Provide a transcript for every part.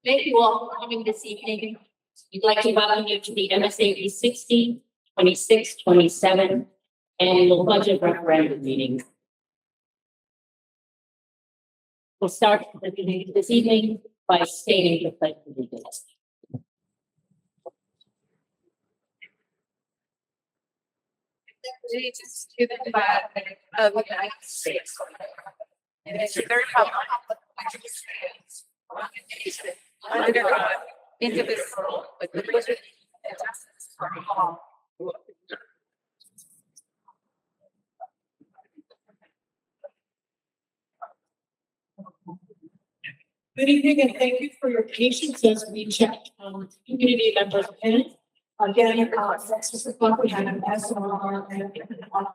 Thank you all for coming this evening. We'd like to welcome you to the MSAD 60, 26, 27 annual budget referendum meeting. We'll start the meeting this evening by stating the pledge of allegiance. Allegiance to the flag of the United States and to the republic which stands one nation under God, indivisible, with liberty and justice for all. Good evening, and thank you for your patience as we checked community members in. Again, next is the we had an SMR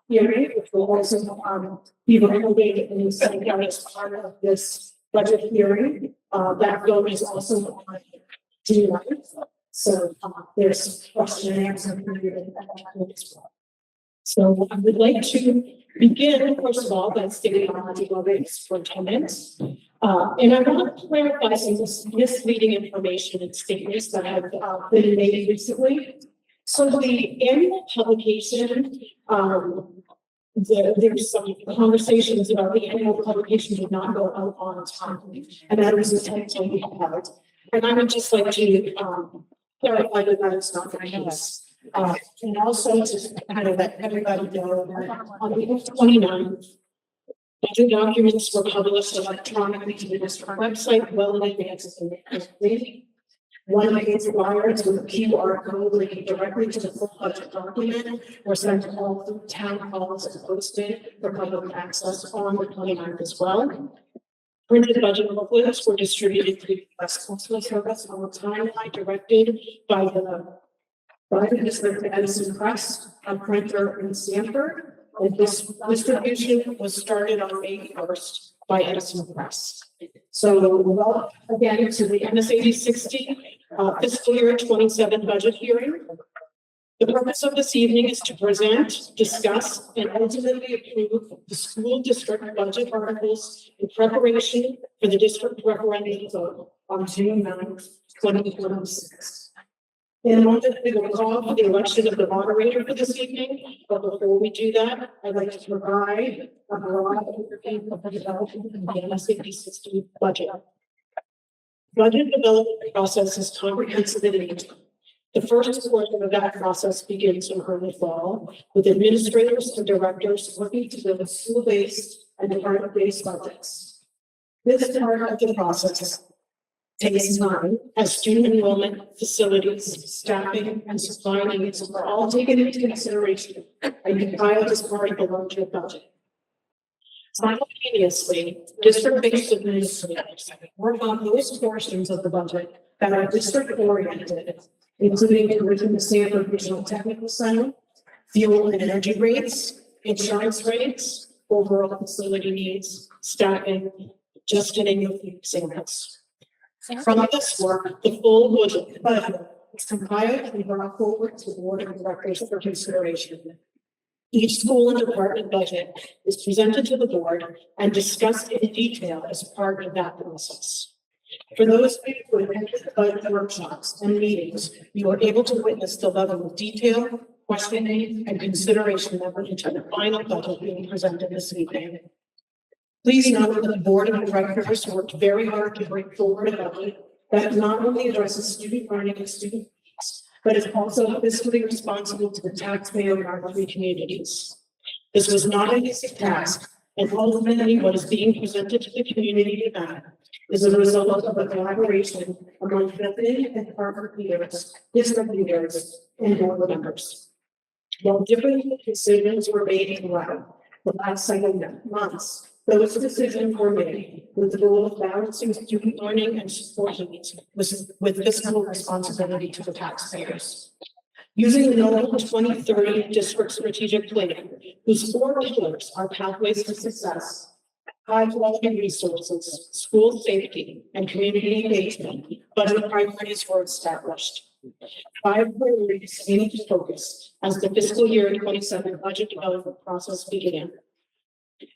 hearing, which will also be recorded in the same as part of this budget hearing. That vote is also on June 9th. So there's question and answer period at that point as well. So I would like to begin, first of all, by stating our rates for attendance. And I want to clarify some misleading information and statements that have been made recently. So the annual publication, there's some conversations about the annual publication did not go out on time, and that was intentionally held. And I would just like to clarify that that is not the case. And also just kind of let everybody know that on April 29th, budget documents were published electronically to the district website well in advance of the meeting. One of these wires with a QR code linking directly to the full budget document were sent to all through town halls and posted for public access on the 29th as well. Printed budget booklets were distributed to the U.S. Postal Service on the timeline directed by the district Edison Press, a printer in Sanford. And this distribution was started on May 1st by Edison Press. So, well, again, to the MSAD 60 fiscal year 27 budget hearing. The purpose of this evening is to present, discuss, and ultimately approve the school district budget articles in preparation for the district referendum vote on June 9th, 2026. In a moment, we will call for the election of the moderator for this evening. But before we do that, I'd like to provide a broad overview of the development of the MSAD 60 budget. Budget development process is comprehensive in nature. The first portion of that process begins in early fall, with administrators and directors working to build school-based and department-based budgets. This part of the process takes time as student enrollment, facilities, staffing, and supply needs are all taken into consideration and compiled as part of the larger budget. Simultaneously, district-based administrators work on those portions of the budget that are district-oriented, including enriching the Sanford Regional Technical Center, fuel and energy rates, insurance rates, overall facility needs, staffing, just to name a few examples. From this work, the full budget is compiled and brought forward to the board of directors for consideration. Each school and department budget is presented to the board and discussed in detail as part of that process. For those of you who attended the budget workshops and meetings, you were able to witness the level of detail, questioning, and consideration that went into the final budget being presented this evening. Please note that the board of directors worked very hard to bring forward a budget that not only addresses student learning and student needs, but is also fiscally responsible to the taxpayer in our three communities. This was not an easy task, and ultimately what is being presented to the community tonight is a result of a collaboration among building and department leaders, district leaders, and board members. While different decisions were made throughout the last several months, those decisions were made with the goal of balancing student learning and support needs with fiscal responsibility to the taxpayers. Using the NOLA 2030 District Strategic Plan, whose 4 pillars are pathways to success, high quality resources, school safety, and community engagement, budget priorities were established. 5 priorities aim to focus as the fiscal year 27 budget development process began.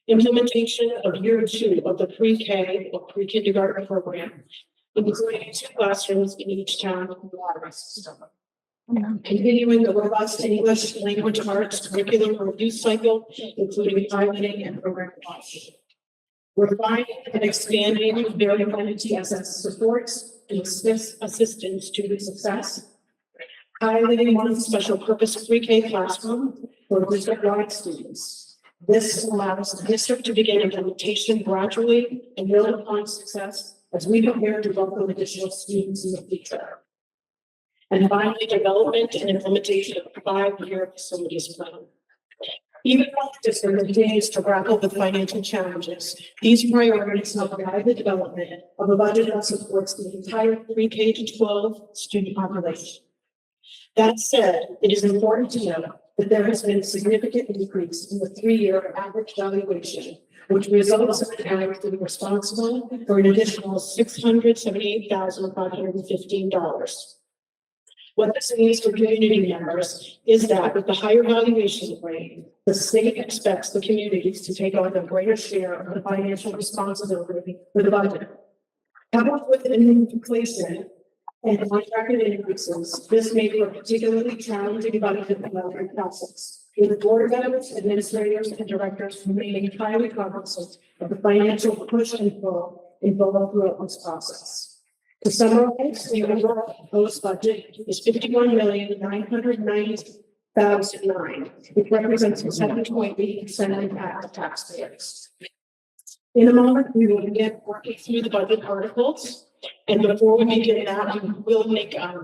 Implementation of year 2 of the pre-K or pre-kindergarten program including 2 classrooms in each town in the water system. Continuing the robust English language arts curriculum review cycle, including piloting and program launch. Refining and expanding variable TSS supports and assistance student success. Highlighting one special purpose pre-K classroom for district-wide students. This allows the district to begin implementation gradually and build upon success as we prepare to welcome additional students in the future. And finally, development and implementation of a 5-year facilities plan. Even though the district continues to grapple with financial challenges, these priorities help guide the development of a budget that supports the entire pre-K to 12 student population. That said, it is important to note that there has been a significant increase in the 3-year average valuation, which results in an average being responsible for an additional $678,515. What this means for community members is that with the higher valuation rate, the state expects the communities to take on a greater share of the financial responsibility for the budget. Coupled with inflation and contracted increases, this made for a particularly challenging budget development process, with board members, administrators, and directors remaining highly cognizant of the financial push and pull involved throughout this process. To summarize, the overall proposed budget is $51,990,009, which represents a 7.8% impact of taxpayers. In a moment, we will begin working through the budget articles. And before we begin that, we will make a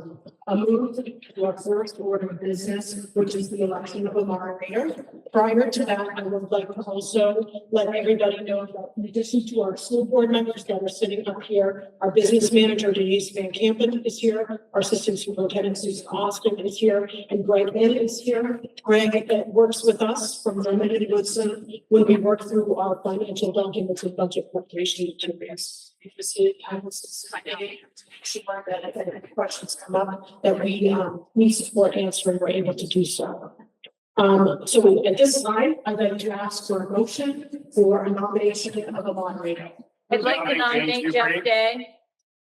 move to our first order of business, which is the election of a moderator. Prior to that, I would like to also let everybody know that in addition to our school board members that are sitting up here, our business manager, Denise Van Campen, is here. Our assistant superintendent, Susan Austin, is here. And Greg Lynn is here. Greg works with us from Drummond and Woodson when we work through our financial documents and budget preparation materials. Sure that if any questions come up that we need support answering, we're able to do so. So at this time, I'd like to ask for a motion for a nomination of a moderator. I'd like to nominate Jeff Day.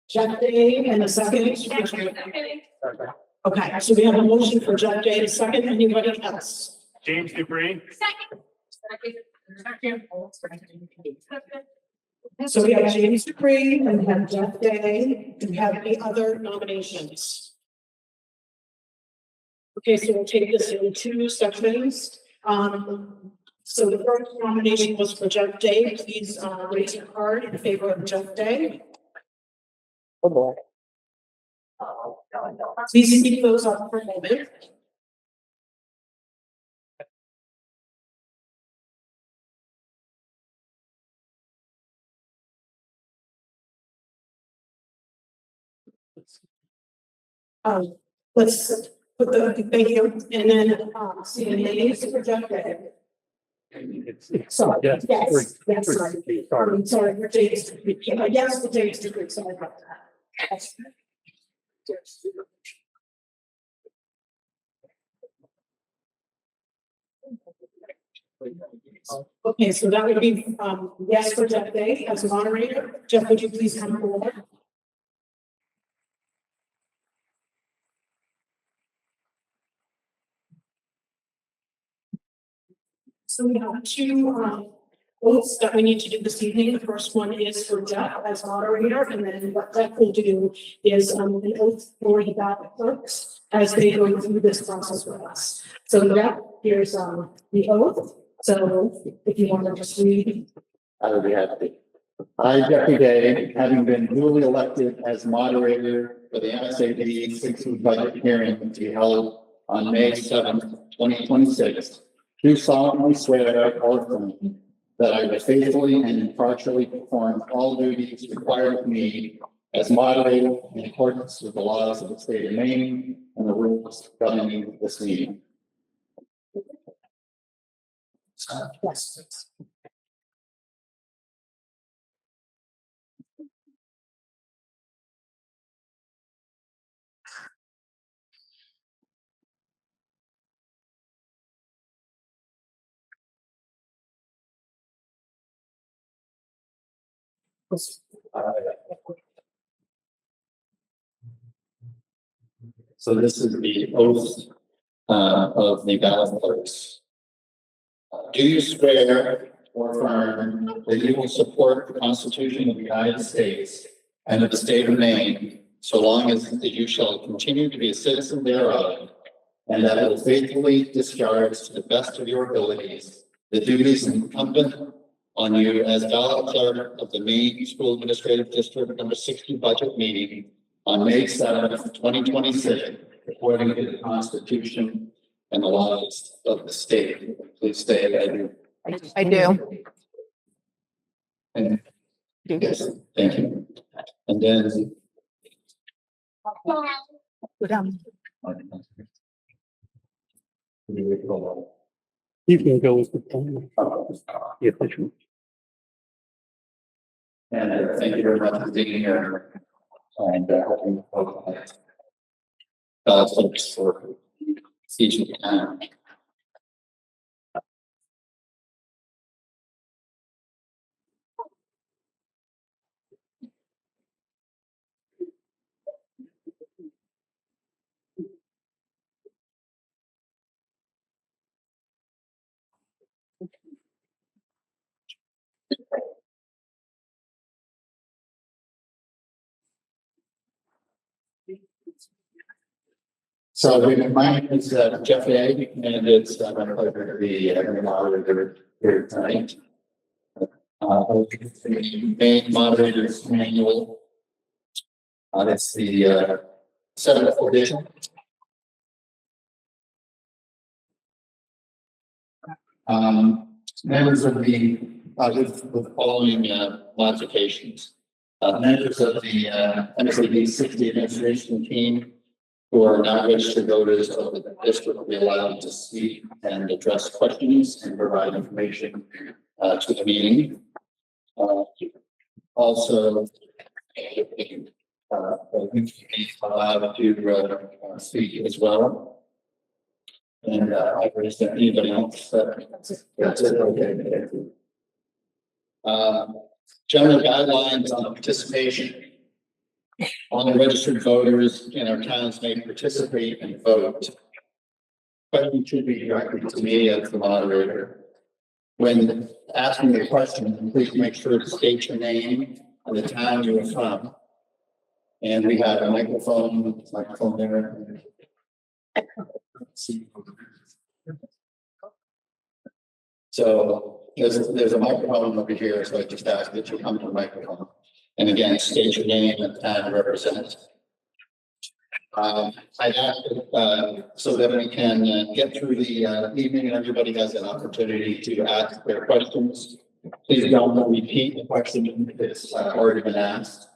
Jeff Day and a second. Okay, so we have a motion for Jeff Day, a second. Anybody else? James Dupree. Second. So we have James Dupree and we have Jeff Day. Do we have any other nominations? Okay, so we'll take this in 2 sections. So the first nomination was for Jeff Day. Please raise your card in favor of Jeff Day. Please keep those up for a moment. Let's put the thank you and then see the names for Jeff Day. Sorry, yes, sorry. Sorry, we're James. Yes, the James Dupree. Sorry about that. Okay, so that would be yes for Jeff Day as a moderator. Jeff, would you please come forward? So we have 2 oaths that we need to do this evening. The first one is for Jeff as moderator, and then what Jeff will do is an oath for the ballot clerks as they go through this process with us. So Jeff, here's the oath. So if you want to just read. I would be happy. I, Jeffrey Day, having been duly elected as moderator for the MSAD 16th budget hearing to be held on May 7th, 2026, do solemnly swear or affirm that I will faithfully and impartially perform all duties required of me as moderator in accordance with the laws of the state of Maine and the rules governing this meeting. Yes. So this is the oath of the ballot clerks. Do you swear or affirm that you will support the Constitution of the United States and of the state of Maine, so long as that you shall continue to be a citizen thereof, and that I will faithfully discharge to the best of your abilities the duties incumbent on you as ballot clerk of the Maine School Administrative District number 60 budget meeting on May 7th, 2026, according to the Constitution and the laws of the state. Please stay. I do. I do. And yes, thank you. And then. Go down. You can go with the plan. Yeah, that's right. And thank you very much for being here. And hoping folks for each of the time. So my name is Jeff A. and it's my pleasure to be the moderator here tonight. The main moderator's manual. That's the 7th edition. Members of the with the following modifications. Members of the MSAD 60 administration team who are not registered voters of the district will be allowed to speak and address questions and provide information to the meeting. Also, be allowed to speak as well. And I wish that anybody else that's it. Okay. General guidelines on participation. All the registered voters in our towns may participate and vote. Questions should be directed to me as the moderator. When asking a question, please make sure to state your name and the town you are from. And we have a microphone there. So there's a microphone over here, so I just ask that you come to the microphone. And again, state your name and town represent. I'd ask so that we can get through the evening and everybody has an opportunity to ask their questions. Please don't repeat the question that's already been asked.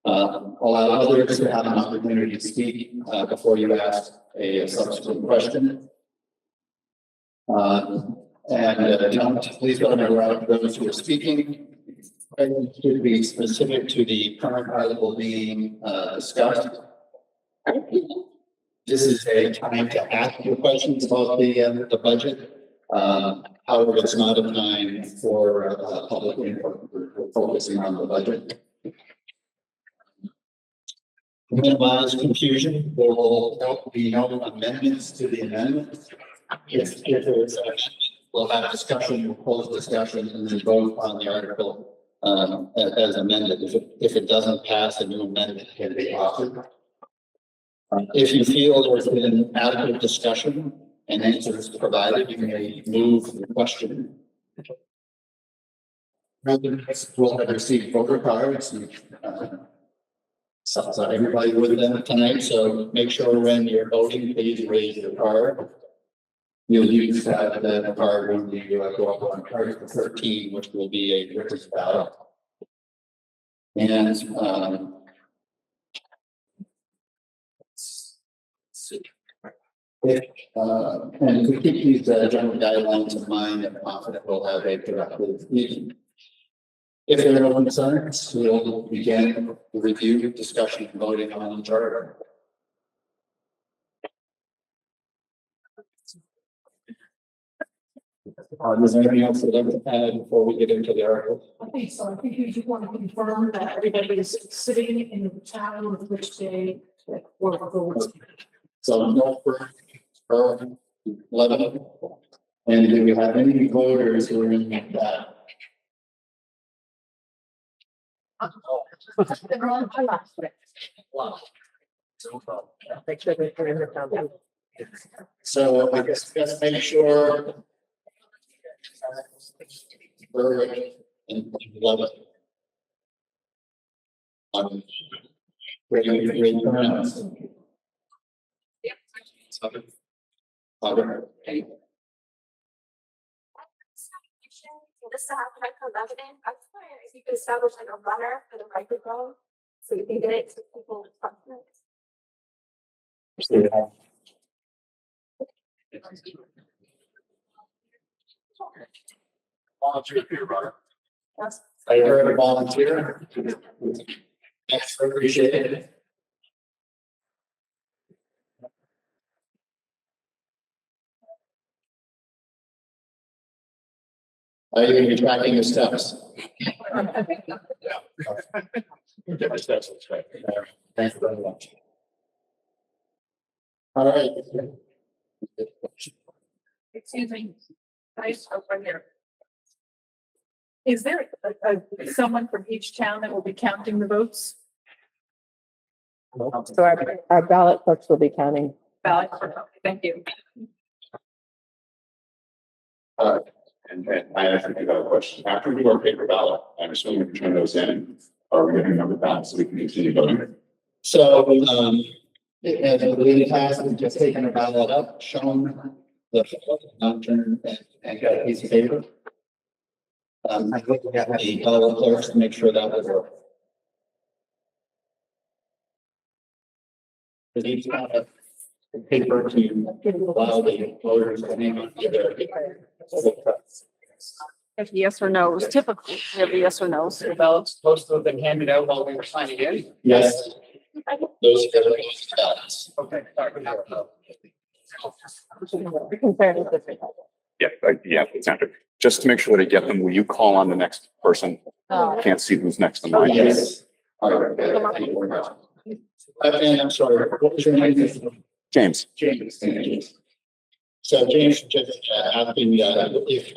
Allow others to have an opportunity to speak before you ask a subsequent question. Please don't interrupt those who are speaking. Questions should be specific to the current article being discussed. This is a time to ask your questions about the budget. However, it's not a time for public input. We're focusing on the budget. To minimize confusion, there will be no amendments to the amendments. If there's we'll have a discussion, we'll close discussion, and then vote on the article as amended. If it doesn't pass, a new amendment can be offered. If you feel there's been adequate discussion and answers provided, you may move the question. Residents will have received voter cards. So everybody with them tonight, so make sure when you're voting, please raise your card. You'll use that card when you go up on Article 13, which will be a written ballot. And if we keep these general guidelines in mind, I'm confident we'll have a productive meeting. If there are no concerns, we'll begin the review, discussion, and voting on the charter. Is there anything else that I'd like to add before we get into the article? I think so. I think you just want to confirm that everybody is sitting in the town of which they So no for 11. And do we have any voters who are in that? So I guess let's make sure. We're in 11. Ready to turn. This like evidence, I was wondering if you could establish like a runner for the microphone, so you can get it to people. I heard a volunteer. Thanks, appreciate it. Are you going to be tracking your steps? Thanks very much. All right. Excuse me. Nice over here. Is there someone from each town that will be counting the votes? So our ballot clerks will be counting. Ballot, thank you. And I actually do have a question. After we do our paper ballot, I'm assuming we turn those in, are we getting number ballots so we can continue voting? So, as I believe it has, we've just taken a ballot up, shown the turn and got a piece of paper. I'm looking at the ballot clerks to make sure that was work. We need to have a paper to allow the voters to name on either. If yes or no's, typically, we have yes or no's. The ballots supposed to have been handed out while we were signing in. Yes. Those are the ballots. Okay. We compare it with the. Yeah, exactly. Just to make sure that I get them, will you call on the next person? Can't see who's next on mine. Yes. All right. Thank you very much. And I'm sorry, what was your name? James. James. So James just asking if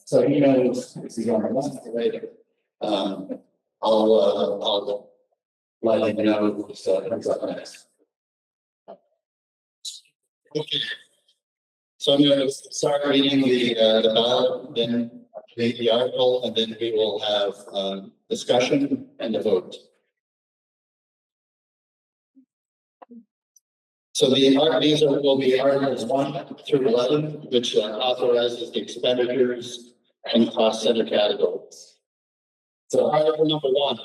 so he knows if he's on the list later. I'll let him know who's comes up next. Okay. So I'm going to start reading the ballot, then read the article, and then we will have discussion and a vote. So these will be articles 1 through 11, which authorizes the expenditures and cost center categories. So article number 1.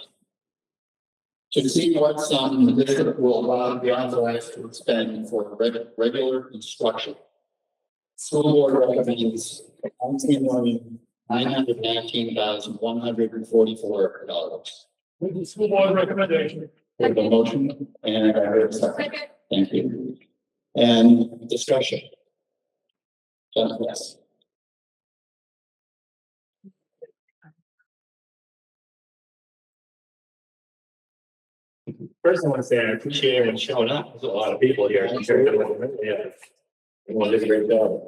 To see what sum the district will be authorized to expend for regular instruction. School board recommends $19,919,144. With the school board recommendation. We have a motion and I heard a second. Thank you. And discussion. Yes. First, I want to say I appreciate everyone showing up. There's a lot of people here. Yeah. Everyone did a great job.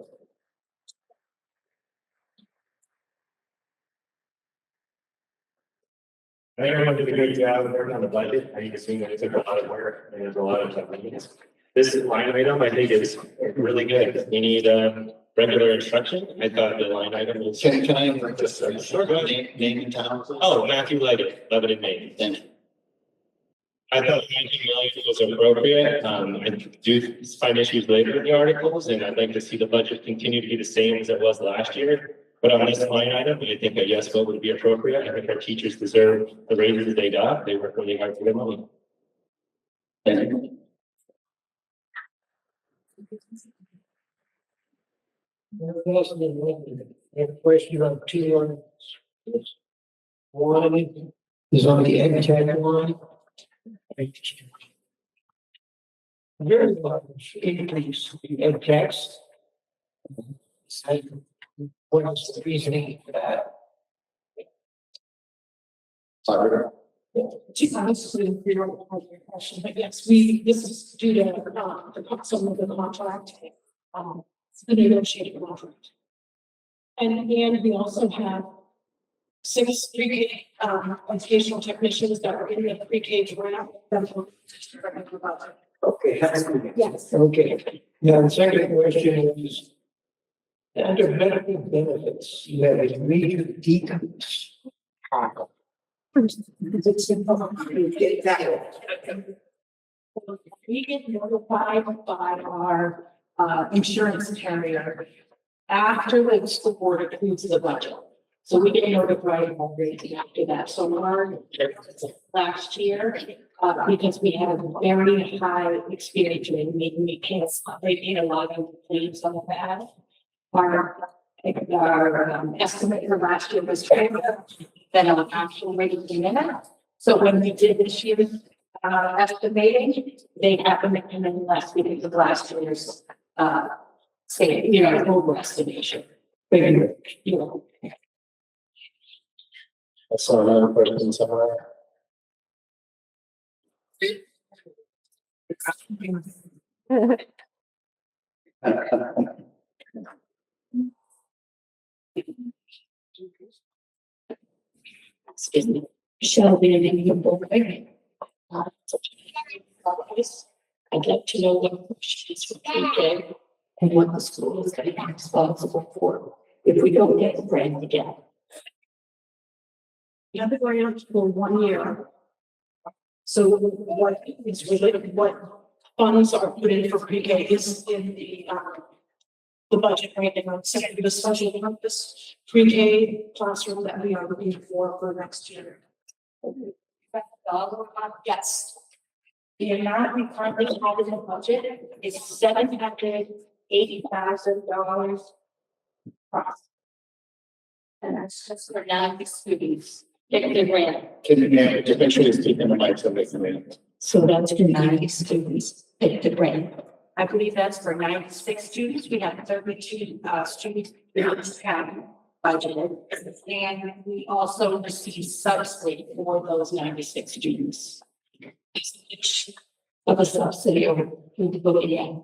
I think everyone did a good job working on the budget. I think it's it took a lot of work and there's a lot of meetings. This line item, I think, is really good. You need regular instruction. I thought the line item was. Can I just Sure, go ahead. name and town? Please? Oh, Matthew Leggett, Lebanon, Maine. Thank you. I thought 19 million was appropriate. I do find issues later in the articles, and I'd like to see the budget continue to be the same as it was last year. But on this line item, I think a yes vote would be appropriate. I think our teachers deserve the raises they got. They work really hard for their money. Thank you. Question on 2 1 is on the ed tech line. Very large increase in ed techs. What is the reasoning for that? Sorry. To honestly, we don't have your question, but yes, this is due to, some of the contract, the negotiated contract. And we also have 6 pre-K, educational technicians that are in the pre-K grant. Okay, that's good. Yes. Okay, now the second question is, under medical benefits, you have a major decrease. How? We get notified by our, insurance carrier after the school board approves the budget. So we get notified already after that. So our, last year, because we had a very high experience in making me pay, they paid a lot of claims on that. Our estimate for last year was higher than our actual rate came in. So when we did this year's estimating, they happened to come in less because of last year's say, overestimation. You know, I saw another question somewhere. excuse me, Shelby and any of both. I'd like to know what she's for pre-K and what the school is going to be responsible for if we don't get the grant again. We have the grant for 1 year. So what is related, what funds are put in for pre-K is in the budget right now, except for the special purpose pre-K classroom that we are looking for next year. Yes. The amount we currently have in the budget is $780,000. And that's just for non-students. Get the grant. Can you, just make sure you speak in the mic so they can hear. So that's for 90 students, pick the grant. I believe that's for 96 students. We have 32 students that have budgeted. And we also receive subsidy for those 96 students. Of a subsidy over the voting.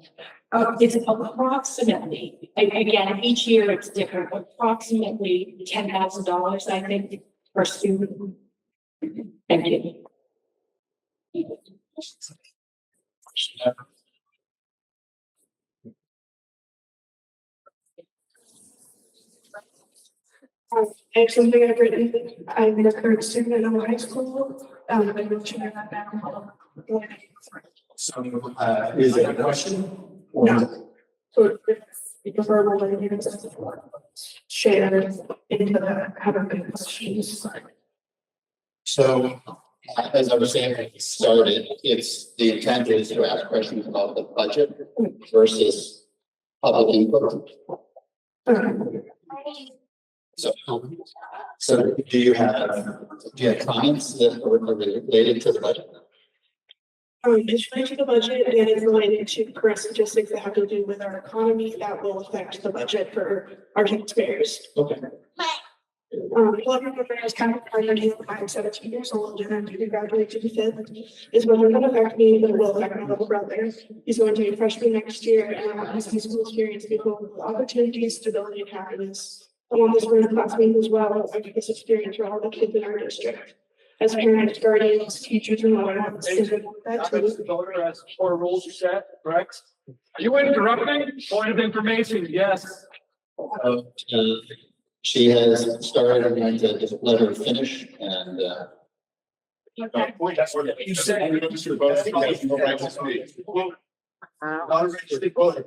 It's approximately, again, each year it's different, approximately $10,000, I think, per student. Thank you. Actually, I've written, I'm the current student at our high school. I'm going to share that back. So, is it a question? No. So it's verbal, and you can share into the, have a good questions. So, as I was saying, when we started, it's, the intent is to ask questions about the budget versus public input. So do you have comments that are related to the budget? It's related to the budget and it's related to current statistics that have to do with our economy that will affect the budget for our taxpayers. Okay. Collaborative affairs kind of priority. I'm 17 years old and I'm due to graduate to the 5th is when it will affect me, but it will affect my little brother. He's going to be a freshman next year and I want his high school experience to be full of opportunity, stability, and happiness. I want this for the classmates as well. I get this experience for all the kids in our district. As parents, guardians, teachers, and all that. The voter has 4 rules are set, correct? Are you interrupting? Point of information, yes. She has started, I'm going to just let her finish and, You said you Mr. Both, you have no right to speak. Non-registered voter.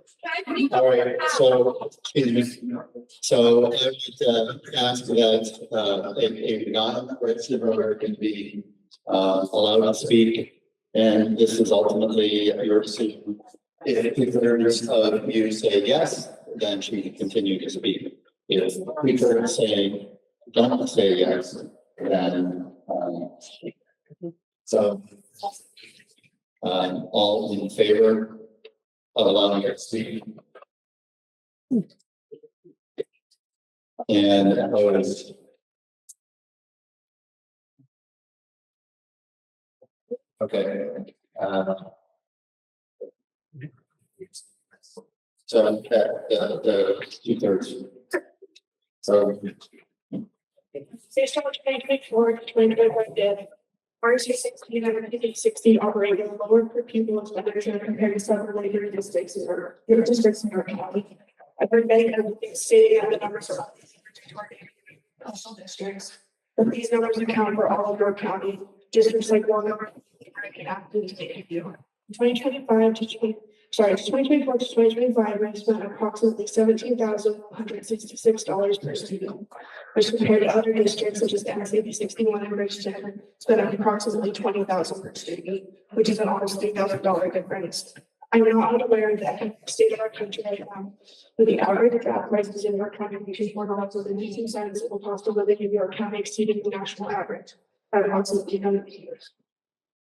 all right, so, excuse me. So I would ask that, a non-registered voter can be, allowed to speak. And this is ultimately your decision. If two-thirds of you say yes, then she can continue to speak. If two-thirds say don't say yes, then, so, all in favor of allowing her to speak? And opposed? Okay. So the 2/3. So Based on what 2024 to 2025 did, RC 16 and RC 60 operate at a lower per pupil expenditure compared to several neighboring districts in our county. I've heard many companies stating that the numbers are coastal districts, but these numbers account for all of York County, districts like Walnut, and Acton, to take a few. 2025 to 2024 to 2025, we spent approximately $17,166 per student, which compared to other districts such as the MSAD 61 and Bridgeton, spent approximately $20,000 per student, which is an almost $3,000 difference. I'm not aware of the economic state of our country right now, but the average gas prices in York County reaching $4 and 18 cents, will cost of living in York County exceeding the national average by approximately 100 years.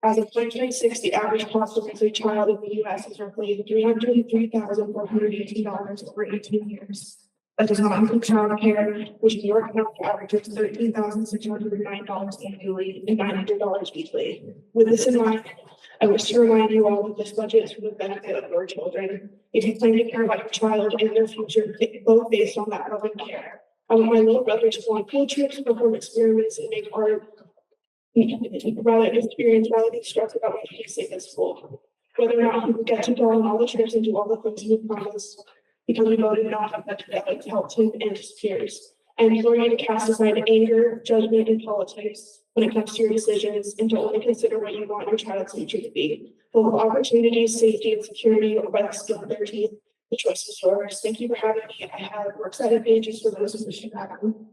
As of 2026, the average cost of raising a child in the US is roughly $303,418 over 18 years. That does not include child care, which in York County averages $13,609 annually and $900 weekly. With this in mind, I wish to remind you all that this budget is for the benefit of your children. If you plan to care about your child and their future, both based on that love and care. I want my little brother to go on field trips, perform experiments, and make art. Rather be stressed about what he says at school. Whether or not he will get to go on all the trips and do all the things he promised, because we voted not have that to help him and his peers. And you're going to cast aside anger, judgment, and politics when it comes to your decisions, and to only consider what you want your child's future to be. Full of opportunities, safety, and security, or by the skin of their teeth. The choice is yours. Thank you for having me. I have works cited pages for those who wish to have them.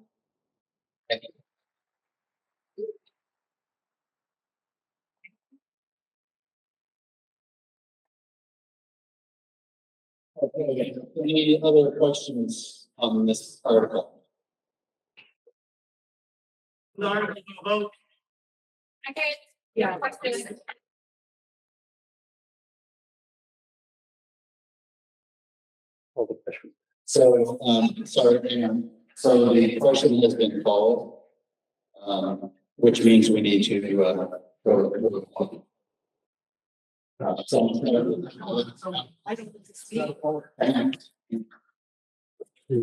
Okay, any other questions on this article? Okay, Yeah. question. So, sorry, hang on. So the question has been called, which means we need to, go. I don't think it's speak. And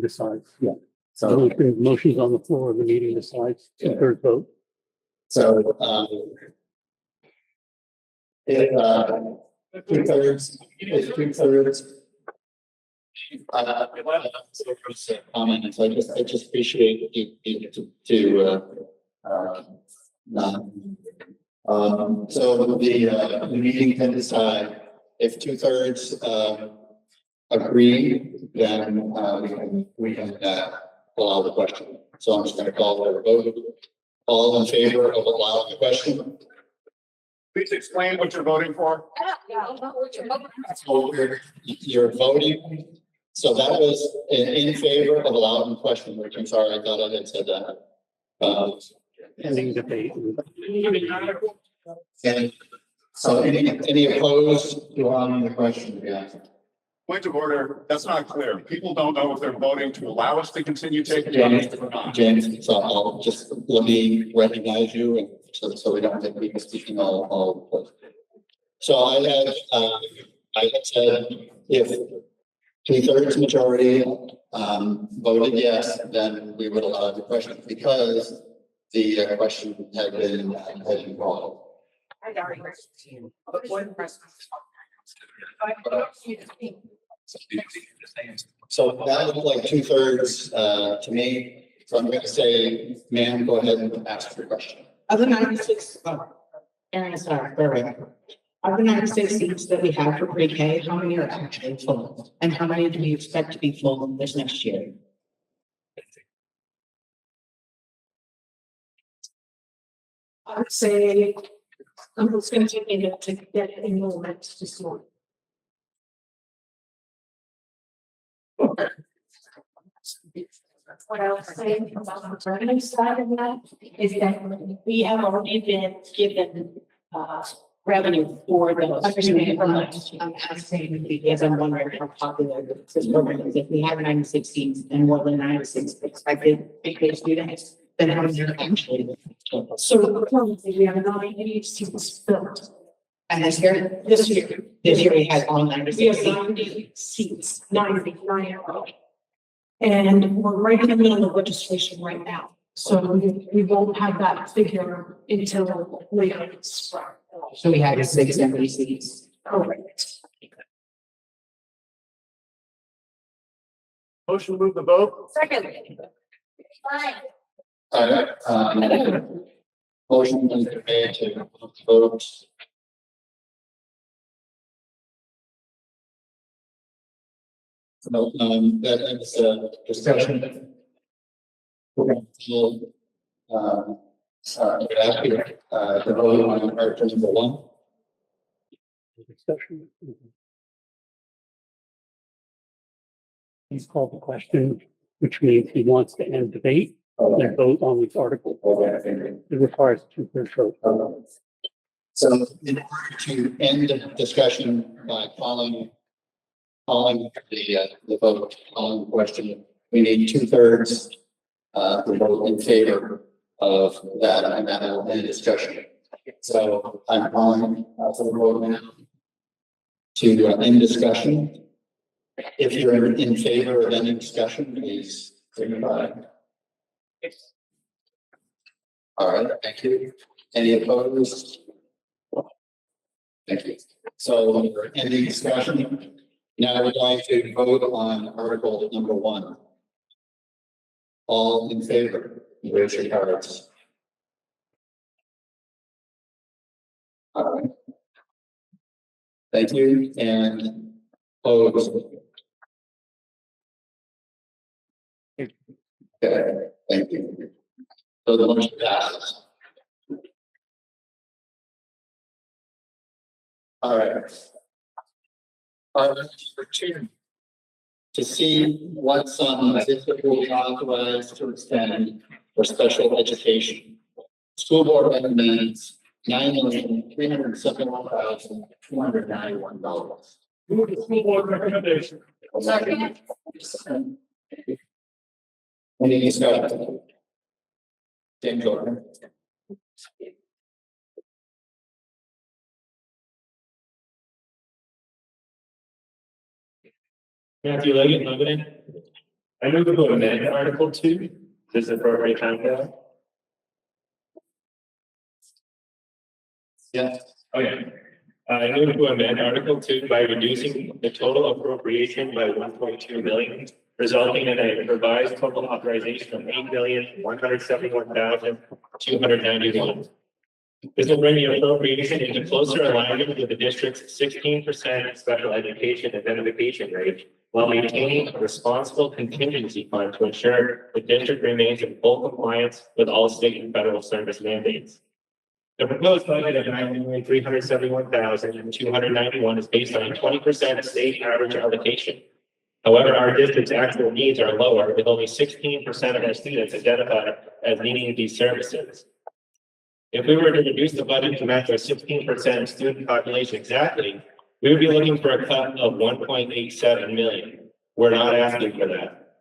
decides. Yeah. So So, the motions on the floor, the meeting decides, two-thirds vote. so, if, 2/3, if 2/3. Comments, I just appreciate you so the meeting can decide if 2/3, agree, then, we can, allow the question. So I'm just gonna call for a vote. All in favor of allowing the question? Please explain what you're voting for. So you're voting, so that was in favor of allowing the question, which I'm sorry, I thought I had said that. Ending debate. And so any opposed to allowing the question to be asked? Point of order, that's not clear. People don't know if they're voting to allow us to continue taking minutes or not. James, so I'll just let me recognize you and so we don't have people speaking all. So I had said if 2/3 majority, voted yes, then we would allow the question because the question had been called. So that looked like 2/3, to me. So I'm going to say, ma'am, go ahead and ask your question. Of the 96, Aaron, sorry, of the 96 seats that we have for pre-K, how many are actually full? And how many do we expect to be full this next year? I would say, I'm just going to take a minute to get enrollment this morning. What I was saying about the revenue side of that is that we have already been given revenue for those. I'm asking because I'm wondering how popular this program is. If we have 96 seats and more than 96 expected pre-K students, then how many are actually? So currently we have 98 seats filled. And this year, this year. we had all 90 We have seats. 90 seats, 90. And we're right in the middle of registration right now. So we won't have that figure until later in spring. So we had 670 seats. Correct. Motion to move the vote. Second. All right, motion has been made to vote. No, that ends discussion. We'll, ask you, to vote on article number 1. Discussion. He's called the question, which means he wants to end debate and vote on this article. It requires 2/3 vote. So in order to end the discussion by calling the vote, calling the question, we need 2/3 to vote in favor of that, and that will end the discussion. So I'm calling for the vote now to end discussion. If you're in favor of ending discussion, please signify. All right, thank you. Any opposed? Thank you. So we're ending discussion. Now we're going to vote on article number 1. All in favor, raise your cards. All right. Thank you, and opposed. Okay, thank you. So the motion passes. All right. Number 2. To see what sums district will be authorized to expend for special education. School board recommends $9,371,291. Move the school board recommendation. Second. Any discussion? James Jordan. Matthew Leggett, Lebanon. I move to amend Article 2. This is appropriate time for that? Yes. Okay. I move to amend Article 2 by reducing the total appropriation by 1.2 million, resulting in a revised total authorization of $8,171,291. This will bring the appropriation into closer alignment with the district's 16% special education identification rate, while maintaining a responsible contingency fund to ensure the district remains in full compliance with all state and federal service mandates. The proposed budget of $9,371,291 is based on a 20% state average allocation. However, our district's actual needs are lower, with only 16% of our students identified as needing these services. If we were to reduce the budget to match our 16% student population exactly, we would be looking for a cut of 1.87 million. We're not asking for that.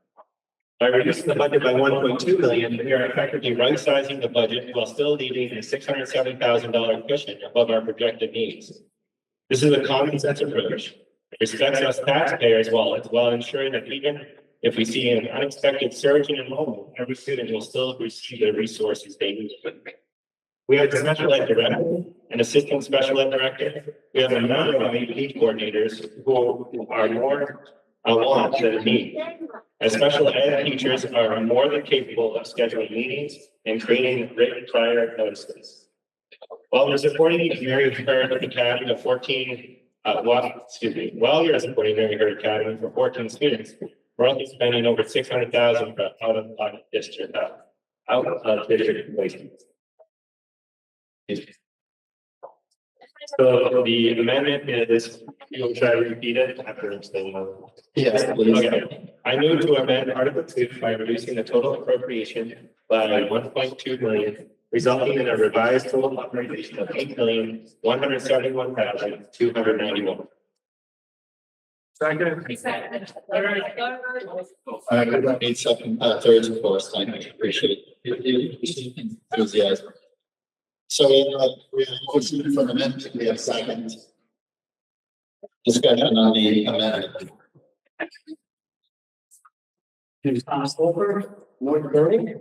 By reducing the budget by 1.2 million, we are effectively right-sizing the budget while still leaving a $670,000 cushion above our projected needs. This is a common sense approach. It respects us taxpayers' wallets while ensuring that even if we see an unexpected surge in enrollment, every student will still receive the resources they need. We have a special ed director, an assistant special ed director. We have a number of AP coordinators who are more want than need. As special ed teachers are more than capable of scheduling meetings and creating written prior notices. While we're supporting Mary Hurd Academy of 14, while you're supporting Mary Hurd Academy for 14 students, we're also spending over $600,000 for out of district placements. So the amendment is, you'll try to repeat it after explaining. Yes, please. Okay. I move to amend Article 2 by reducing the total appropriation by 1.2 million, resulting in a revised total authorization of $8,171,291. Second. I don't need second, thirds, of course. I appreciate it. Enthusiasm. So we have a motion for the amendment, we have second. Discussion on the amendment. Thomas Goldberg, North Berry.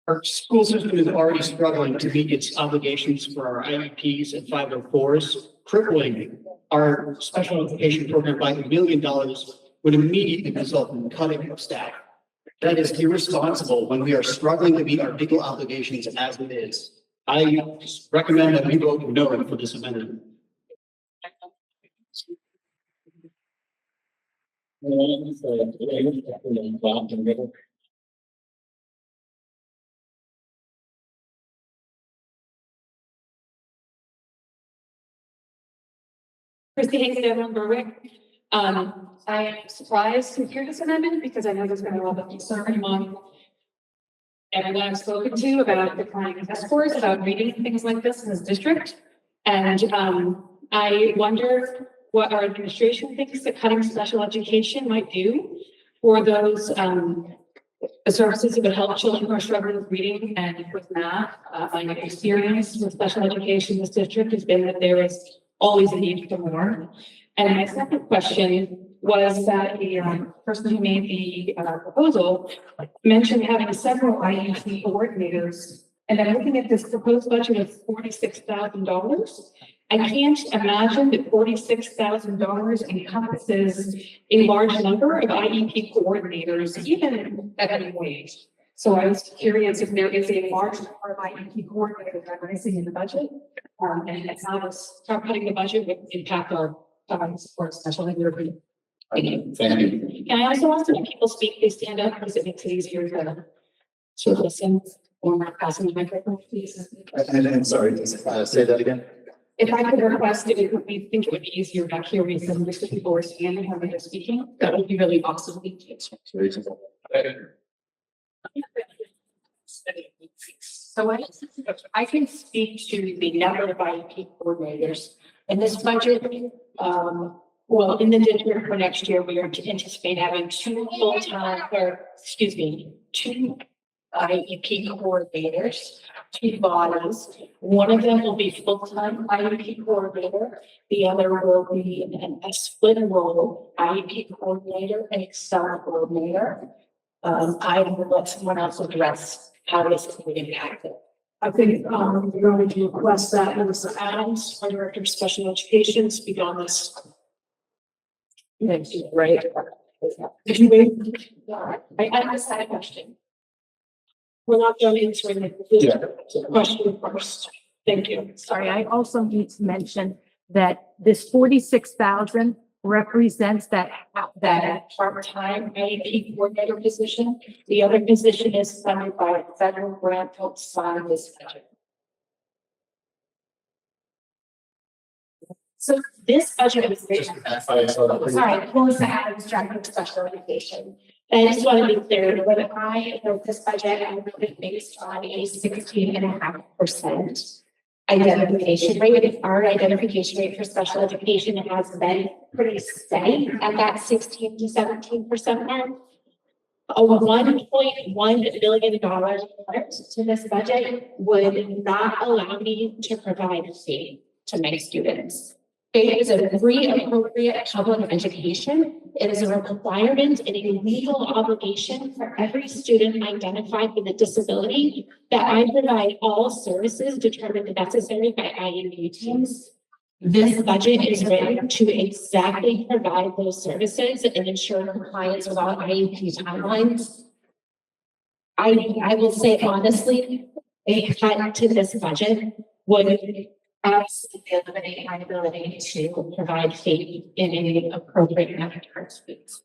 Our school system is already struggling to meet its obligations for our IEPs and 504s, crippling our special education program by $1 million would immediately result in cutting of staff. That is irresponsible when we are struggling to meet our legal obligations as it is. I recommend that we vote no for this amendment. Christy Hayes, Devon Berwick. I am surprised to hear this amendment because I know there's been a lot of concern among everyone I've spoken to about declining test scores, about reading and things like this in this district. And I wonder what our administration thinks that cutting special education might do for those the services that would help children who are struggling with reading and with math. My experience with special education in this district has been that there is always a need for more. And my second question was that the person who made the proposal mentioned having several IEP coordinators. And then looking at this proposed budget of $46,000, I can't imagine that $46,000 encompasses a large number of IEP coordinators, even at any wage. So I was curious if there is a large number of IEP coordinators that are missing in the budget, and how this start cutting the budget would impact our support special education. Thank you. And I also asked when people speak, they stand up because it makes it easier to listen or not passing the microphone, please. And sorry, say that again. If I could request it, it would be, think it would be easier back here reason if the people were standing when they're speaking. That would be really awesome. So I can speak to the number of IEP coordinators in this budget. Well, in the district for next year, we are to anticipate having two IEP coordinators, two bodies. One of them will be full-time IEP coordinator. The other will be a split role IEP coordinator and Excel coordinator. I will let someone else address how this is going to impact it. I think we're going to request that Melissa Adams, our Director of Special Education, speak on this. Right. If you wait, I just had a question. we're not done answering the question first. Thank you. Sorry, I also need to mention that this 46,000 represents that Part-time IEP coordinator position. The other position is funded by a federal grant outside this budget. So this budget was sorry, Melissa Adams, Director of Special Education. And I just want to be clear, when I wrote this budget, I wrote it based on a 16.5% identification rate. Our identification rate for special education has been pretty steady at that 16 to 17% mark. A $1.1 billion to this budget would not allow me to provide FAPE to my students. FAPE is a free appropriate public education. It is a requirement and a legal obligation for every student identified with a disability that I provide all services determined necessary by IEP teams. This budget is written to exactly provide those services and ensure compliance with all IEP timelines. I will say honestly, a cut to this budget would absolutely eliminate my ability to provide FAPE in any appropriate manner to our students.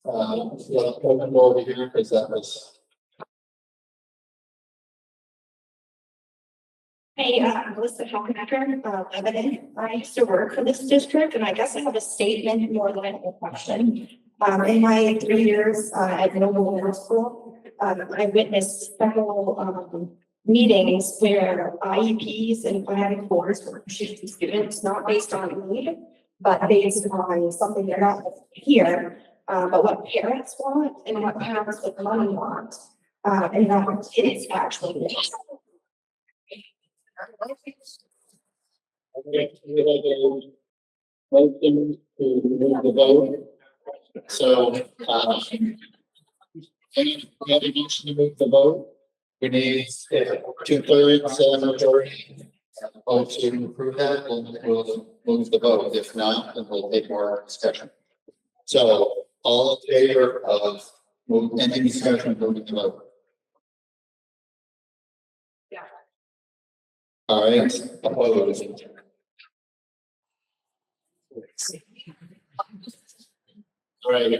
Well, go over here because that was. Hey, Melissa Hockenecker, Lebanon. I used to work for this district, and I guess I have a statement more than a question. In my 3 years at Noble Middle School, I witnessed several meetings where IEPs and 504s were issued to students not based on need, but based on something they're not here, but what parents want and what parents with money want, and not what kids actually want. Motion to move the vote. So, we have a motion to move the vote. We need 2/3 majority vote to approve that. We'll move the vote. If not, then we'll take more discussion. So, all in favor of any discussion, moving the vote? Yeah. All right, opposed? All right,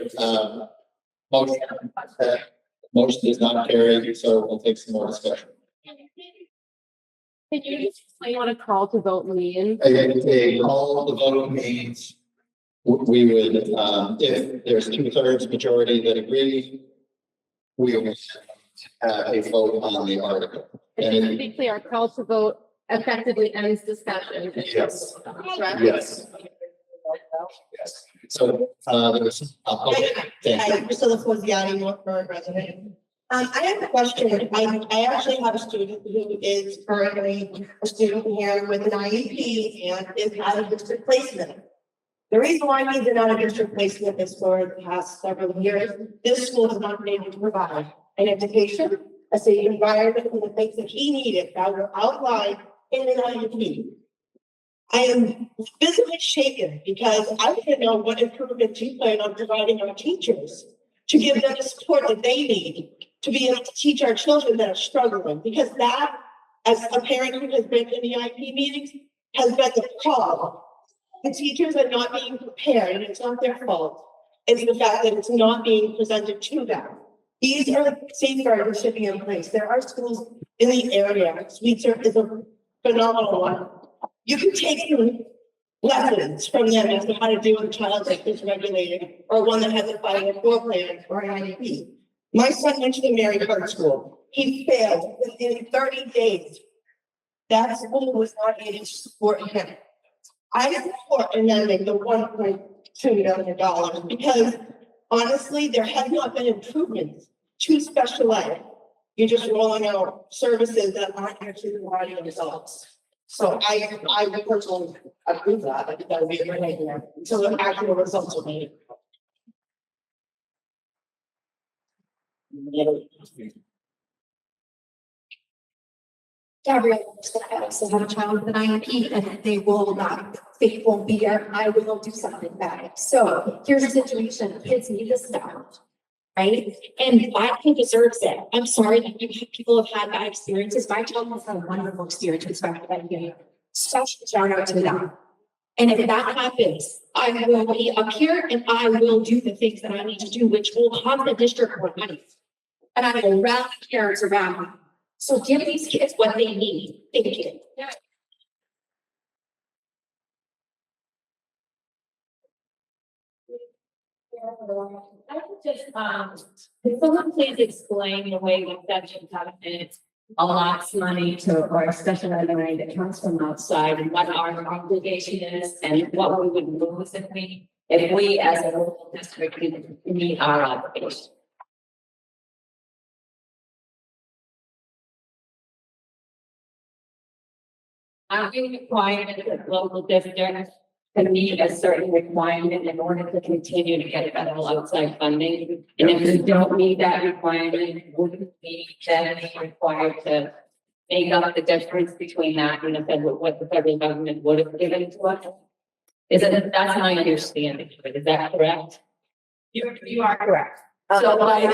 motion does not carry, so we'll take some more discussion. Did you just explain what a call to vote means? A call the vote means we would, if there's 2/3 majority that agree, we will have a vote on the article. And to be clear, a call to vote effectively ends discussion. Yes. Correct? Yes. Yes. So, there was, thank you. Priscilla Forziani, Northborough resident. I have a question. I actually have a student who is currently a student here with an IEP and is out of district placement. The reason why he's in out of district placement is for the past several years, this school has not been able to provide an education, a safe environment, and the things that he needed that were outlined in an IEP. I am physically shaken because I want to know what improvements you plan on providing our teachers to give them the support that they need to be able to teach our children that are struggling. Because that, as a parent who has been in the IEP meetings, has been the problem. The teachers are not being prepared, and it's not their fault. It's the fact that it's not being presented to them. These are safeguards that should be in place. There are schools in the area. Sweetser is a phenomenal one. You can take some lessons from them as to how to deal with a child that is regulated or one that has a 504 plan or an IEP. My son went to the Mary Hart School. He failed within 30 days. That school was not able to support him. I support amending the $1.2 million because honestly, there has not been improvements to special ed. You're just rolling out services that aren't actually providing results. So I would personally approve that, I think that would be a great idea, until the actual results are made. Gabrielle, I also have a child with an IEP and they will not, they won't be there. I will do something about it. So here's the situation. Kids need this stuff, right? And Black kid deserves it. I'm sorry that people have had bad experiences. My child has had a wonderful experience with special ed. Special shout out to them. And if that happens, I will be up here and I will do the things that I need to do, which will cost the district more money. And I will rally parents around me. So give these kids what they need. Thank you. I could just, could someone please explain the way the exception benefit allots money to, or special ed money that comes from outside and what our obligation is and what we would lose if we as a local district didn't meet our obligation? Are we required that local districts can meet a certain requirement in order to continue to get federal outside funding? And if we don't meet that requirement, wouldn't we then be required to make up the difference between that and the federal, what the federal government would have given to us? That's my understanding of it. Is that correct? You are correct. So by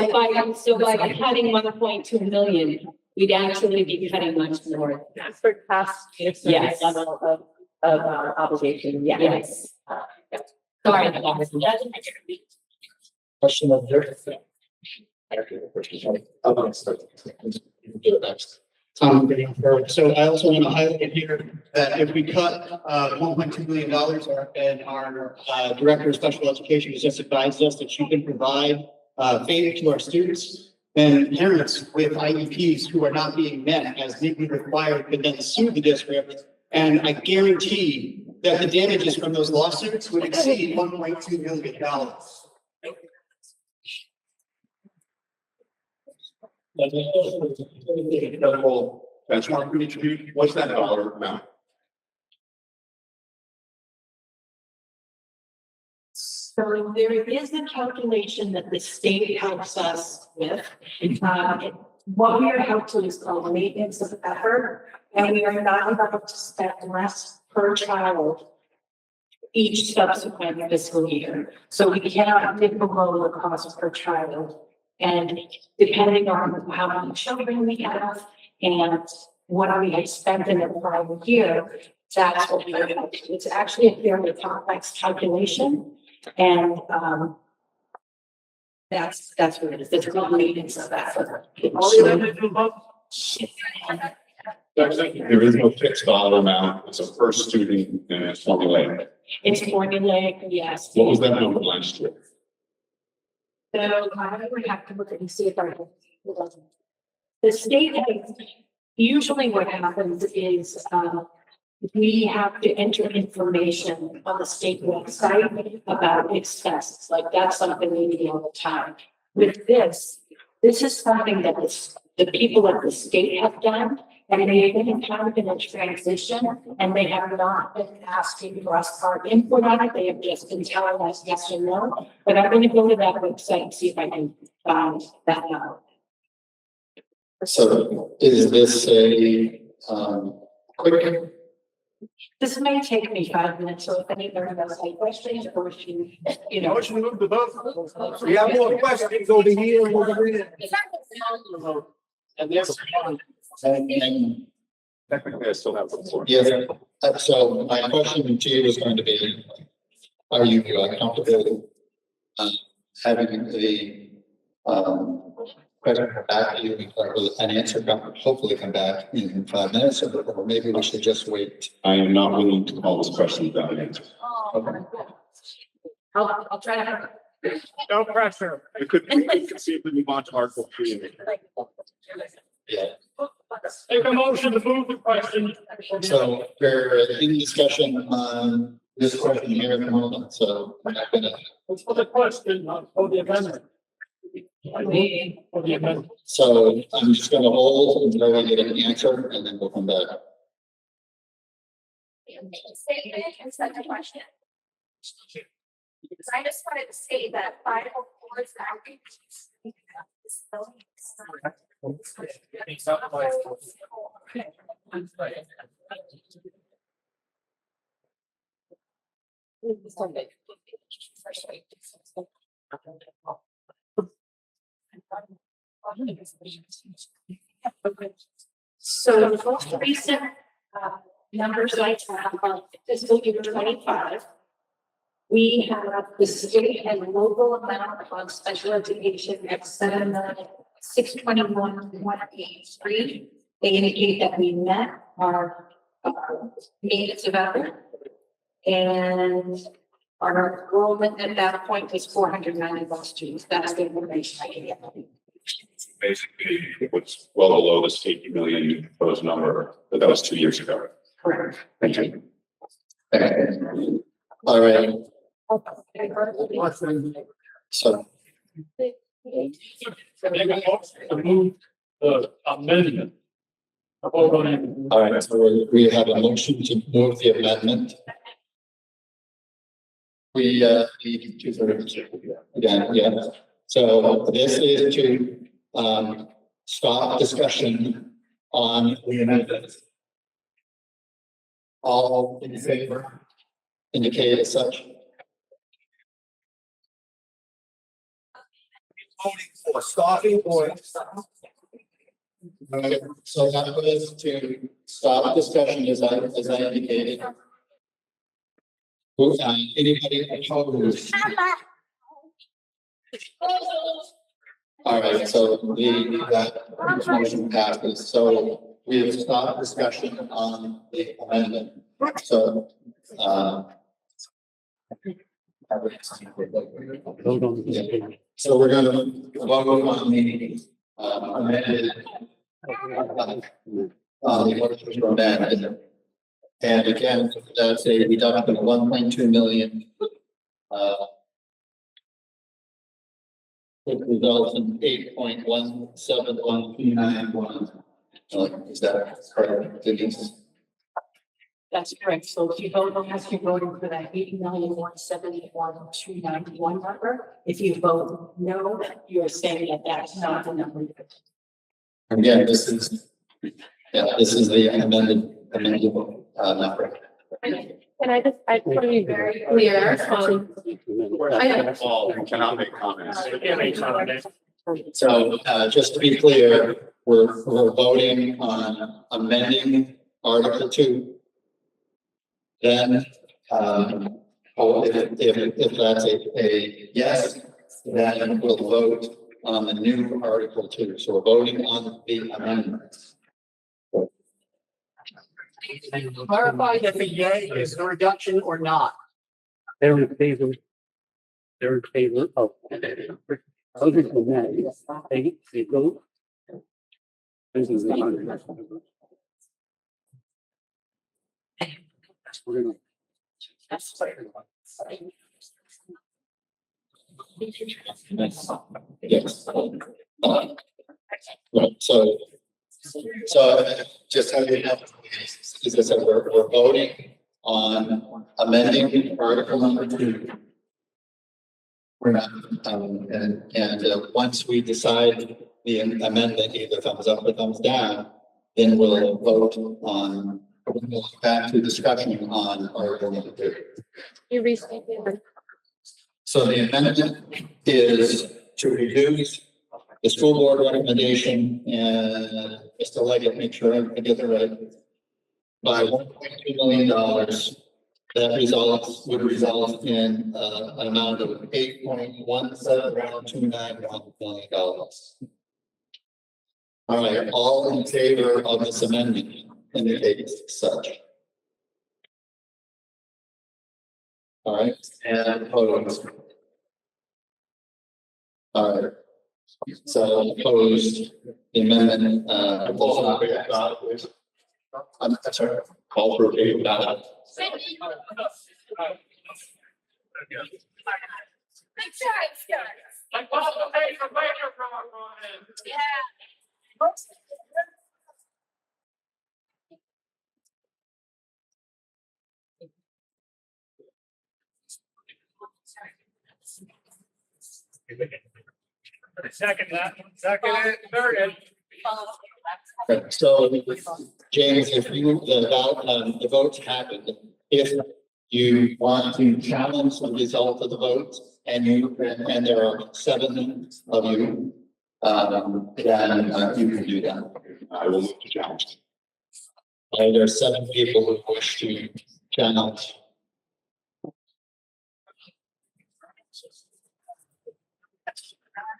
cutting 1.2 million, we'd actually be cutting much more. That's for past years. Yes. Level of obligation, yeah. Yes. Sorry. Question of there. So I also want to highlight here that if we cut $1.2 million, and our director of special education has just advised us that she can provide favor to our students, then parents with IEPs who are not being met as legally required could then sue the district. And I guarantee that the damages from those lawsuits would exceed $1.2 million. Benchmark for each of you, what's that dollar amount? So there is a calculation that the state helps us with. What we are helped to is called maintenance of effort, and we are not allowed to spend less per child each subsequent fiscal year. So we cannot dip below the cost per child. And depending on how many children we have and what we had spent in the prior year, that's what we are. It's actually a fairly complex calculation. And that's what it is. It's called maintenance of effort. There is no fixed dollar amount, it's a per student and it's formulaic. It's formulaic, yes. What was that number last year? So I would have to look at and see if I can. The state, usually what happens is, we have to enter information on the state website about expenses, like that's something we do all the time. With this is something that the people at the state have done, and they have been kind of in a transition, and they have not been asking for us our input on it, they have just been telling us yes or no. But I'm gonna go to that website and see if I can find that out. So is this a, quick? This may take me 5 minutes, so if anybody has any questions, or if you know. Motion to move the vote. We have more questions over here. Over here. And there's. And Technically, I still have the floor. yes, so my question to you is going to be, are you comfortable having the question come back to you or an answer hopefully come back in 5 minutes, or maybe we should just wait? I am not willing to call this question without an answer. I'll try to. No pressure. We could conceivably move on to Article 3. Yeah. Take a motion to move the question. So we're in discussion on this question here at the moment, so we're not gonna. What's for the question for the amendment? For the amendment. So I'm just gonna hold until we get an answer and then we'll come back. Statement instead of question. Because I just wanted to say that 504 is outreach. So the most recent numbers I have are fiscal year 25. We have the state and local amount on special education at $7,621,183. They indicate that we met our maintenance of effort. And our enrollment at that point was 491 students. That's the information I can get. Basically, what's well below the state million proposed number, but that was 2 years ago. Correct. Thank you. All right, so Make a motion to move the amendment. Vote on it. all right, so we have a motion to move the amendment. We need 2/3 again, yeah. So this is to stop discussion on the amendment. All in favor indicate as such. Voting for stopping or. Right, so that was to stop discussion as I indicated. Who, anybody opposed? All right, so that motion passes, so we have stopped discussion on the amendment, so, Vote on the. so we're gonna vote on the amended. The motion to amend. And again, that's a reduction of 1.2 million. It results in 8.171291. Is that correct, Denise? That's correct. So if you vote yes, you're voting for that 8,171,291 number. If you vote no, you're saying that that's not the number. Again, this is the amended number. And I just want to be very clear on. Paul, you cannot make comments. So, just to be clear, we're voting on amending Article 2. Then, if that's a yes, then we'll vote on the new Article 2. So we're voting on the amendments. Clarify if a yay is a reduction or not. They're in favor. They're in favor of. Other than that, they vote. This is the 100. We're gonna. Yes. Right, so just how you have, as I said, we're voting on amending Article number 2. We're not, once we decide the amendment, either thumbs up or thumbs down, then we'll vote on, we'll go back to discussion on Article number 2. You restated. So the amendment is to reduce the school board recommendation, and Mr. Leggett, make sure I get it right, by $1.2 million. That would result in an amount of $8.1729 million. All right, all in favor of this amendment indicate such. All right, and opposed. All right. So opposed, the amendment, I'm sorry, call for a paper ballot. Second that, second it, third it. Okay, so James, if you, the votes happened, if you want to challenge the result of the vote and there are 7 of you, then you can do that. I will move to challenge. There are 7 people who wish to challenge.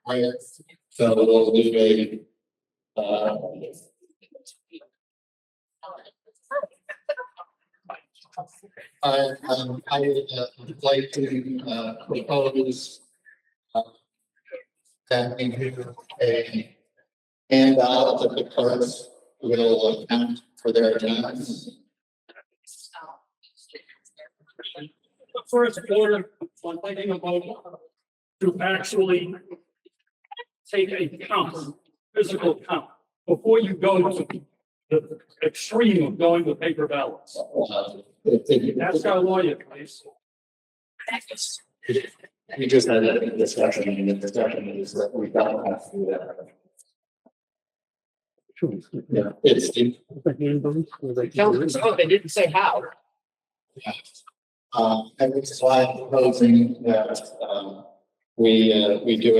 Right, so we'll do I would like to propose that we do a handout that the clerks will account for their attendance. The first order on taking a vote to actually take a count, physical count, before you go to the extreme of going with paper ballots. Ask our lawyer, please. We just had a discussion, and the discussion is that we don't have to do that. Yeah, it's the. They didn't say how. Yeah. And this is why I'm proposing that, we do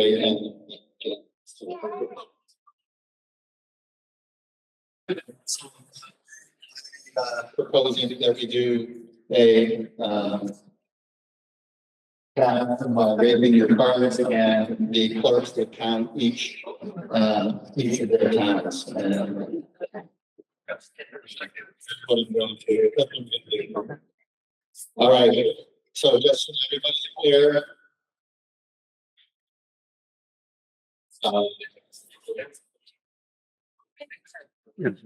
proposing that we do a, raising your cards and the clerks to count each of their counts. All right, so just so everybody's clear. It's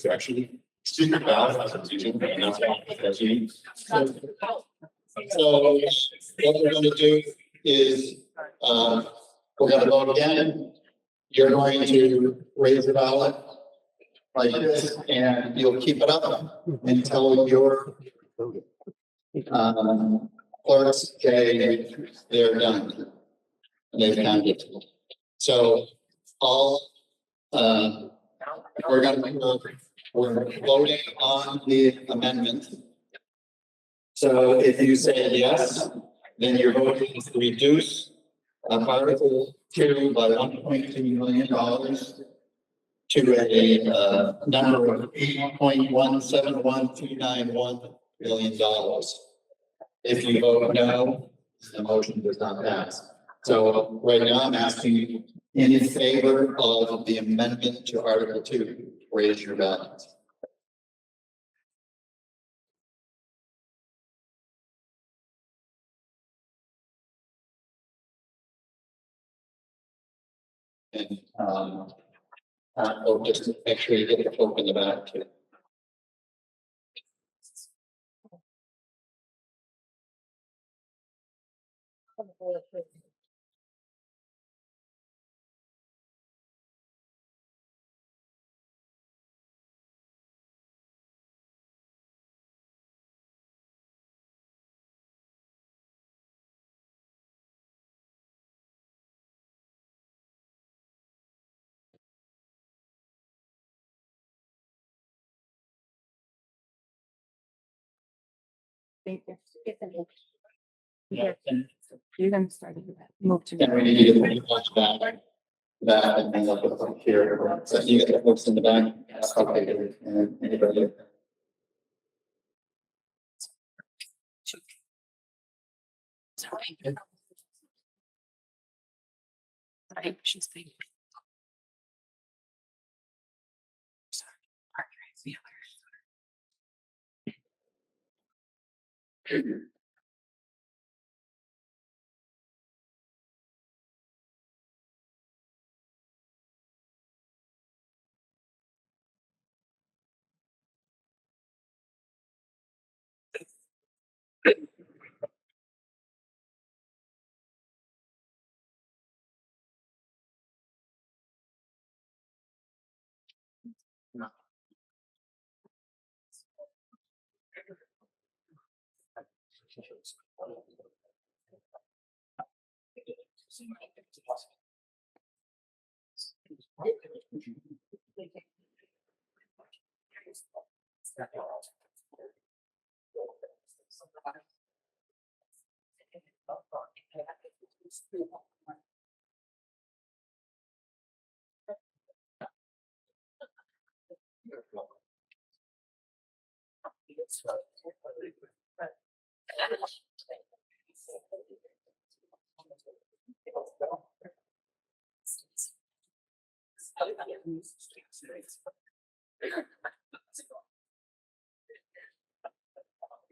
actually secret ballot as a teaching, and that's why that's unique. So what we're gonna do is, we're gonna vote again. You're going to raise the ballot like this, and you'll keep it up until your clerks say they're done. And they've counted. So all, we're voting on the amendment. So if you say yes, then you're voting to reduce Article 2 by $1.2 million to a number of $8.171291 million. If you vote no, the motion does not pass. So right now I'm asking you in favor of the amendment to Article 2, raise your ballot. And just to make sure you get the folk in the back too. Thank you. Yeah. You're gonna start with that. Move to. And we need to get much back, and then look at the here. So you get the folks in the back. Okay, and anybody.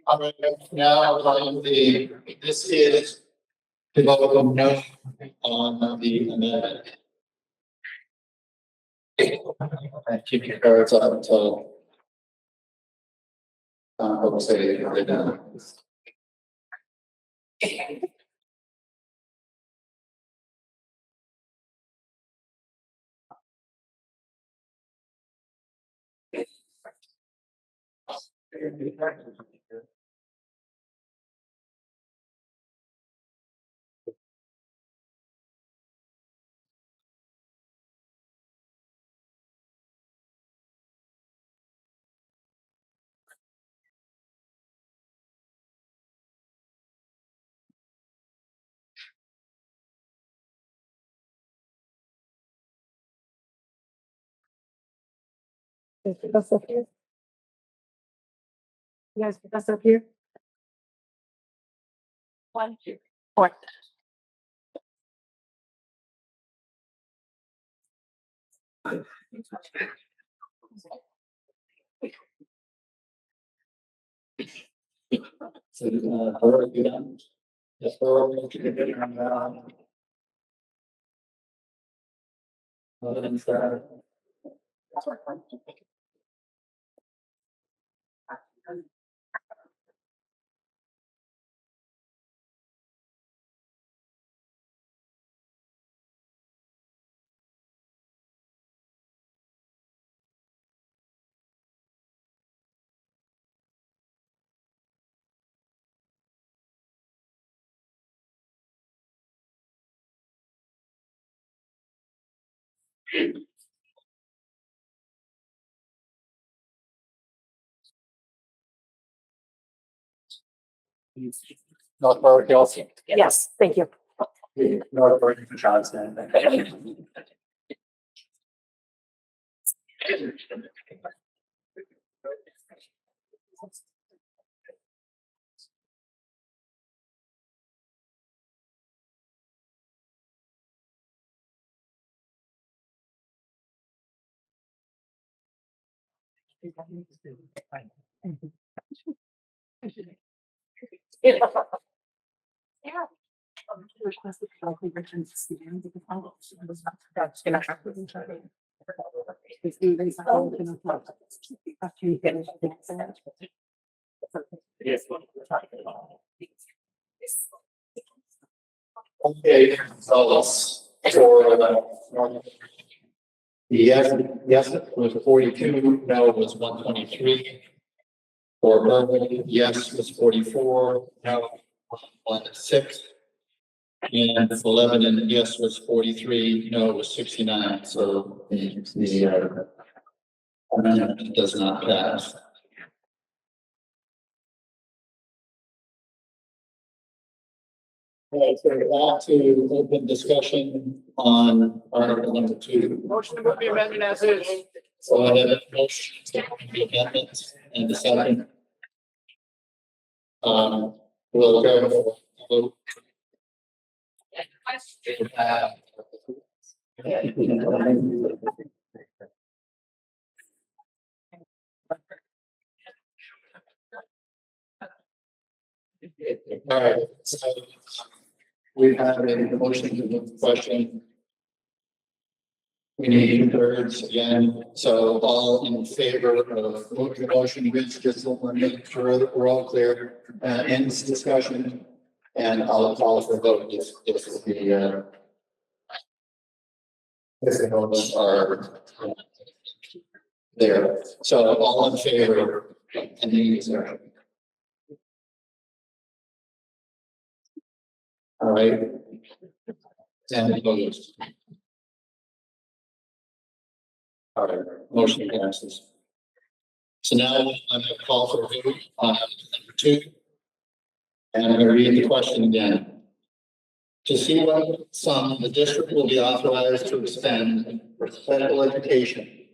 All right, now this is to vote no on the amendment. And keep your cards up until folks say they're done. Pick us up here. You guys pick us up here. 1, 2, 4. So, Laura, you done? Yes, Laura, you can get it on that. Well, then start. North Berwick Hills. Yes, thank you. North Berwick Johnson. Okay, so for yes was 42, no was 123. For Berkeley, yes was 44, no 16. And 11 and yes was 43, no was 69. So the amendment does not pass. Okay, so back to open discussion on article number 2. Motion to move the amendment as is. So I have a motion to the amendment and the second. We'll go for a vote. All right, so we have a motion to move the question. We need 2/3 again, so all in favor of moving the motion, Vince, just want to make sure that we're all clear, ends discussion, and I'll call for a vote if the votes are there. So all in favor, and these are. All right. And opposed. All right, motion passes. So now I'm going to call for a vote on number 2. And I'm going to read the question again. To see what sum the district will be authorized to expend for special education.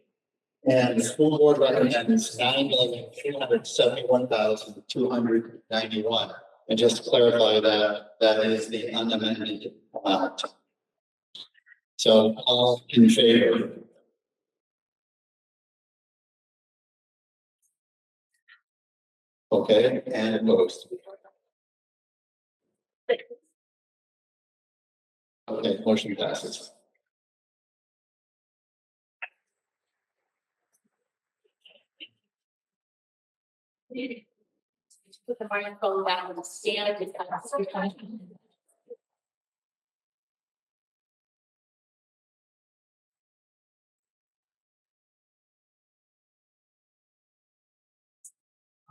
And the school board recommends $9,371,291. And just to clarify that is the unamended amount. So all in favor? Okay, and opposed? Okay, motion passes. Put the microphone down and stand.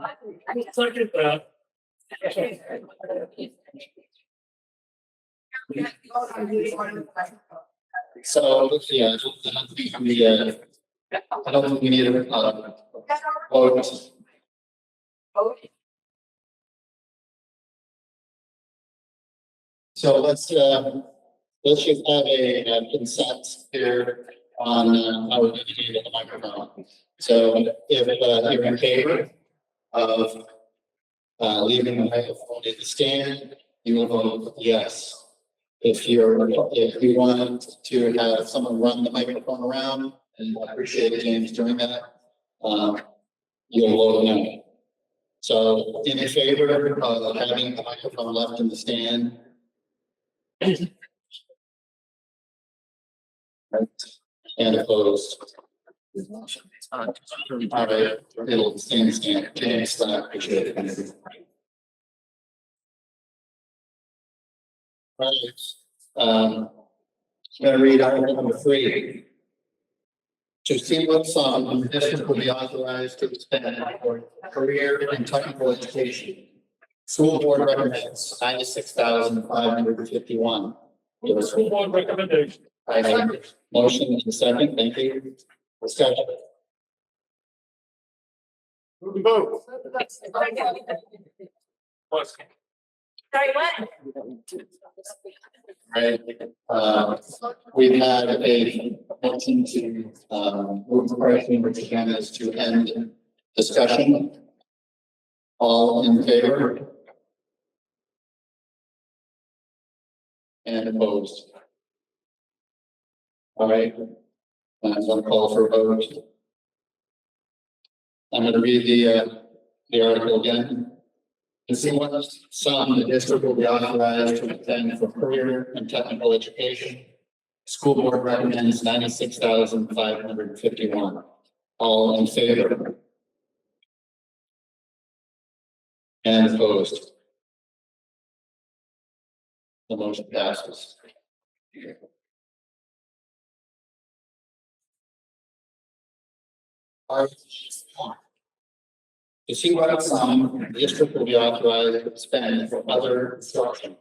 I mean, look at that. So, yeah, I don't think we need a, vote. So let's just have a consent here on how we're going to handle the microphone. So if you're in favor of leaving the microphone in the stand, you will vote yes. If you want to have someone run the microphone around, and I appreciate James doing that, you'll vote no. So in favor of having the microphone left in the stand. And opposed. All right, it'll stand, James, appreciate it. Right, gonna read article number 3. To see what sum the district will be authorized to spend for career and technical education. School board recommends 96,551. School board recommendation. I have a motion in a second, thank you. Discussion. Vote. Sorry, what? Right, we've had a motion to, move the question, which again is to end discussion. All in favor? And opposed? All right, I'm gonna call for a vote. I'm gonna read the article again. To see what sum the district will be authorized to attend for career and technical education. School board recommends 96,551. All in favor? And opposed? The motion passes. To see what sum the district will be authorized to spend for other instruction.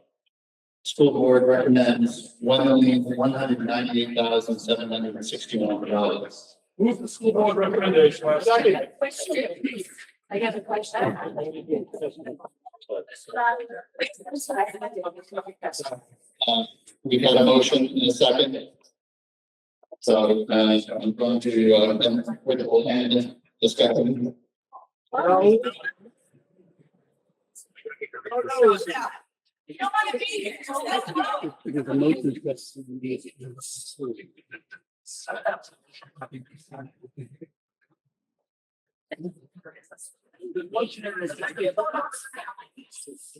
School board recommends $1,198,761. Move the school board recommendation. Second. I have a question. We've had a motion in a second. So, I'm going to, with the whole hand discussion. Because the motion is just.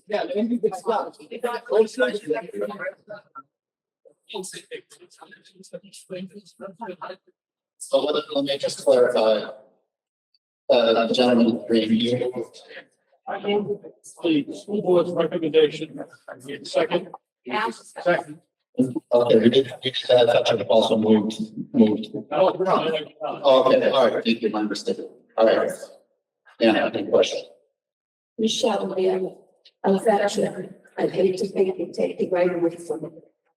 Yeah, then you get stuck. So let me just clarify. Gentlemen, review. The school board's recommendation. Second. Second. Okay, we did that also moved. Okay, all right, thank you, my mistake. All right. Yeah, any question? Michelle, I'm actually, I hate to think you take it right away from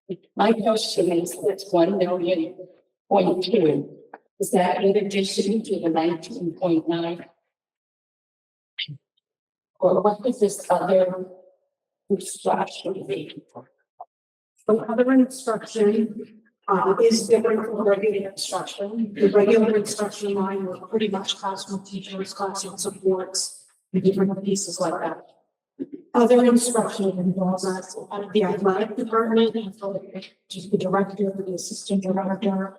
me. My question is, that's 1,000,000.2. Is that in addition to the 19.9? Or what is this other instruction be? So other instruction is different from regular instruction. The regular instruction line was pretty much classroom teachers, classroom supports, and different pieces like that. Other instruction involves us out of the athletic department, and so just the director, the assistant director,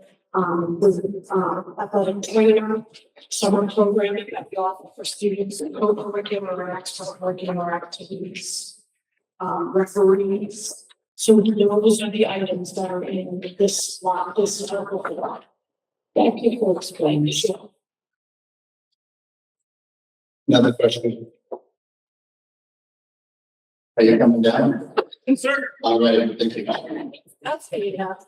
athletic trainer, summer programming that we offer for students, and co-curricular or extracurricular activities, referees. So those are the items that are in this lot, this article for that. Thank you for explaining, Michelle. Another question. Are you coming down? Sir. All right, thank you. That's good enough.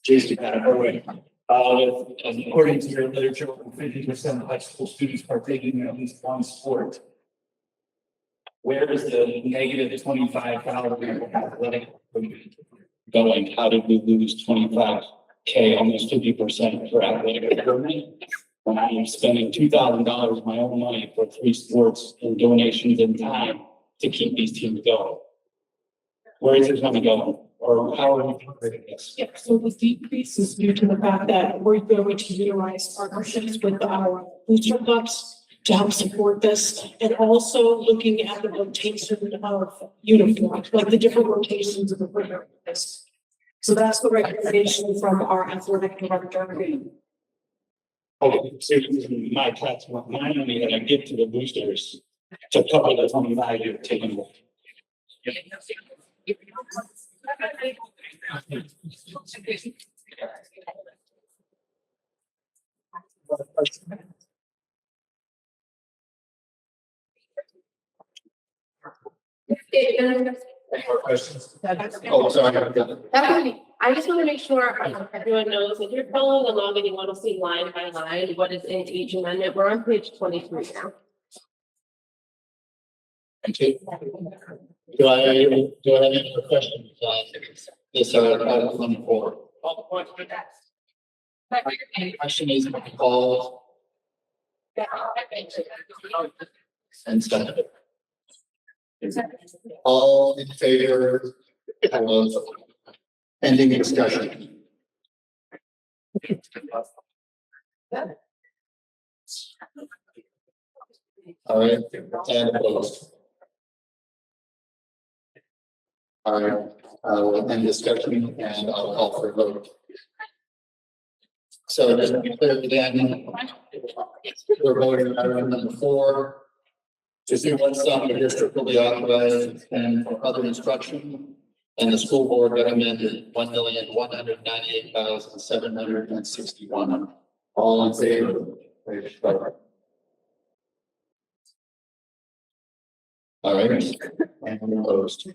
Jason Patterson. According to your literature, 50% of high school students partaking in at least one sport. Where is the negative 25,000 athletic going? How did we lose 25K, almost 50% for athletic equipment? When I am spending $2,000 of my own money for 3 sports and donations and time to keep these teams going. Where is it money going? Or how are we operating this? Yeah, so the decrease is due to the fact that we're going to utilize partnerships with our booster clubs to help support this, and also looking at the rotation of uniforms, like the different rotations of the program. So that's the recommendation from our athletic director. Okay, so my tax, my money that I give to the boosters To cover the 25 you're taking away. Any more questions? Oh, sorry. I just want to make sure everyone knows if you're following along and you want to see line by line what is in each amendment, we're on page 23 now. Okay. Do I have any more questions on this article number 4? Question is called and second. All in favor of ending discussion? All right, and opposed? All right, I will end discussion and I'll call for a vote. So just to be clear again, we're voting on item number 4. To see what sum the district will be authorized and for other instruction. And the school board recommended $1,198,761. All in favor? Please vote. All right, and opposed.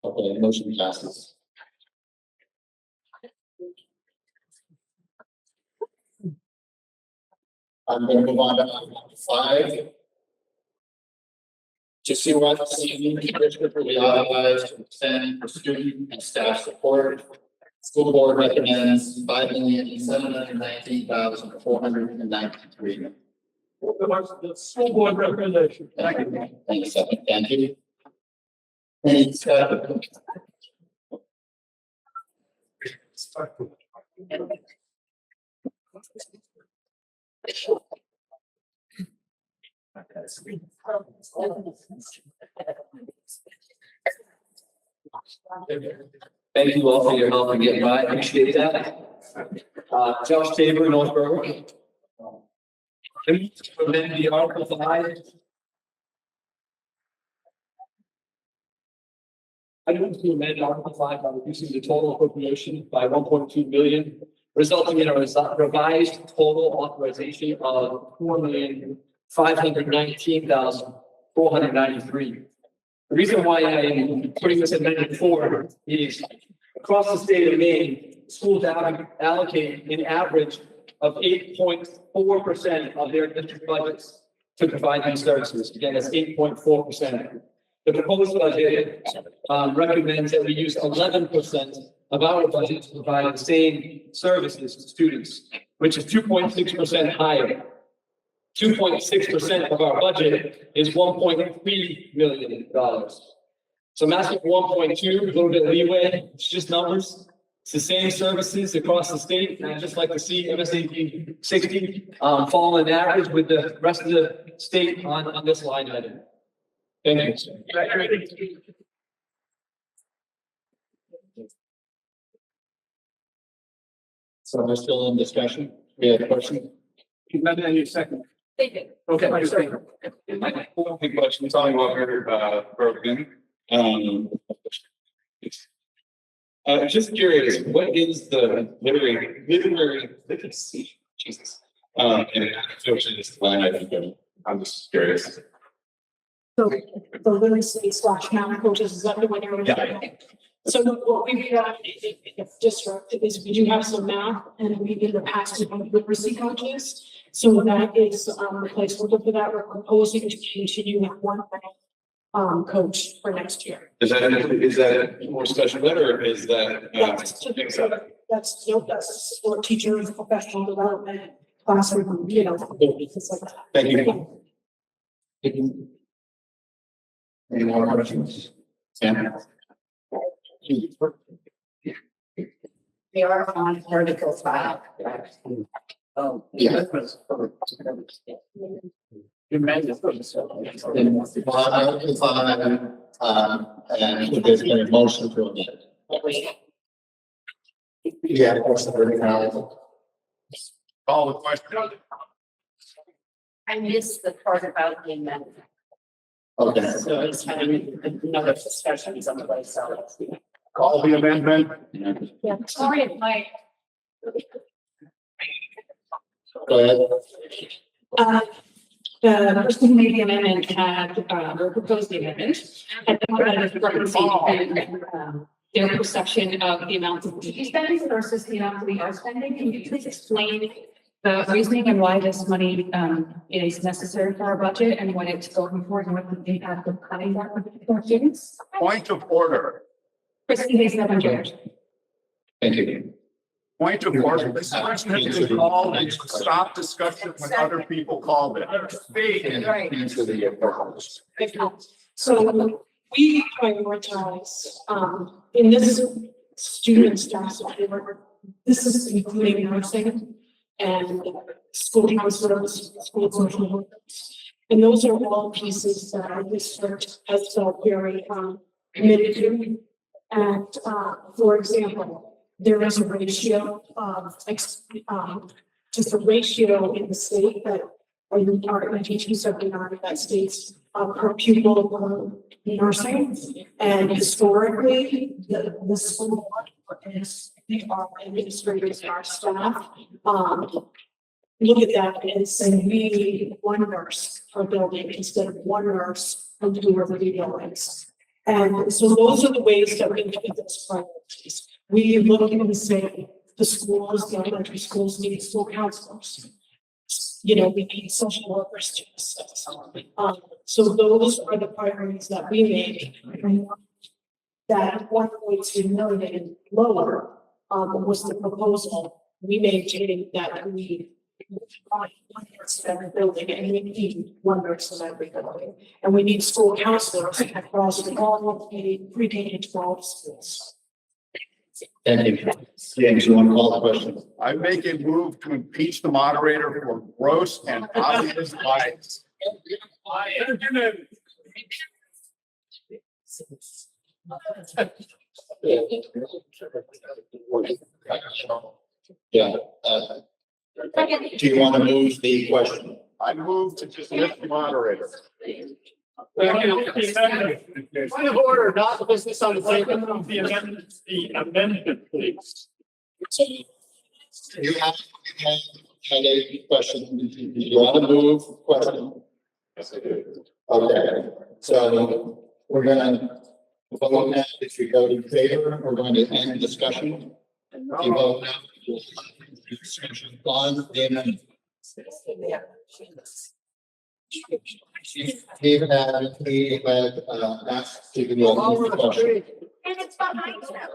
Okay, motion passes. I'm going to move on to item 5. To see what the district will be authorized to extend for student and staff support. School board recommends $5,719,493. The school board recommendation. Thank you. Thank you. Any discussion? Thank you all for your help in getting by. I appreciate that. Josh Tabor, North Berwick. Amend the Article 5. I move to amend Article 5 by reducing the total appropriation by 1.2 million, resulting in a revised total authorization of $4,519,493. The reason why I'm putting this amendment forward is across the state of Maine, schools allocate an average of 8.4% of their district budgets to provide these services. Again, that's 8.4%. The proposed budget recommends that we use 11% of our budget to provide the same services to students, which is 2.6% higher. 2.6% of our budget is $1.3 million. So I'm asking for 1.2, a little bit of leeway. It's just numbers. It's the same services across the state. And I'd just like to see MSAD 60 fall in average with the rest of the state on this line item. Thank you. So we're still in discussion. We have a question. Amendment, any second. Okay. My big question, talking about broken. Just curious, what is the literary literacy? Jesus. And this line item, I'm just curious. So the literacy / math coaches is that the one you're looking at? So what we've got in the district is we do have some math and we in the past have had literacy coaches. So that is the placeholder for that. We're proposing to continue with one coach for next year. Is that more special ed or is that? That's support teachers, professional development, classroom, things like that. Thank you. Any more questions? Sam? They are on Article 5. Oh, yeah. Article 5, and there's been a motion to amend. Yeah, of course, the now. Call the question. I missed the part about the amendment. Okay. So it's having another discussion on the way, so. Call the amendment. Yeah, sorry, if my. Go ahead. The person who made the amendment had, or proposed the amendment, and then had a discrepancy in, their perception of the amount of DE spending versus the amount we are spending. Can you please explain the reasoning and why this money, is necessary for our budget and what it's going for and what the impact of cutting that would be for students? Point of order. Kristen Hayes, November. Thank you. Point of order. This question has been called and stop discussion when other people called it. Answer the questions. So we prioritize, in this student staff support, this is including nursing and school counselors, school social workers. And those are all pieces that our district has felt very committed to. And for example, there is a ratio of just a ratio in the state that our teaching 79 that states per pupil nursing, and historically the school is our administrators, our staff look at that and say we need one nurse per building instead of one nurse per 2 or 3 buildings. And so those are the ways that we look at this priorities. We look and say the schools, the elementary schools need school counselors. You know, we need social workers to assist. So those are the priorities that we make. That 1.2 million lower was the proposal. We maintain that we want one nurse in every building, and we need one nurse in every building. And we need school counselors across all of the pre-K to 12 schools. Thank you. James, you want to call the question? I make a move to impeach the moderator for gross and obvious lies. Yeah. Do you want to move the question? I move to dismiss the moderator. Point of order, not the business on the table. The amendment, please. You have had a question. Do you want to move question? Yes, I do. Okay, so we're gonna vote now. If you vote in favor, we're going to end discussion. If you vote no, discussion on the amendment. He had asked to move the question.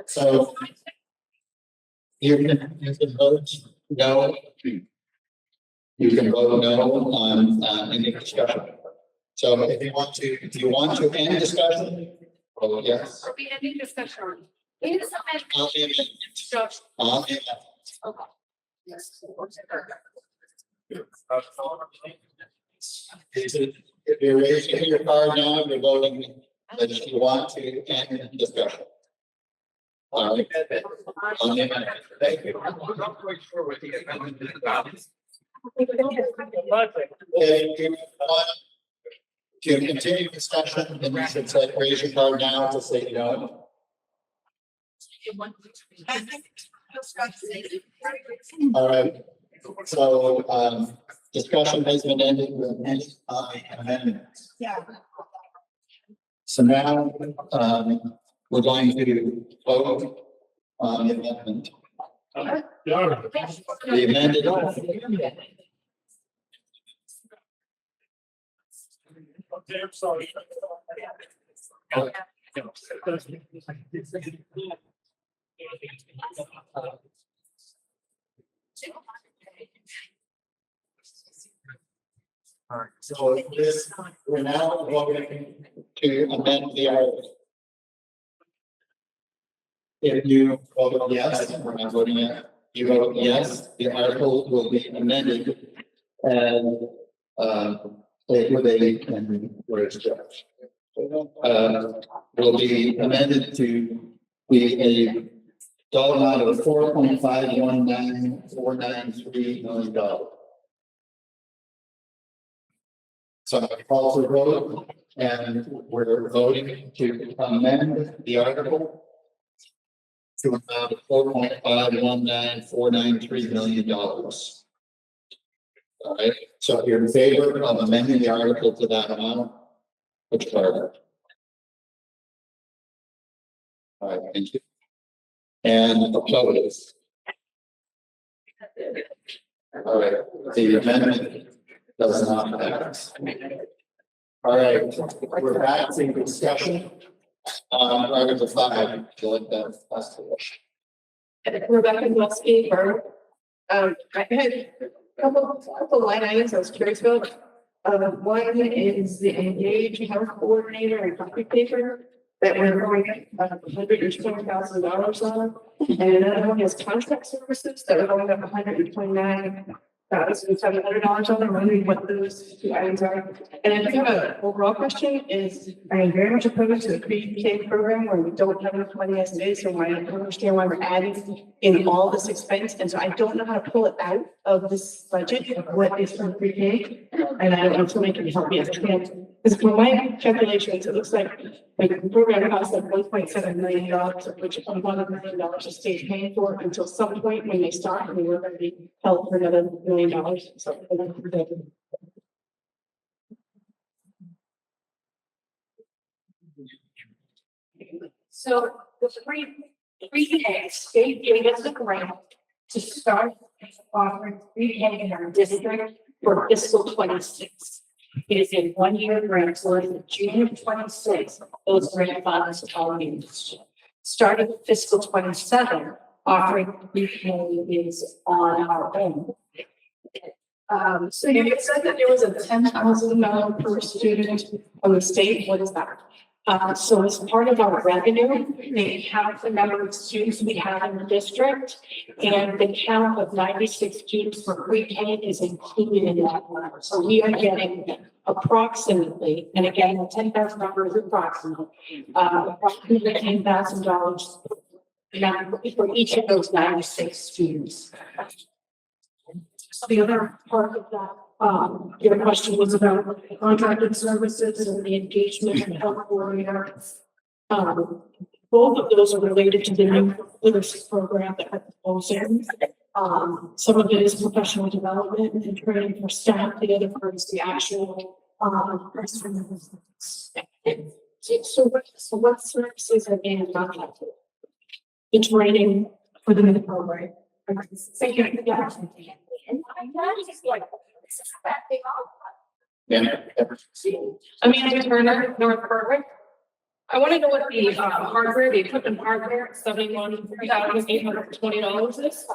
So you can vote no. You can vote no on any discussion. So if you want to end discussion, vote yes. Are we ending discussion? I'll end it. I'll end it. Okay. Yes. If you're raising your card now, you're voting that if you want to end discussion. All right. On the amendment. Thank you. If you want to continue discussion, then you should say, raise your card now to say no. All right. So, discussion has been ended with any amendments. Yeah. So now, we're going to vote on the amendment. The amended. Okay, I'm sorry. All right, so this, we're now voting to amend the article. If you vote yes, we're not voting yes. You vote yes, the article will be amended and, with a, and where it's judged. Will be amended to be a dollar amount of $4.519493 million. So I call for a vote, and we're voting to amend the article to amount of $4.519493 million. All right, so if you're in favor of amending the article to that amount, which part? All right, thank you. And opposed? All right, the amendment does not pass. All right, we're back to discussion on Article 5. Would you like that last question? Rebecca Gillespie, Borough. I had a couple line items I was curious about. One is the engage health coordinator and copy paper that we're going $120,000 on. And another one is contract services that are going up $129,700 on. I'm wondering what those two items are. And I do have an overall question is, I am very much opposed to the pre-K program where we don't have enough money as it is. So I don't understand why we're adding in all this expense. And so I don't know how to pull it out of this budget, what is for pre-K. And I don't know if somebody can help me understand. Because from my calculations, it looks like the program costs like $1.7 million, of which $1 million the state paying for until some point when they start, and we're going to be held for another $1 million. So the pre-K, state gave us a grant to start offering pre-K in our district for fiscal 26. It is a one-year grant, so in June of 26, those grant funds are used. Starting fiscal 27, offering pre-K is on our own. So you said that there was a $10,000 per student from the state. What is that? So as part of our revenue, they count the number of students we have in the district, and the count of 96 students for pre-K is included in that number. So we are getting approximately, and again, the $10,000 is approximately $10,000 for each of those 96 students. So the other part of that, your question was about contracted services and the engagement and health coordinator. Both of those are related to the new literacy program that we're proposing. Some of it is professional development and training for staff. The other part is the actual, so what services are being contracted? The training for the new program. Thank you. Yeah. I mean, in Turner, North Berwick. I want to know what the hardware, the equipment hardware, $71,820 is.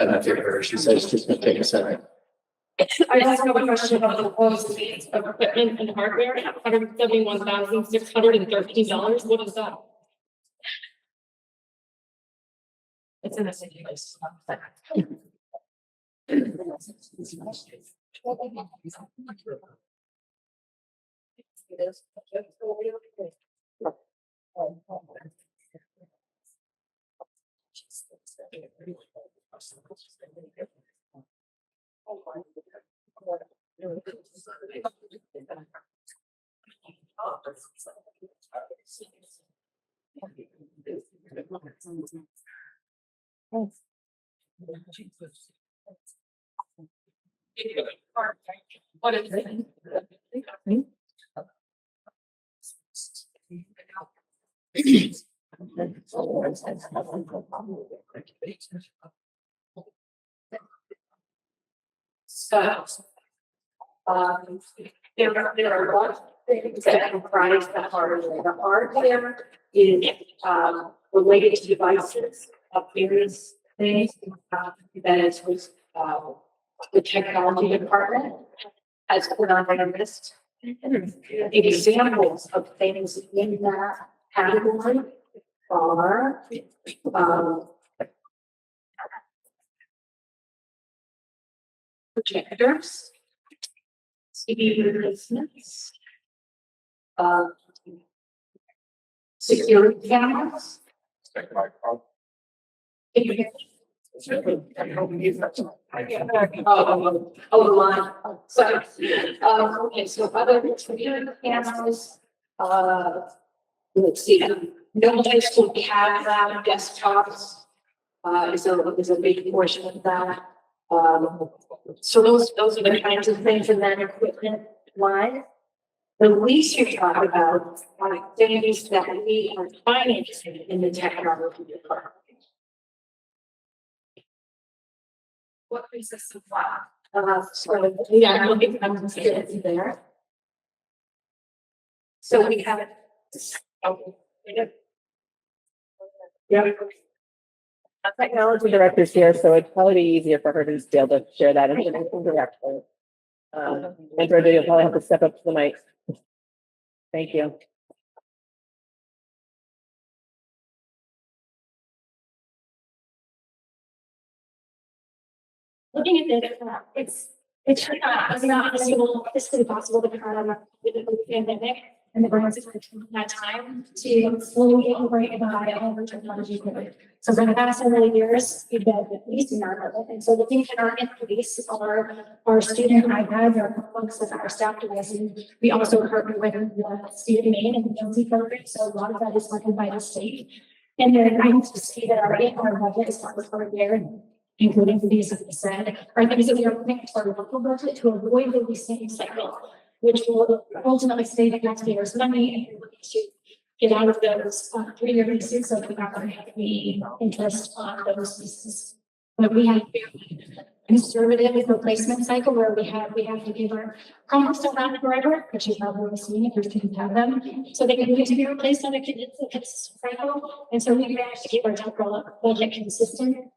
And I think her, she says it's just gonna take a second. I just have a question about the proposed fees of equipment and hardware, $171,613. What is that? It's in the same place. What is it? So, there are a lot of things that comprise the hardware. The hardware is related to devices of various things that is with the technology department has put on their list. Examples of things in that category are projectors, TV replacements, security cameras, Oh, line. So, okay, so other computer cameras, let's see, no high school have that desktops. Is a big portion of that. So those are the kinds of things, and then equipment line. The least you talk about are activities that we are financing in the technology department. What consists of what? So, yeah, I'm looking at the there. So we have. Yeah. Our technology director's here, so it'd probably be easier for her to just be able to share that information directly. And Brenda, you'll probably have to step up to the mic. Thank you. Looking at this, it's not physically possible to kind of with the pandemic and the grants that took that time to slowly integrate by all the technology equipment. So for the past several years, we've been at least in our level. And so the things that are in place are our student iPads, our books that our staff devices. We also partner with the state of Maine and the Jonesy program. So a lot of that is funded by the state. And then I need to see that our budget is not referred there, including these, as I said, are things that we are putting into our local budget to avoid the leasing cycle, which will ultimately save the taxpayers money and we're looking to get out of those 3-year leases, so we're not going to have any interest on those leases. But we have a conservative replacement cycle where we have to give our promise around forever, which is probably seen if we can have them, so they can be replaced on a consistent cycle. And so we managed to keep our temporal budget consistent.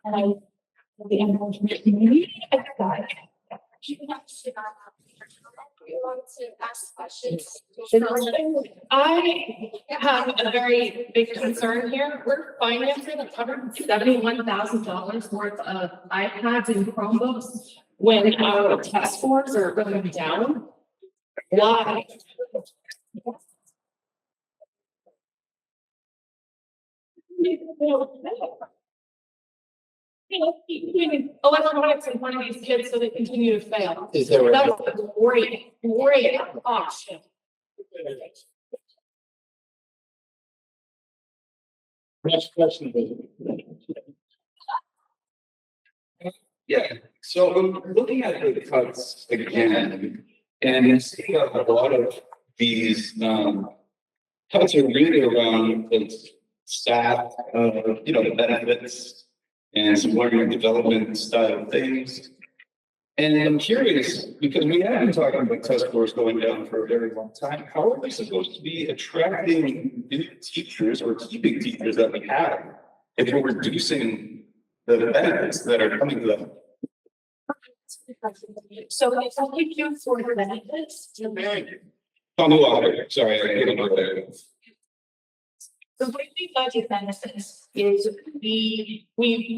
And I, the animal community, I got it. You want to ask questions? I have a very big concern here. We're financing $171,000 worth of iPads and Chromebooks when our test scores are going down. Why? Electronics in front of these kids so they continue to fail. Is there a- That's a great option. Next question. Yeah, so I'm looking at the cuts again, and seeing a lot of these cuts are really around the staff, the benefits and some learning and development style things. And I'm curious, because we have been talking about test scores going down for a very long time. How are we supposed to be attracting new teachers or keeping teachers that we have if we're reducing the benefits that are coming to them? So if only you for the benefits. On the water, sorry, I didn't know that. The way we budget benefits is we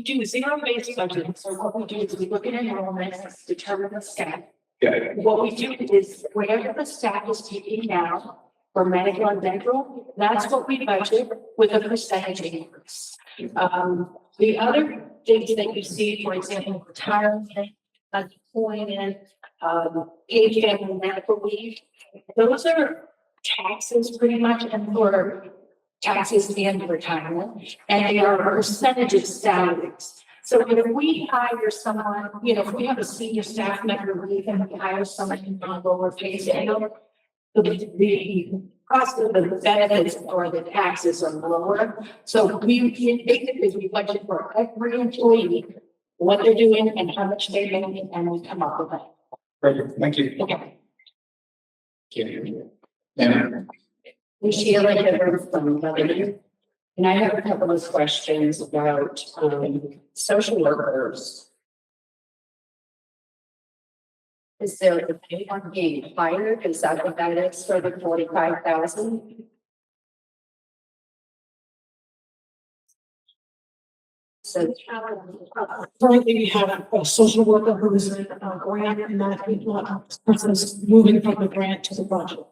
do zero-based budgeting. So what we do is we look at enrollments, determine the staff. Yeah. What we do is whatever the staff is taking now for medical and dental, that's what we budget with a percentage increase. The other things that you see, for example, retirement, unemployment, paid family medical leave, those are taxes pretty much, and for taxes at the end of retirement, and they are a percentage of salaries. So if we hire someone, if we have a senior staff member leave and we hire someone on lower pay scale, the cost of the benefits or the taxes are lower. So we budget for every employee, what they're doing and how much they're making, and we come up with that. Perfect, thank you. Okay. We share like a from Lebanon. And I have a couple of questions about social workers. Is there anyone being hired? Is that what that is for the 45,000? So currently we have a social worker who is in a grant, and that person is moving from the grant to the project.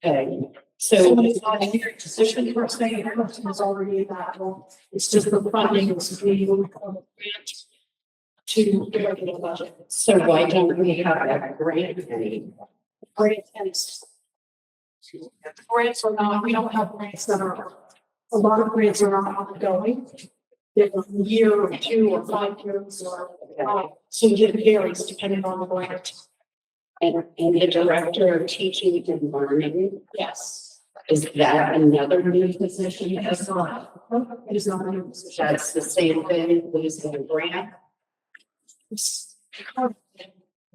Okay, So it's not a position per se, the person is already in that role. It's just the funding is being grant to the regular budget. So why don't we have that grant any? Grant and grants are not, we don't have grants that are, a lot of grants are not ongoing. They're a year or 2 or 5 years or, so it varies depending on the grant. And the director of teaching and learning, Yes. is that another new position as well? It is not a new position. That's the same thing, losing a grant.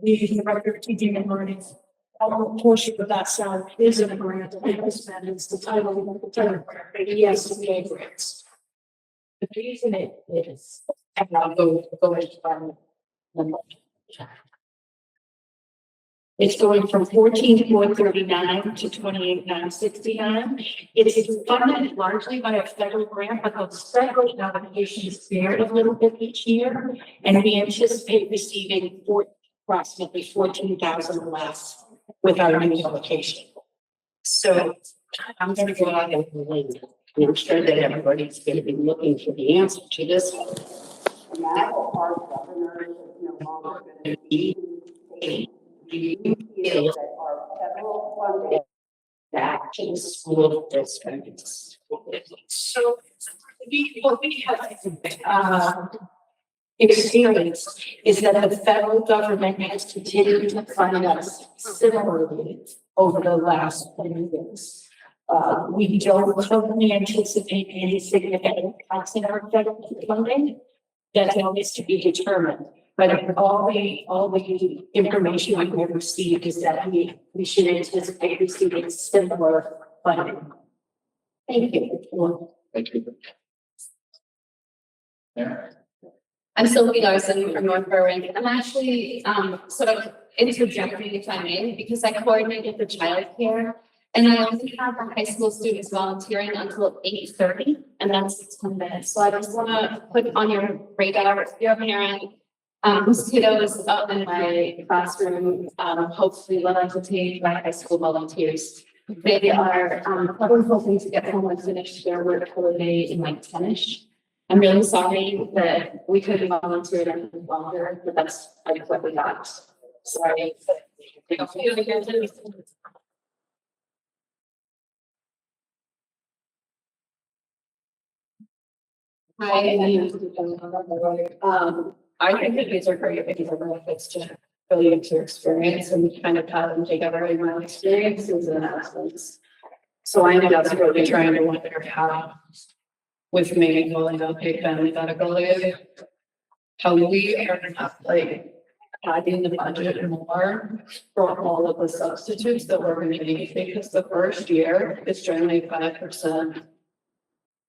The director of teaching and learning, a portion of that salary is in a grant, and it's the title of the grant, but yes, to pay grants. The reason it is, and I'll go from it's going from 14,439 to 28,969. It is funded largely by a federal grant, but those federal allocations vary a little bit each year. And we anticipate receiving approximately 14,000 less with our new allocation. So I'm going to go out and link. And I'm sure that everybody's going to be looking for the answer to this one. Now our governor is no longer going to be do you feel that our federal funding back to the school districts? So what we have experienced is that the federal government has continued to fund us similarly over the last 10 years. We don't totally anticipate any significant cuts in our federal funding. That's always to be determined. But all the information we have received is that we should anticipate receiving similar funding. Thank you. Thank you. Yeah. I'm Sylvie Larson from North Berwick. I'm actually sort of interjecting, if I may, because I coordinated the childcare, and I only have the high school students volunteering until 8:30, and that's 10 minutes. So I just want to put on your radar if you're a parent whose kiddo is out in my classroom, hopefully well entertained by high school volunteers. They are probably hoping to get home and finish their work holiday in like 10ish. I'm really sorry that we couldn't volunteer any longer, but that's like what we got. Sorry. I think that these are great because of benefits to really into experience and kind of have them take over my experiences and aspects. So I ended up really trying to wonder how, with me going on paid family medical leave, how we are not like adding the budget more for all of the substitutes that we're going to need, because the first year is generally 5%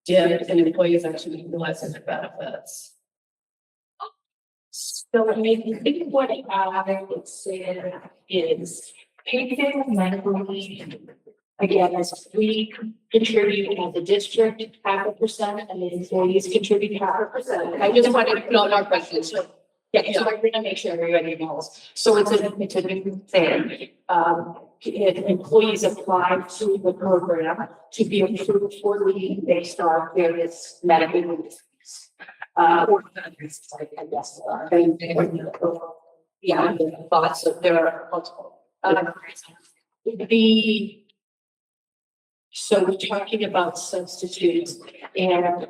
dip and employees actually utilizing their benefits. So I think what I would say is paid family medical leave. Again, as we contribute as a district 0.5%, and the employees contribute 0.5%. I just wanted to put on our questions. So I'm going to make sure everybody knows. So it's a new thing. If employees apply to the program to be approved for leave based on various medical needs. Or I guess, yeah, the thoughts of there are multiple. So we're talking about substitutes, and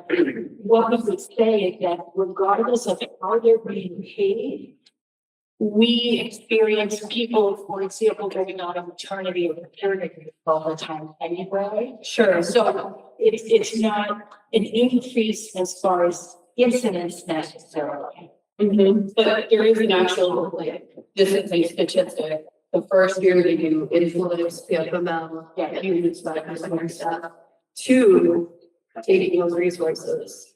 what we would say is that regardless of how they're being paid, we experience people, for example, going out on maternity or paternity all the time anyway. Sure. So it's not an increase as far as incidents necessarily. But there is an actual, like, this is a statistic. The first year that you influence PFML, humans, that kind of stuff, to taking human resources.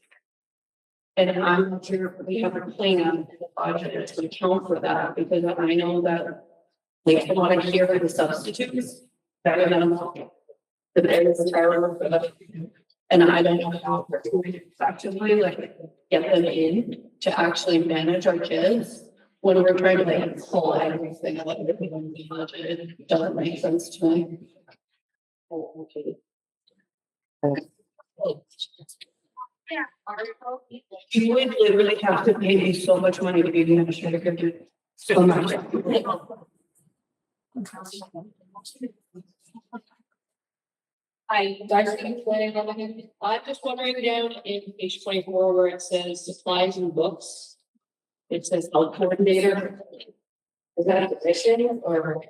And I'm not sure if we have a plan in the budget to account for that, because I know that they want to hear the substitutes better than the biggest terror for the. And I don't know how we're doing it effectively, like get them in to actually manage our kids when we're trying to like pull everything out of the budget. It doesn't make sense to me. You would literally have to pay me so much money to be the administrator. So much. Hi, Darcy, I'm just wondering down in page 24 where it says supplies and books. It says health coordinator. Is that a position or?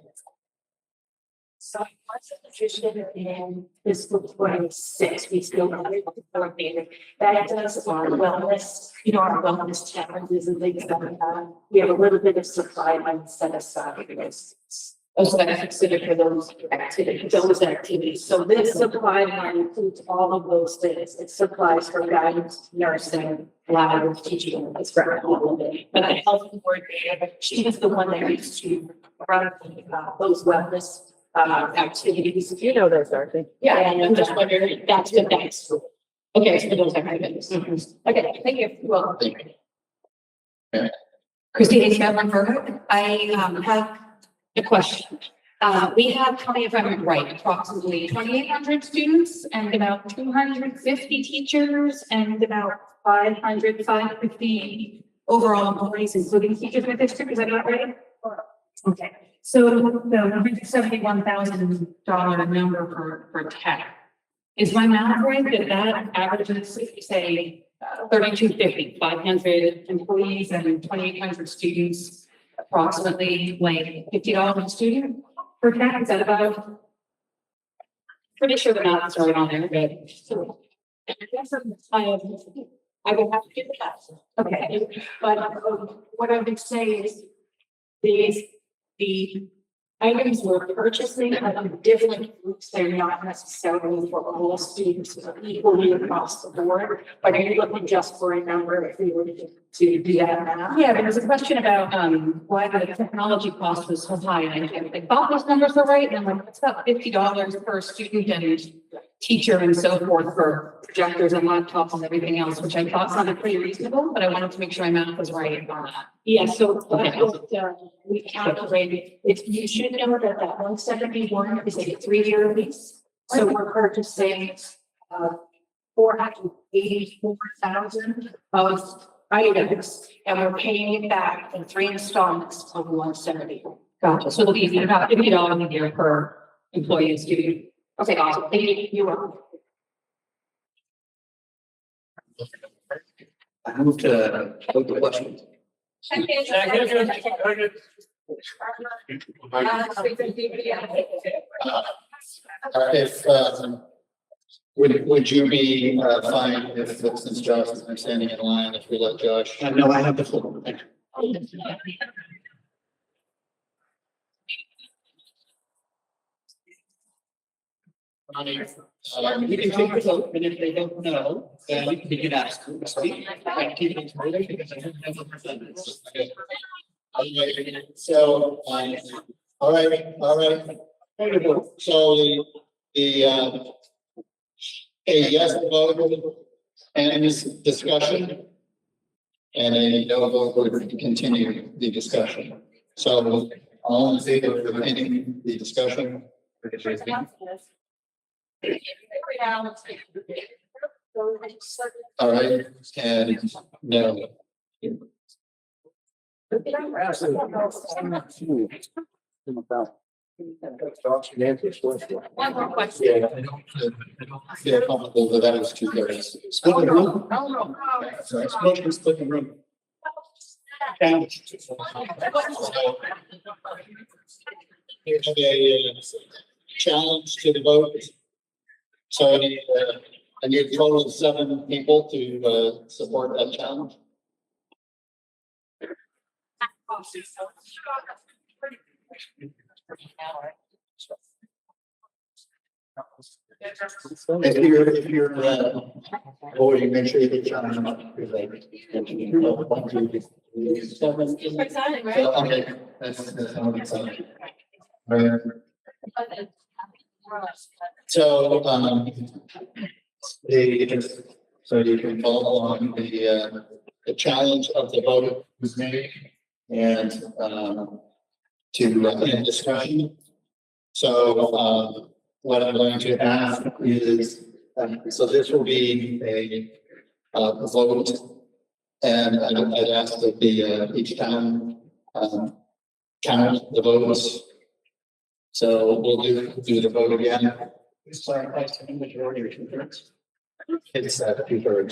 So what's the position in fiscal 26, we still have it coordinated. That does our wellness, our wellness challenges and things like that. We have a little bit of supply money set aside for those. Also, that's considered for those activities. So this supply money includes all of those things. It supplies for guidance, nursing, lab, teaching, it's for all of it. But the health coordinator, she is the one that used to run those wellness activities. You know those, Darcy. Yeah, and I'm just wondering, that's the next. Okay, so those activities. Okay, thank you. Well, thank you. Christine Scadlin-Burger. I have a question. We have, tell me if I'm right, approximately 2,800 students and about 250 teachers and about 550 overall employees, including teachers in the district. Is that not right? Okay. So the $171,000 number for tech, is my math right that averages, say, 3,250, 500 employees and 2,800 students, approximately like $50 a student for tech? Is that about? Pretty sure the math is right on there, but so I guess I would have to do that. Okay, but what I would say is the items we're purchasing are of different groups. They're not necessarily for all students equally across the board. But are you looking just for a number if we were to do that math? Yeah, there was a question about why the technology cost was so high, and I thought those numbers were right, and I'm like, it's about $50 per student and teacher and so forth for projectors and laptops and everything else, which I thought sounded pretty reasonable, but I wanted to make sure my math was right on that. Yeah, so we calculated, you should know that 171 is a 3-year lease. So we're purchasing 484,000 of items, and we're paying it back in 3 installments of 170. Gotcha. So it'll be about $50 a year per employee and student. Okay, awesome. Thank you. You're welcome. I move to vote the question. If, would you be, fine if, since Josh is standing in line, if we let Josh? No, I have the floor. Thank you. We can take the vote, and if they don't know, then we can ask them to speak. I keep it moving because I don't have the percentages. Okay. So, all right. So the a yes vote and this discussion, and a no vote would continue the discussion. So all in favor of ending the discussion? All right, and no. One more question. Yeah, I don't feel comfortable that that was 2/3. Split the room. Sorry, motion to split the room. Here's a challenge to the vote. So I need a total of 7 people to support that challenge. If you're, voting, make sure you get challenge up. Okay, that's so, so you can follow along the challenge of the vote was made and, to end discussion. So, what I'm going to ask is, so this will be a vote. And I'd ask that each town, count the votes. So we'll do the vote again. It's a majority or 2/3. It's 2/3.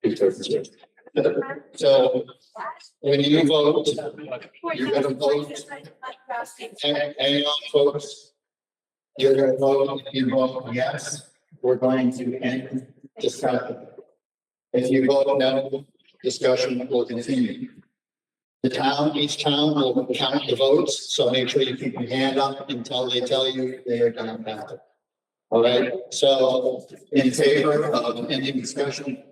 2/3. So when you vote, you're gonna vote. Hang on, folks. You're gonna vote, if you vote yes, we're going to end discussion. If you vote no, discussion will continue. Each town will count the votes, so make sure you keep your hand up until they tell you they are done counting. All right, so in favor of ending discussion?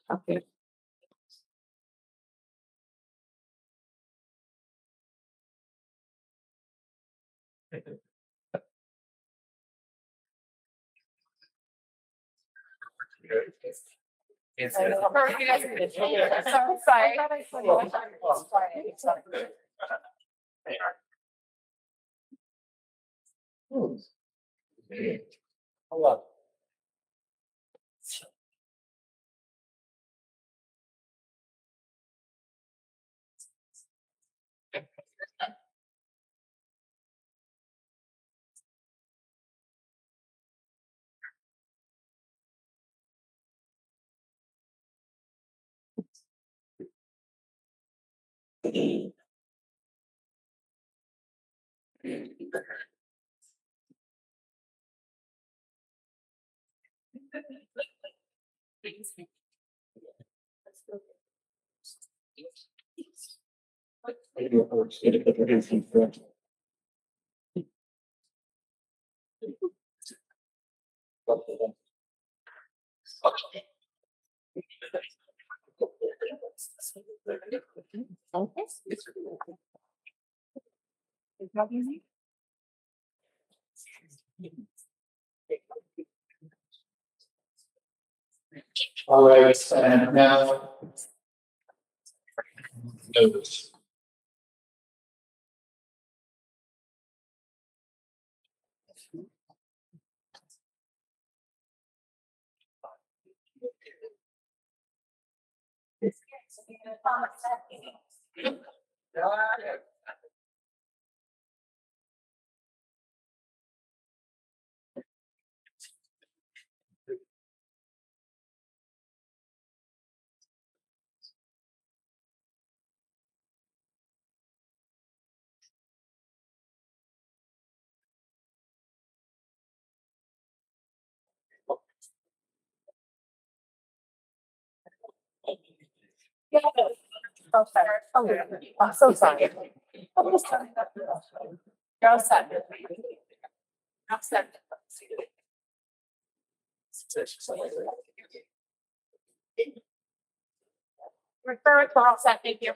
Okay. Hello. All right, and now. Notes. I'm so sorry. You're all set. I'm set. Refer to all set, thank you.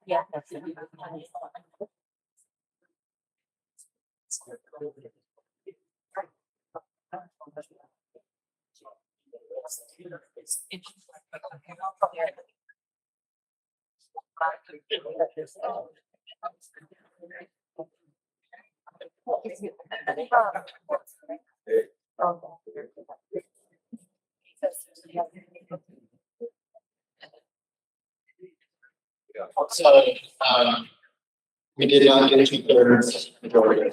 Yeah. So, we did not get 2/3 majority.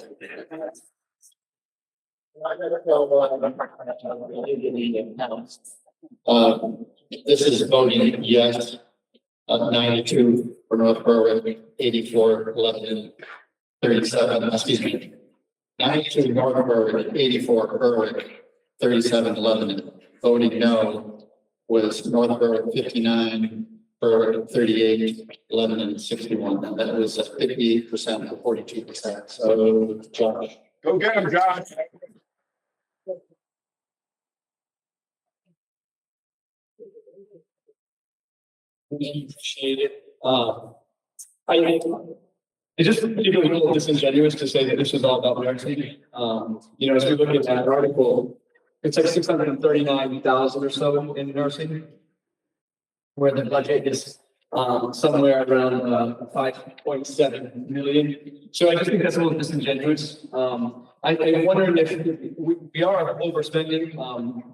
This is voting yes, 92 for North Berwick, 84, 11, 37, excuse me. 92 North Berwick, 84 Berwick, 37, 11. Voting no was North Berwick 59, Berwick 38, 11, and 61. And that was 58% to 42%. So, Josh. Go get him, Josh. Appreciate it. It's just particularly a little disingenuous to say that this is all about nursing. You know, as we look at that article, it's like 639,000 or so in nursing, where the budget is somewhere around 5.7 million. So I just think that's a little disingenuous. I'm wondering if we are overspending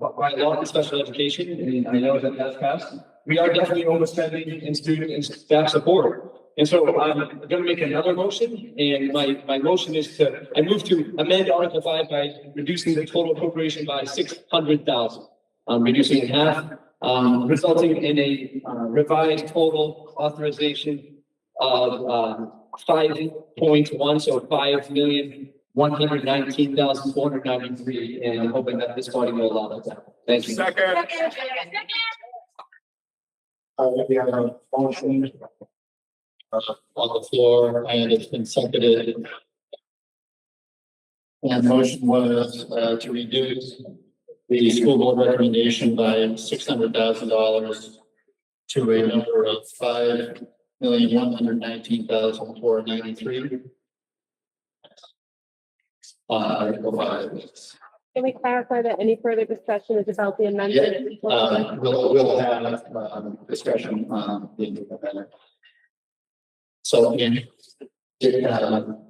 by a lot in special education, and I know that has passed. We are definitely overspending in student and staff support. And so I'm going to make another motion, and my motion is I move to amend Article 5 by reducing the total appropriation by 600,000. Reducing it half, resulting in a revised total authorization of 5.1, so 5,119,493, and I'm hoping that this body will allow that. Thank you. Second. We have a motion on the floor, and it's been seconded. And the motion was to reduce the school board recommendation by $600,000 to a number of $5,119,493. Article 5. Can we clarify that any further discussion is about the amendment? We'll have discussion on the amendment. So, Ian, do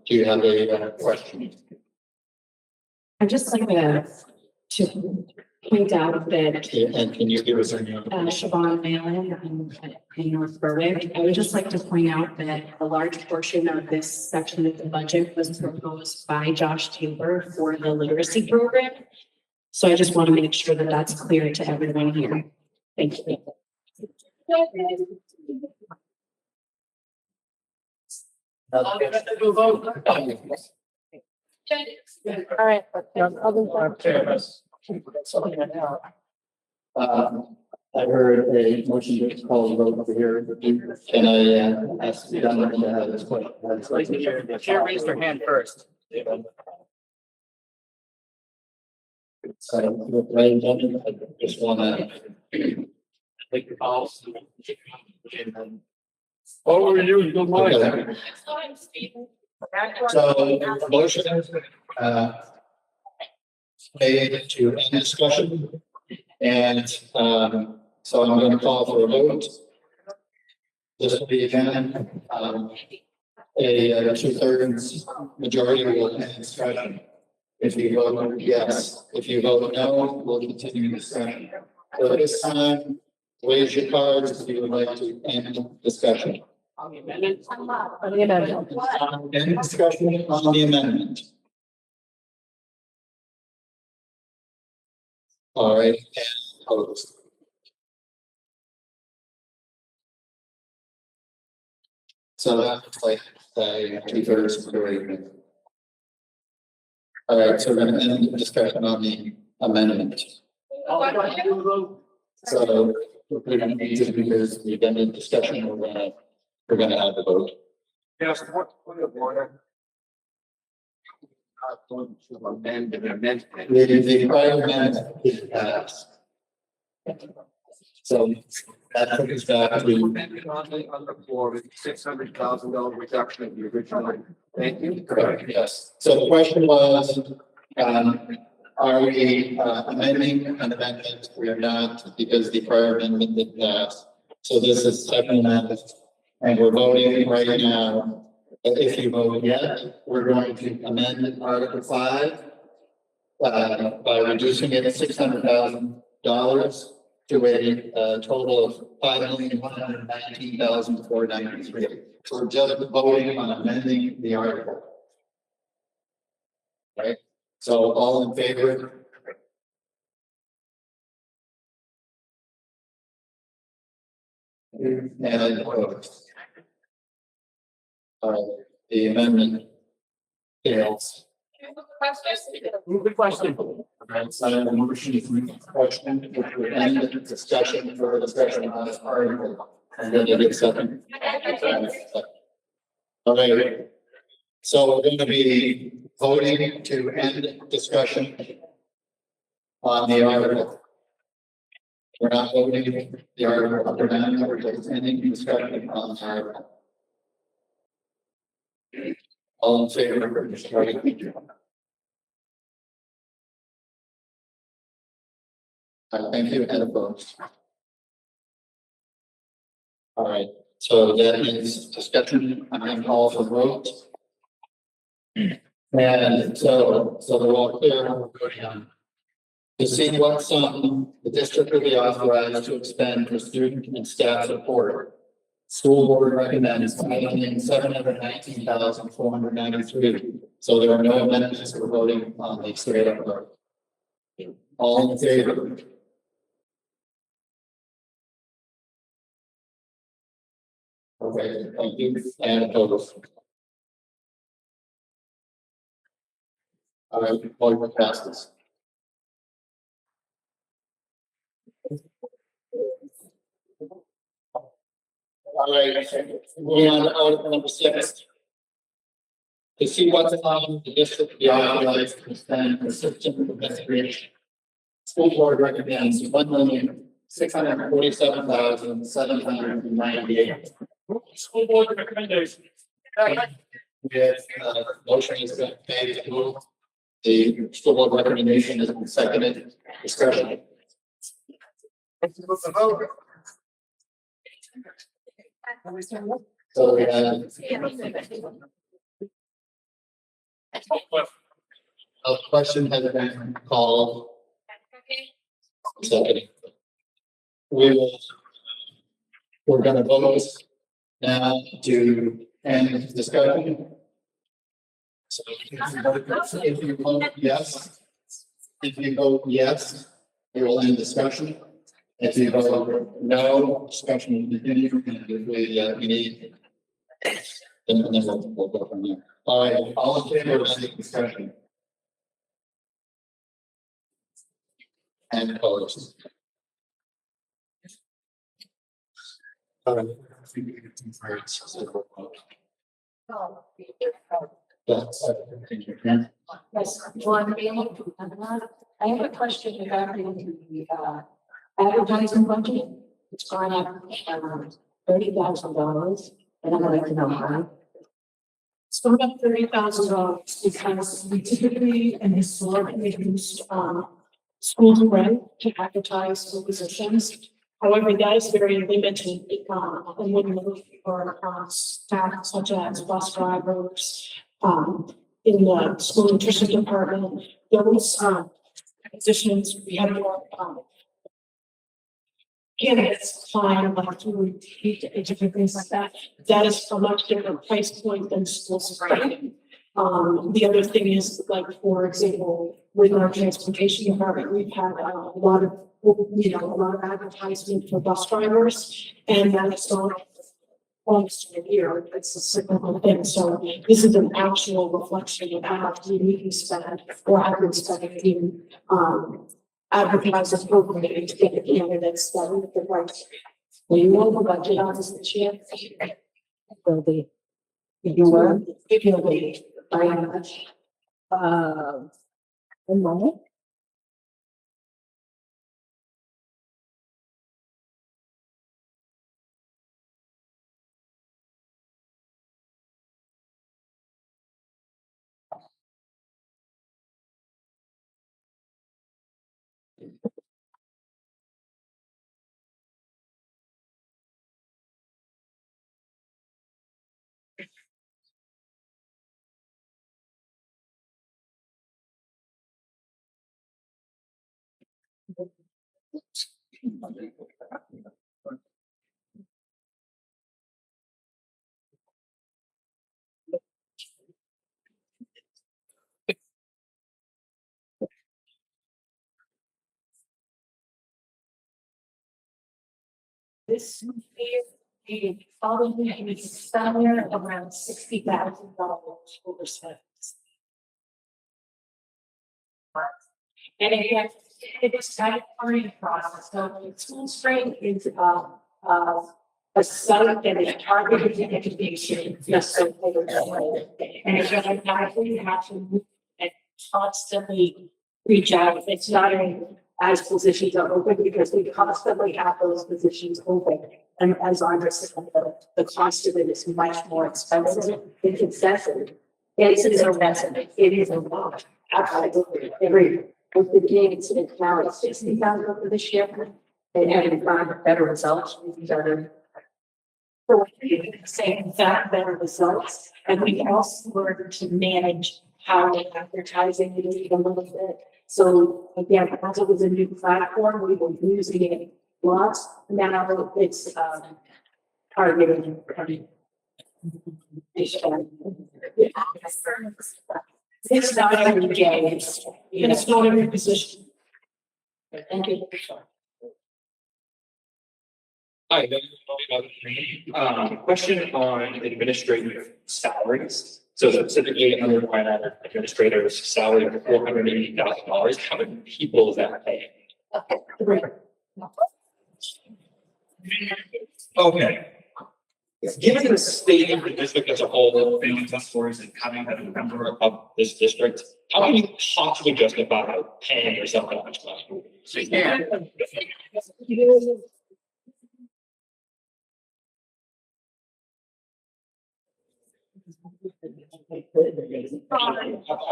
you have a question? I'd just like to point out that And can you give us a name? Siobhan Malin in North Berwick. I would just like to point out that a large portion of this section of the budget was proposed by Josh Taylor for the literacy program. So I just want to make sure that that's clear to everyone here. Thank you. All right. I heard a motion to call the vote over here. Can I ask the gentleman to have this question? The chair raised her hand first. So, I just want to. Like the policy. Over to you, good morning. So, motion, made to end discussion. And, so I'm going to call for a vote. This will be again, a 2/3 majority will end discussion. If you vote yes, if you vote no, we'll continue discussion. So at this time, raise your cards if you would like to end discussion. On the amendment. End discussion on the amendment. All right, and opposed. So that's like 2/3 majority. All right, so we're gonna end the discussion on the amendment. So we're gonna need to, because we've been in discussion, we're gonna have the vote. Yes, point of order. Not going to amend an amendment. The prior amendment is passed. So that took us back to, Amendment on the floor with $600,000 reduction of the original. Thank you. correct, yes. So the question was, are we amending an amendment? We are not, because the prior amendment did pass. So this is second amendment, and we're voting right now. If you vote yes, we're going to amend Article 5 by reducing it $600,000 to a total of $5,119,493. So we're just voting on amending the article. Right? So all in favor? And opposed? The amendment fails. Move the question. Alright, so I have a motion to move the question, which would end the discussion for discussion on this article. And then you get second. Okay. So we're going to be voting to end discussion on the article. We're not voting the article up or down, we're just ending discussion on the article. All in favor of this article? Thank you, and opposed. All right, so that is discussion. I'm going to call for vote. And so they're all clear on what we're voting on. To see what sum the district will be authorized to expend for student and staff support. School board recommends $5,719,493. So there are no amendments for voting on the straight up vote. All in favor? Okay, thank you, and opposed. All right, motion passes. All right, moving on to article number 6. To see what's allowed the district to be authorized to spend for system investigation. School board recommends $1,647,798. School board recommendation. With motion is made to move. The school board recommendation has been seconded. Discussion. So we have a question has been called. Second. We're gonna vote now to end discussion. So if you vote yes, it will end discussion. If you vote no, discussion will continue, and if we need, then we'll go from there. All right, all in favor of ending discussion? And opposed? Yes, well, I have a question regarding the advertising budget. It's gone up $30,000, and I'd like to know why. It's gone up $30,000 because we typically and historically used school rent to advertise for positions. However, that is very limited, and when you look for staff such as bus drivers, in the school nutrition department, those positions, we have more candidates applying like to different things like that. That is a much different price point than school spending. The other thing is, like, for example, with our transportation department, we've had a lot of advertisement for bus drivers, and that is going almost a year. It's a cyclical thing. So this is an actual reflection of how much we need to spend or have been spending in, advertising appropriately to get the candidates that we could write. We know the budget on this year. Will be. You were, if you'll be, by how much? A moment. This year, probably somewhere around $60,000 overspent. And again, it was kind of a learning process. So school spring is a site that is targeted to education, just so and again, we have to move and constantly reach out. It's not as positions are open because we constantly have those positions open. And as Andrea said, the cost of it is much more expensive. It's excessive. It's expensive. It is a lot. Absolutely. Every with the gains in now it's 60,000 for this year. And having found better results, we've done same fact, better results. And we also learned to manage how the advertising it a little bit. So again, because it was a new platform, we were using it lots. Now it's targeted. It's not every day, it's not every position. Thank you. Hi, question on administrative salaries. So specifically under finance administrator's salary of $480,000. How many people is that paying? Okay. Given the state of the district as a whole, failing test scores and having been a member of this district, how can you possibly justify paying yourself that much money? So you can't. I'm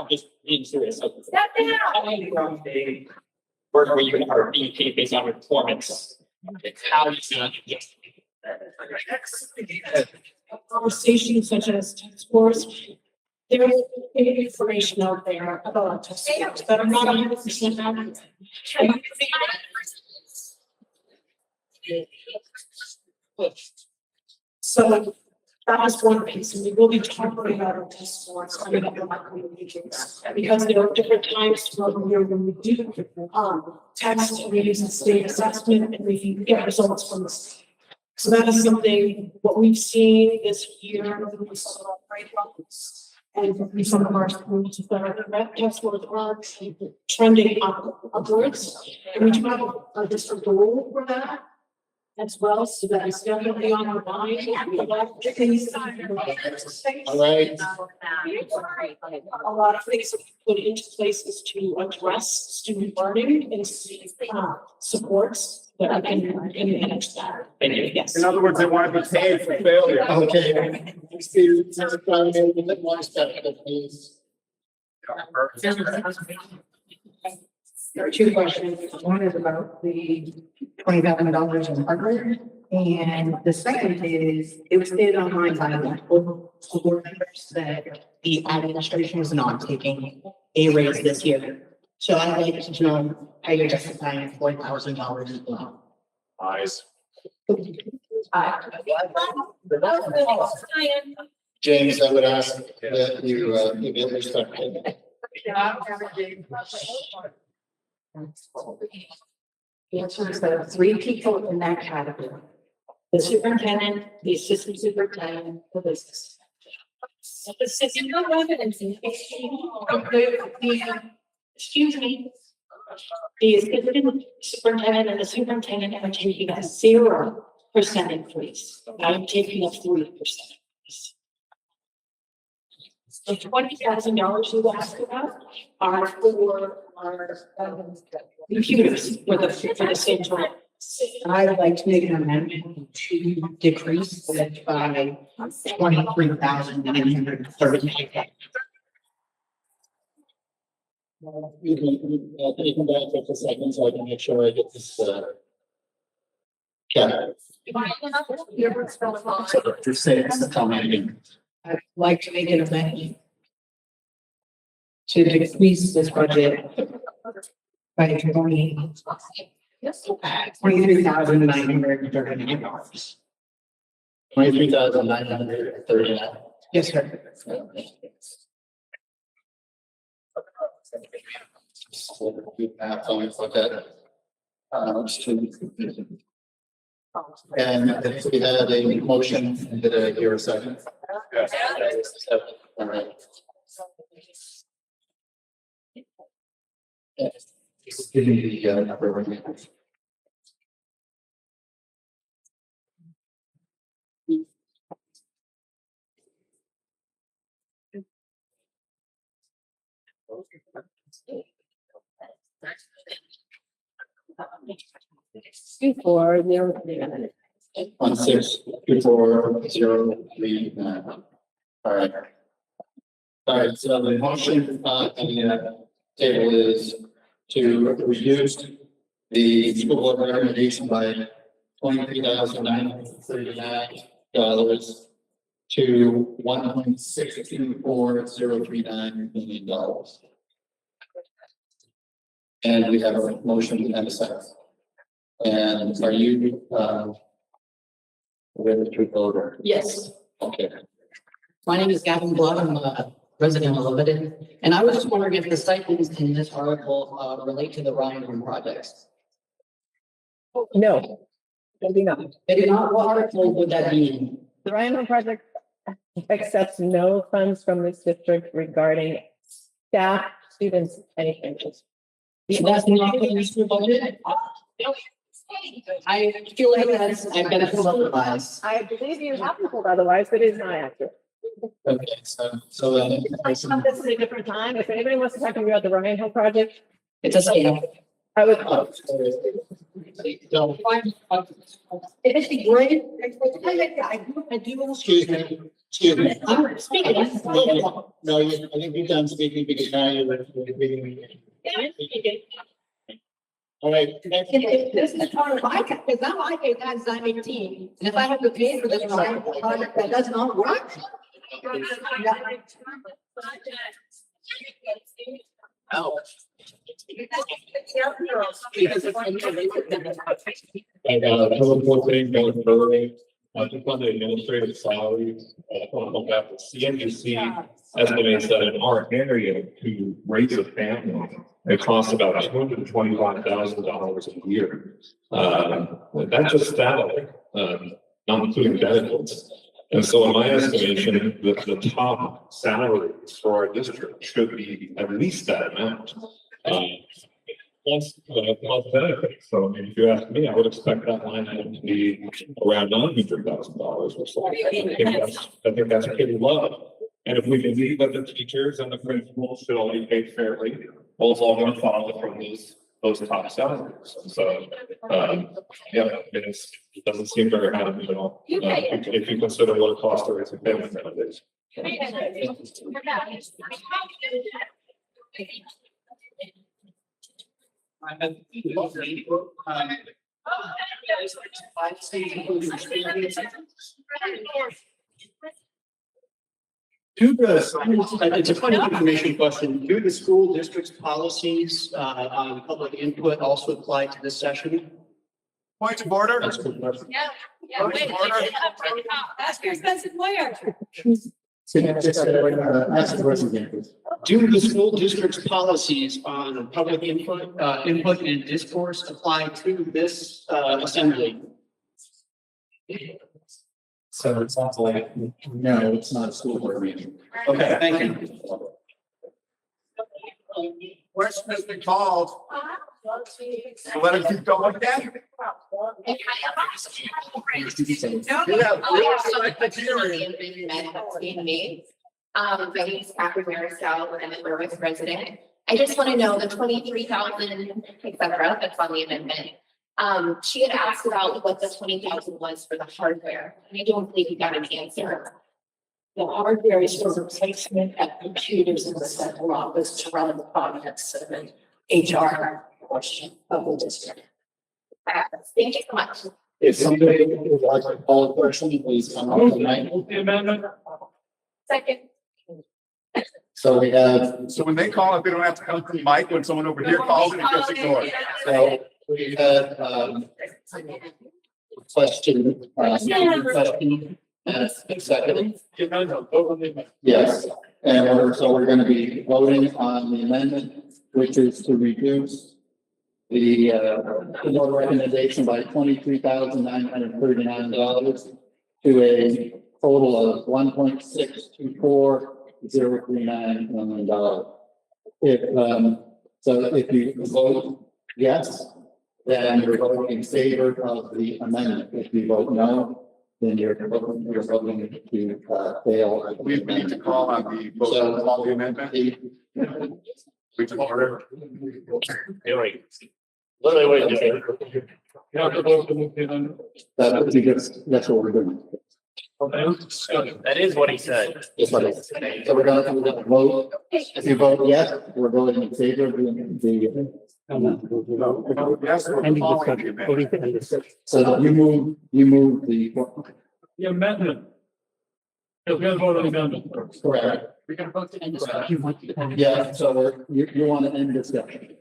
just being serious. Step down. Where you are being paid based on performance, it's how you can just. Conversations such as test scores, there's information out there about test scores that are not 100% accurate. So that is one piece, and we will be talking about our test scores coming up in my communications, because there are different times throughout the year when we do test, and we use the state assessment, and we get results from the state. So that is something, what we've seen this year, we saw great levels. And some of our schools that are test scores are trending upwards. And we do have a district goal for that as well, so that is definitely on our mind. All right. A lot of things that we put into places to address student learning and supports that I can manage that. Thank you. Yes. In other words, they want to be paid for failure. Okay. Students are trying to make it more special, please. There are two questions. One is about the $20,000 in hardware. And the second is, it was stated online by multiple school board members that the administration is not taking a raise this year. So I'd like to know how you're justifying $4,000 as well. Eyes. James, I would ask that you be respectful. The answer is there are 3 people in that category. the superintendent, the assistant superintendent, the business. So the system of residency, excuse me. The assistant superintendent and the superintendent are taking a 0% increase. I'm taking a 3%. The $20,000 you asked about are for our computers for the same time. I would like to make an amendment to decrease it by 23,930. You can back up a second so I can make sure I get this, yeah. Just say it's the comment. I'd like to make an amendment to decrease this budget by $23,939. $23,939. Yes, sir. And if we had a motion, did I hear a second? Yes. All right. Give me the number of minutes. Two, four, 0, 1624039. All right. All right, so the motion on the table is to reduce the school board recommendation by $23,939 to $1.624039 million. And we have a motion and a second. And are you, ready to vote? Yes. Okay. My name is Gavin Blood. I'm a resident of Lebanon. And I was just wondering if the stipends in this article relate to the Ryan Home projects. no, maybe not. Maybe not. What article would that be in? The Ryan Home Project accepts no funds from this district regarding staff, students, anything. That's not in the school budget? I feel like that's, I've been told otherwise. I believe you have told otherwise, but it is not accurate. Okay, so then. This is a different time. If anybody wants to talk to me about the Ryan Hill project, It's a scam. I would. It'd be great. I do. Excuse me. Excuse me. I'm speaking. No, I think you're done speaking because now you're reading. All right. Next. This is part of my, because now I pay taxes, I'm 18, and if I have to pay for this project that does not work. Oh. And, another one thing going forward, just on the administrative salaries, on that, CNBC estimates that in our area to raise a family, it costs about $225,000 a year. That's just salary, not including benefits. And so in my estimation, the top salaries for our district should be at least that amount. Plus benefits. So I mean, if you ask me, I would expect that line item to be around $900,000 or so. I think that's pretty low. And if we believe that the teachers and the principals should all be paid fairly, well, it's all going to follow from those top salaries. So, yeah, it doesn't seem very high to me at all. If you consider what it costs to raise a family nowadays. It's a point of information question. Do the school district's policies on public input also apply to this session? Point of order. That's a good question. Yeah, wait, ask your expensive lawyer. Ask the question again, please. Do the school district's policies on public input and discourse apply to this assembly? So it's not like, no, it's not a school board meeting. Okay, thank you. Question has been called. So let us keep going again. My name is Catherine Marisol, and I'm a Berwick resident. I just want to know the 23,000, et cetera, that's on the amendment. She had asked about what the 20,000 was for the hardware, and I don't believe you got an answer. The hardware is for replacement of computers in the central office to run the finance and HR portion of the district. Thank you so much. If somebody would like to call a question, please come up tonight. The amendment. Second. So we have, So when they call, if they don't have to come to the mic, when someone over here calls it, just ignore it. so we had, question, question, executive. Yes, and we're gonna be voting on the amendment, which is to reduce the board recommendation by $23,939 to a total of $1.624039 million. If, so if you vote yes, then you're voting in favor of the amendment. If you vote no, then you're voting to fail. We need to call on the vote to call the amendment. We can order. Literally, That's what we're doing. That is what he said. That's what it is. So we're gonna vote. If you vote yes, we're voting in favor of the. Yes, we're Ending following the discussion, amendment. voting to end discussion. So you move the. the amendment. We're gonna vote on the amendment first. Correct. We're gonna vote to end discussion. Yeah, so you want to end discussion.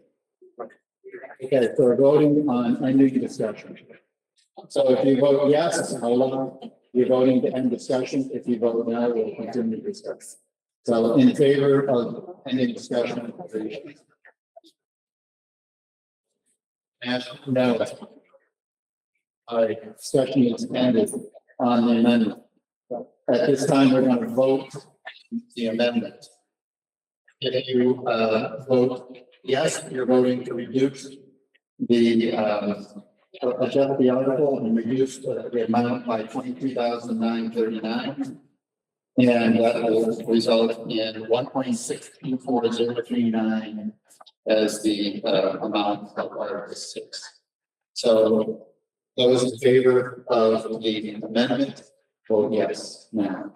Okay, so we're voting on ending discussion. So if you vote yes, hold on, you're voting to end discussion. If you vote no, we'll continue discussion. So in favor of ending discussion. And no. Discussion is ended on the amendment. At this time, we're going to vote the amendment. If you vote yes, you're voting to reduce the adjust the article and reduce the amount by $23,939. And that will result in $1.624039 as the amount of Article 6. So those in favor of the amendment, vote yes now.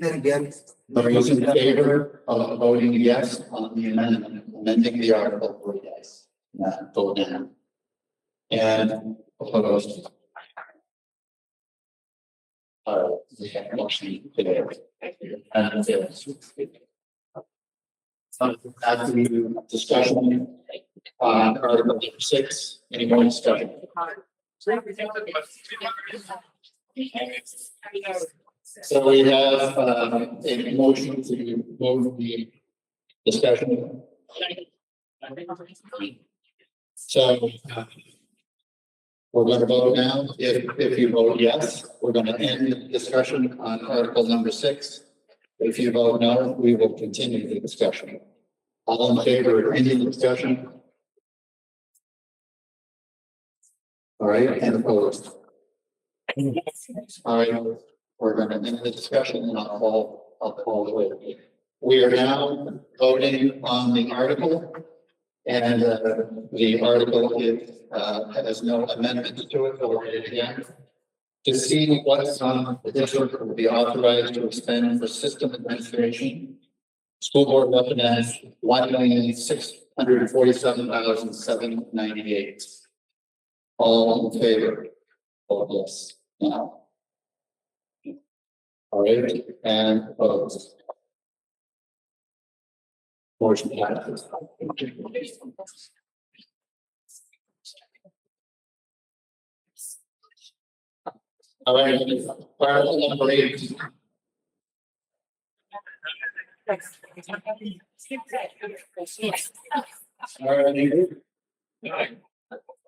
Then again. Those in favor of voting yes on the amendment, amending the article, vote yes. Vote now. And opposed. We have motion today. And after the discussion on Article 6, any more discussion? So we have a motion to move the discussion. So we're going to vote now. If you vote yes, we're going to end the discussion on Article number 6. If you vote no, we will continue the discussion. All in favor of ending the discussion? All right, and opposed? All right, we're going to end the discussion and I'll call the vote. We are now voting on the article. And the article has no amendments to it, I'll read it again. To see what sum the district will be authorized to expend for system administration. School board recommends $1,647,798. All in favor? Vote yes now. All right, and opposed. Motion passes. All right, article number 8. All right.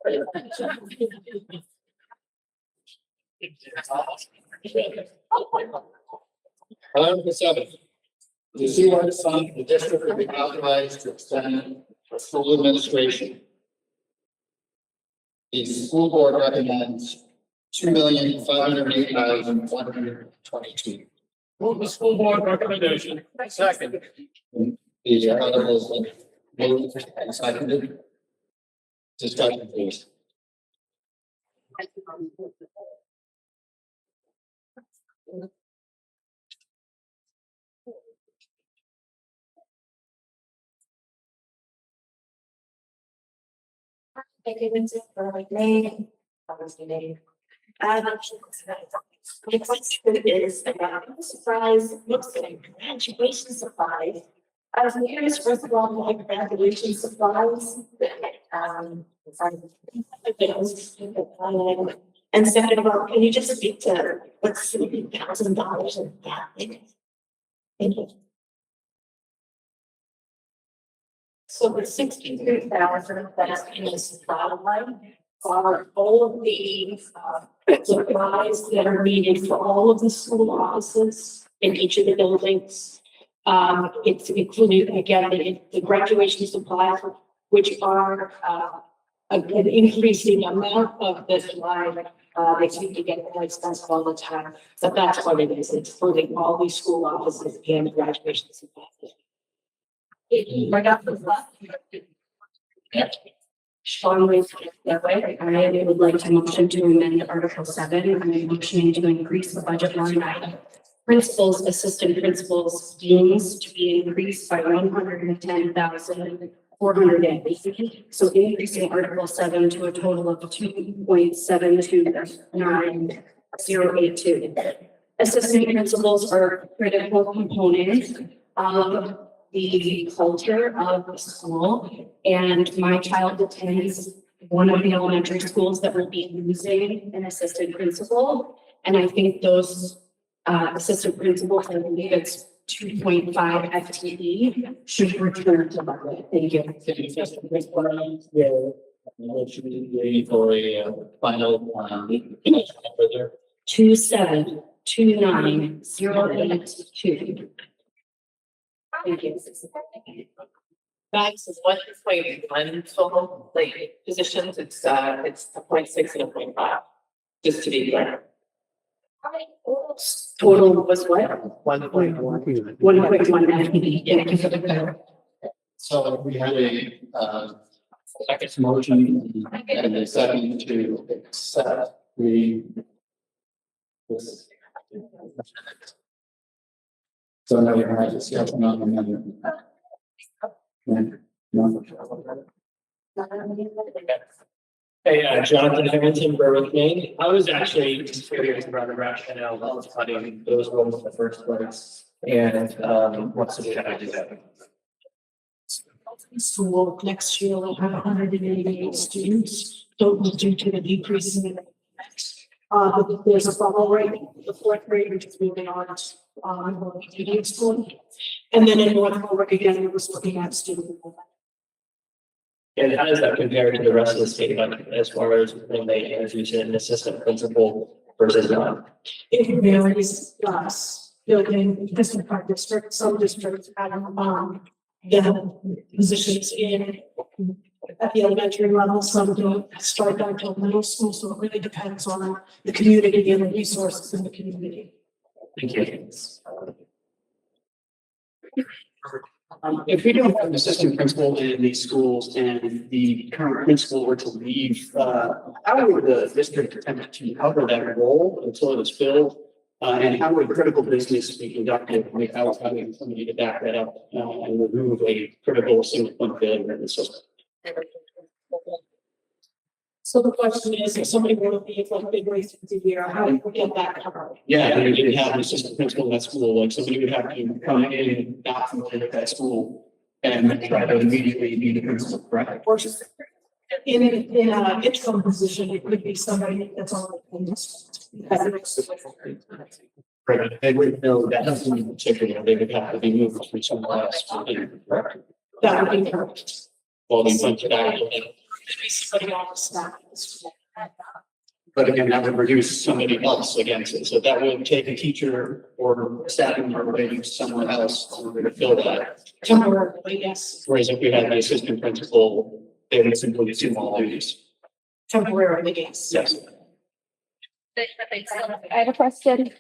Article 7. To see whether the fund the district will be authorized to extend for school administration. The school board recommends $2,508,122. Move the school board recommendation. Second. The articles moved and seconded. Discussion, please. The question is about surprise, looks like graduation supplies. I was curious, first of all, like graduation supplies. And second of all, can you just speak to what's $60,000 in that? Thank you. So the 63,000 that's in this bottom line are all of the supplies that are needed for all of the school offices in each of the buildings. It's included again the graduation supplies, which are an increasing amount of this line. They seem to get more expensive all the time, but that's what it is. It's for all these school offices and graduation supplies. Right off the left. Yep. Strongly that way. I would like to motion to amend Article 7. I'm motioning to increase the budget line item. Principals, assistant principals, deans to be increased by 110,480. So increasing Article 7 to a total of 2.729,082. Assistant principals are a critical component of the culture of the school, and my child attends one of the elementary schools that will be losing an assistant principal. And I think those assistant principals, I believe it's 2.5 FTE, should return to budget. Thank you. For a final, 2729082. Thank you. Max is 1.1 total, like positions, it's a 0.6 and a 0.5, just to be clear. Total was what? 1.1. 1.1 FTE. Thank you for the clarity. so we have a second motion and a second to accept this. So now we're going to discuss on the amendment. Hey, Jonathan Harrington, Berwick, Maine. I was actually curious about the rationale of cutting those roles in the first place. And what's the way I do that? School next year will have 188 students, total due to the decrease in the there's a bubble rate, the fourth grade, which is moving on school. And then in North Warwick again, it was looking at student. And how does that compare to the rest of the state, like as far as when they introduce an assistant principal versus not? It varies, building different part districts, some districts have, the positions in at the elementary level, some don't start until middle school, so it really depends on the community and the resources in the community. Thank you. If we don't have an assistant principal in these schools and the current principal were to leave, how would the district attempt to cover that role until it is filled? And how would critical business be conducted without having somebody to back that up and remove a critical single point failure in the system? So the question is, if somebody were to leave like midway through the year, how do we get that covered? Yeah, and we didn't have an assistant principal in that school, like somebody would have to come in and not familiar with that school and try to immediately be the principal, right? Or just in an interim position, it could be somebody that's on the list. Right, they wouldn't know that in particular, they would have to be moved to somewhere else. That would be correct. Well, they went to that. be somebody on the staff. But again, that would reduce somebody else again, so that would take a teacher or staff member maybe somewhere else in order to fill that. Temporarily, yes, Whereas if we had the assistant principal, they would simply assume all duties. temporarily, yes. Yes. I have a question.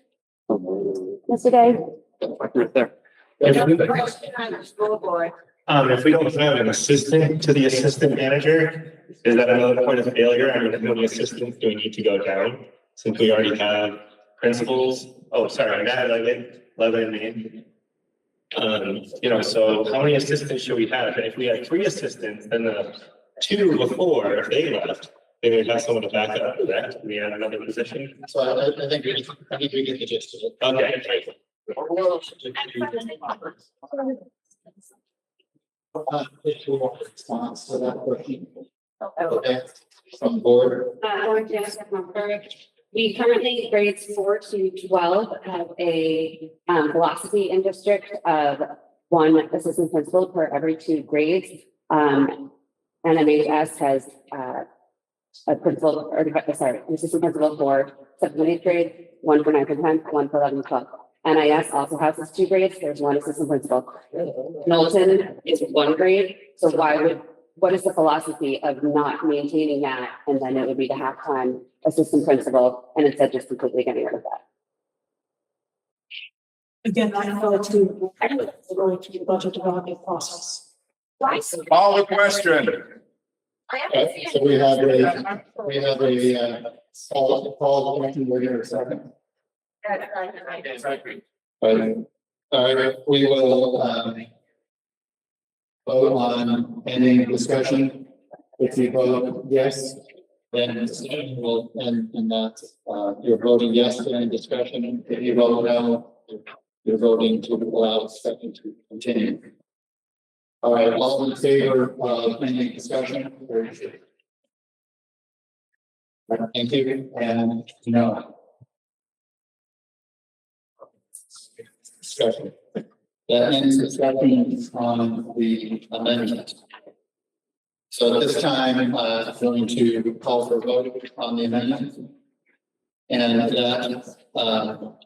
Mr. Day? Right there. If we don't have an assistant to the assistant manager, is that another point of failure? I mean, how many assistants do we need to go down? Since we already have principals, oh, sorry, Matt, Levin and me. So how many assistants should we have? And if we had 3 assistants, then the 2 before, if they left, then we'd have someone to back up, correct? We had another position. So I think we get the gist of it. Okay, great. Response to that question. Okay, from the board. We currently grades 4 to 12 have a philosophy in district of 1 assistant principal per every 2 grades. NMHS has a principal, or an assistant principal for 7th and 8th grade, 1 for 9th and 10th, 1 for 11th and 12th. NIS also has 2 grades. There's 1 assistant principal. Knowlton is 1 grade. So what is the philosophy of not maintaining that? And then it would be the half-time assistant principal and instead just completely getting rid of that. Again, I know to going through the budget development process. Call the question. So we have a call the question, we're here a second. All right, we will, vote on ending discussion. If you vote yes, then discussion will end, and that, you're voting yes to end discussion. If you vote no, you're voting to allow discussion to continue. All right, all in favor of ending discussion? Thank you, and no. Discussion. That ends discussion on the amendment. So at this time, I'm going to call for a vote on the amendment. And that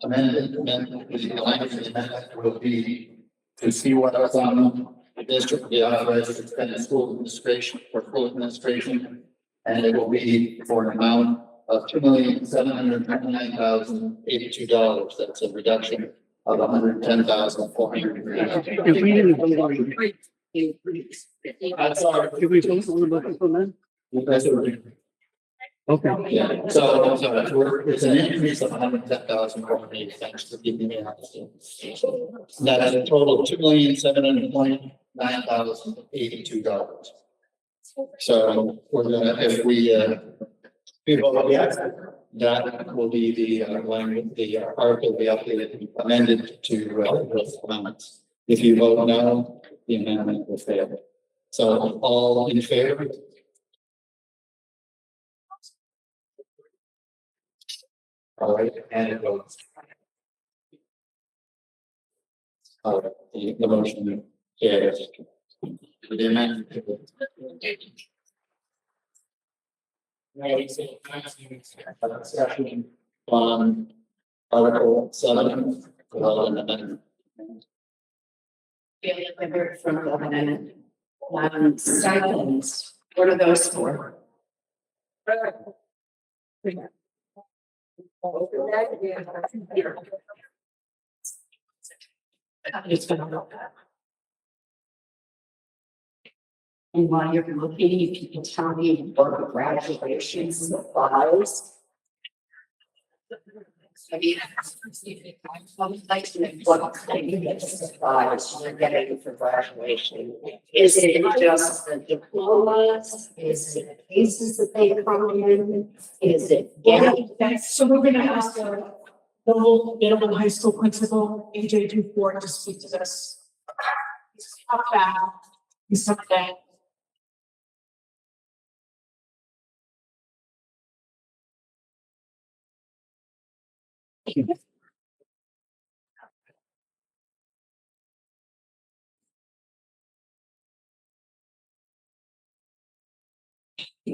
amendment, the language of the amendment will be to see what the district will be authorized to spend in school administration for full administration. And it will be for an amount of $2,729,082. That's a reduction of $110,400. If we didn't vote on it, did we vote on the motion for that? That's what we're. Okay. Yeah, so it's an increase of $110,400, thanks for giving me that. That is a total of $2,729,082. So we're gonna, if we vote yes, that will be the language, the article will be updated, amended to those amendments. If you vote no, the amendment will fail. So all in favor? All right, and it votes. All right, the motion carries. The amendment. Discussion on Article 7, development amendment. From the amendment. Stipends, what are those for? It's gonna look at. And while you're looking, you can tell me what graduation supplies. I mean, like what kind of supplies you're getting for graduation? Is it just the diplomas? Is it pieces that they come in? Is it? So we're gonna ask the whole middle high school principal, AJ Dufour, to speak to this. How about someday? Hi,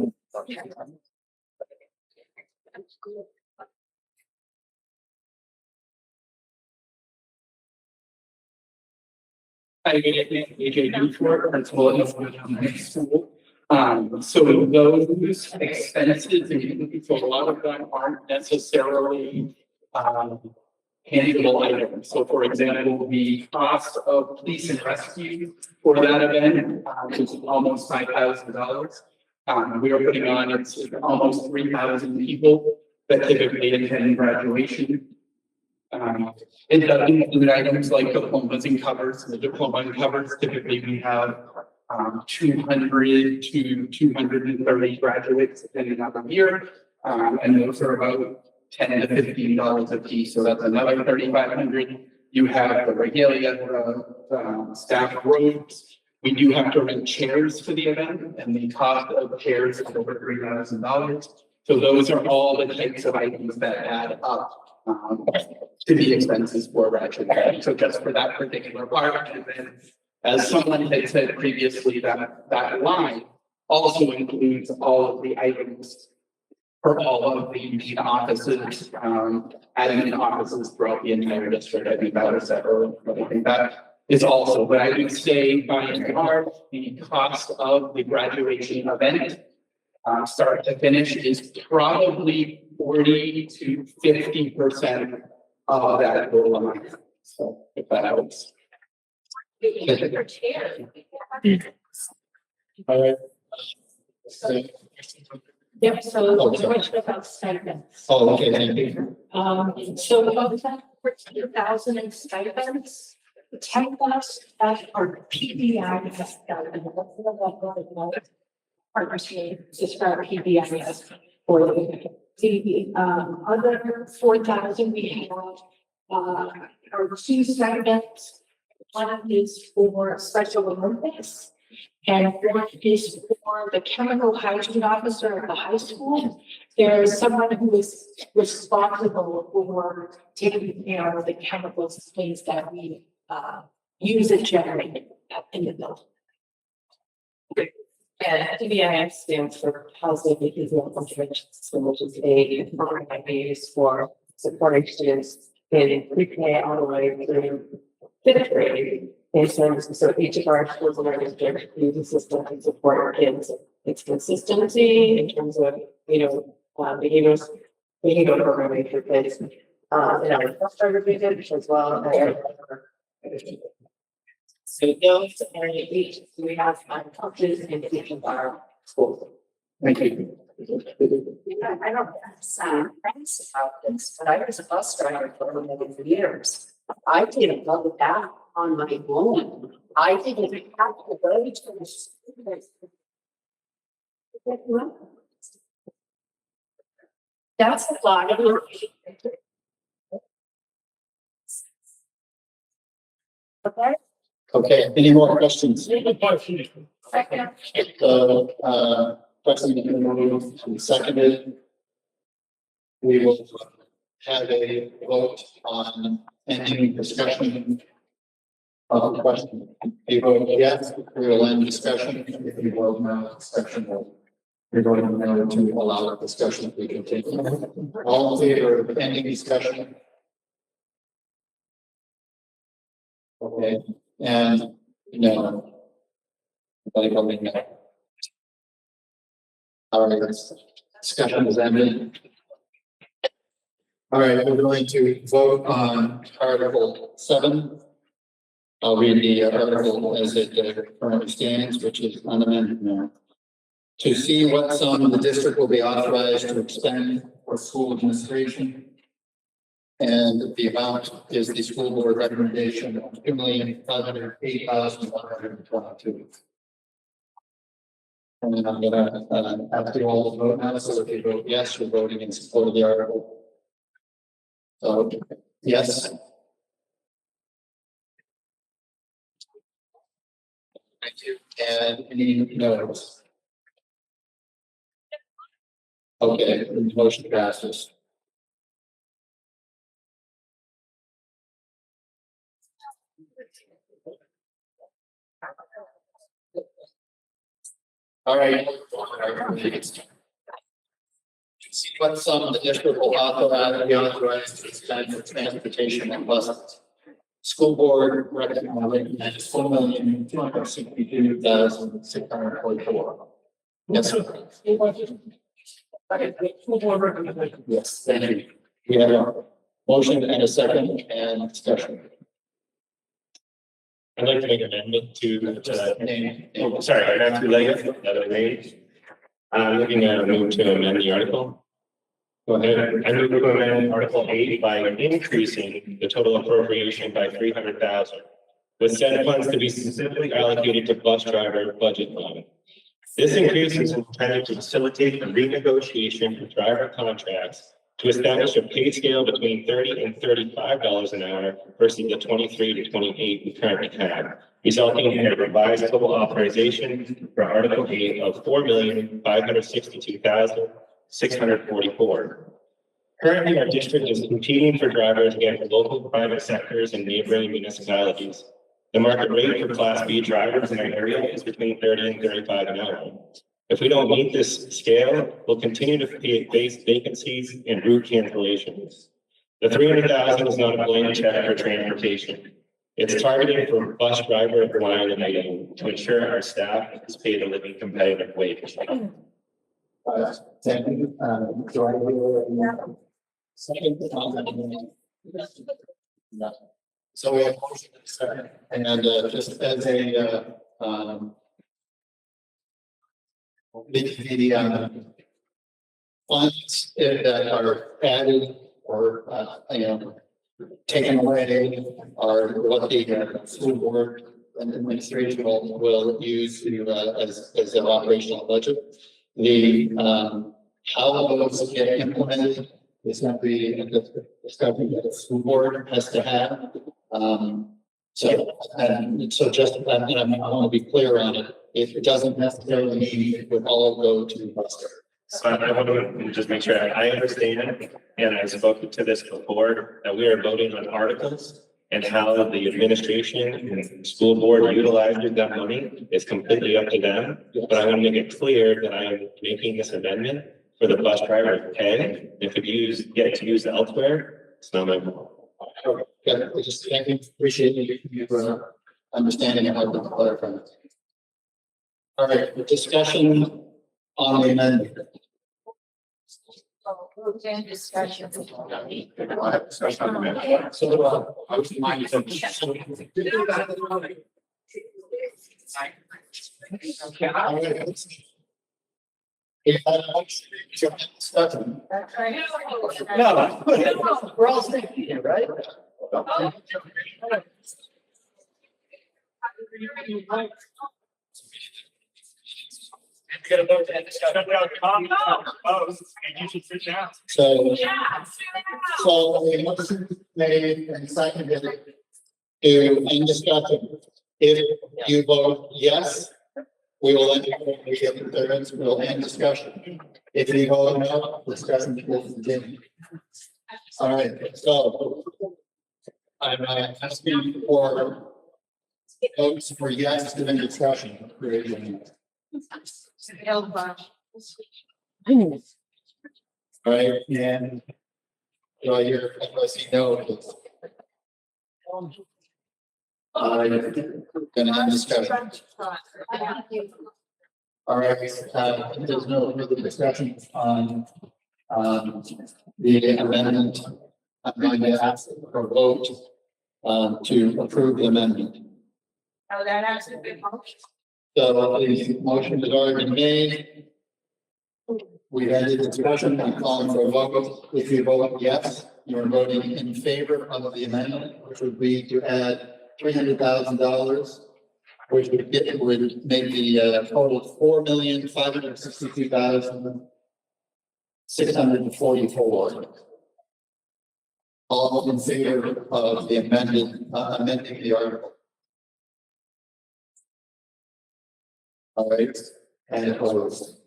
AJ Buford, principal at Northwood High School. So those expenses, and so a lot of them aren't necessarily, tangible items. So for example, the cost of police and rescue for that event, is almost $5,000. We are putting on, it's almost 3,000 people that typically attend graduation. It does include items like diplomas and covers. The diploma and covers, typically we have 200 to 230 graduates depending on the year. And those are about $10 to $15 a piece. So that's another 3,500. You have the regalia, the staff robes. We do have to rent chairs for the event, and the cost of chairs is over $3,000. So those are all the types of items that add up to the expenses for graduation. So just for that particular part, and then as someone had said previously, that line also includes all of the items for all of the main offices, admin offices throughout the entire district. I think that was said earlier, but I think that is also, but I would say by and large, the cost of the graduation event, start to finish, is probably 40 to 50% of that total amount. So if that helps. All right. Yep, so the question about stipends. Oh, okay, thank you. So of that 14,000 in stipends, 10,000 that are PBI has done, and the partnership is for PBI for the other 4,000 we have are two stipends. One is for Special Olympics, and one is for the chemical hygiene officer at the high school. There's someone who is responsible for taking care of the chemicals and things that we use and generate in the building. And PBIS stands for Positive Behavioral Intervention System, which is a program that we use for supporting students in pre-K all the way through fifth grade. In terms, so each of our schools in our district use a system to support our kids. It's consistency in terms of, behavioral programming for kids. In our first starter visit as well. So those are each, we have coaches in each of our schools. Thank you. Yeah, I don't sound friends about this, but I was a bus driver for many years. I didn't go that on my own. I didn't have to go to the school. That's a lot of work. Okay. Okay, any more questions? Second. Question been moved and seconded. We will have a vote on ending discussion of the question. If you vote yes, we will end discussion. If you vote no, discussion will. We're going to know to allow the discussion to be continued. All in favor of ending discussion? Okay, and no. I think I'll make that. All right, discussion is ended. All right, we're going to vote on Article 7. I'll read the article as it currently stands, which is unamended now. To see what sum the district will be authorized to expend for school administration. And the amount is the school board recommendation of $2,508,122. And I'm gonna have to all vote now, so if you vote yes, you're voting in support of the article. So, yes. Thank you. And any no's? Okay, the motion passes. All right. See what some the district will authorize, be authorized to spend for transportation and buses. School board recommended $4,262,644. Yes, sir. Yes, thank you. We have a motion and a second and discussion. I'd like to make an amendment to, oh, sorry, I got two legged, that I made. I'm looking at a move to amend the article. Go ahead. I move to amend Article 8 by increasing the total appropriation by 300,000, with said funds to be specifically allocated to bus driver budget line. This increase is intended to facilitate the renegotiation of driver contracts to establish a pay scale between $30 and $35 an hour versus the 23 to 28 we currently have, resulting in a revised total authorization for Article 8 of $4,562,644. Currently, our district is competing for drivers against local private sectors and neighboring municipalities. The market rate for Class B drivers in our area is between 30 and 35 an hour. If we don't meet this scale, we'll continue to face vacancies and route cancellations. The 300,000 is not a blank check for transportation. It's targeted for bus driver line and item to ensure our staff is paid a living competitive wage. Thank you. Second. So we have motion and second, and just as a the funds that are added or taken away are what the school board and administration will use to as their operational budget. The how those get implemented is going to be a discussion that the school board has to have. So just I want to be clear on it. It doesn't necessarily mean it would all go to Buster. So I want to just make sure I understand, and I've spoken to this before, that we are voting on articles and how the administration and school board utilizes that money is completely up to them. But I want to make it clear that I am making this amendment for the bus driver pay. If it get to use elsewhere, it's not my fault. Okay, we just thank you, appreciate you for understanding and helping to clarify. All right, the discussion on the amendment. Discussion. So, No, we're all thinking here, right? Get a vote to end discussion. You should sit down. So the motion made and seconded to end discussion. If you vote yes, we will end the we'll end discussion. If you vote no, discussion will continue. All right, so I'm asking for votes for yes to end discussion. All right, and do I hear, if I see no, I'm gonna end discussion. All right, there's no further discussion on the amendment. I'm going to ask for a vote to approve the amendment. Oh, that has to be motion. So the motion has already been made. We've ended discussion. I'm calling for a vote. If you vote yes, you're voting in favor of the amendment, which would be to add $300,000, which would make the total $4,562,644. All in favor of the amending the article. All right, and opposed.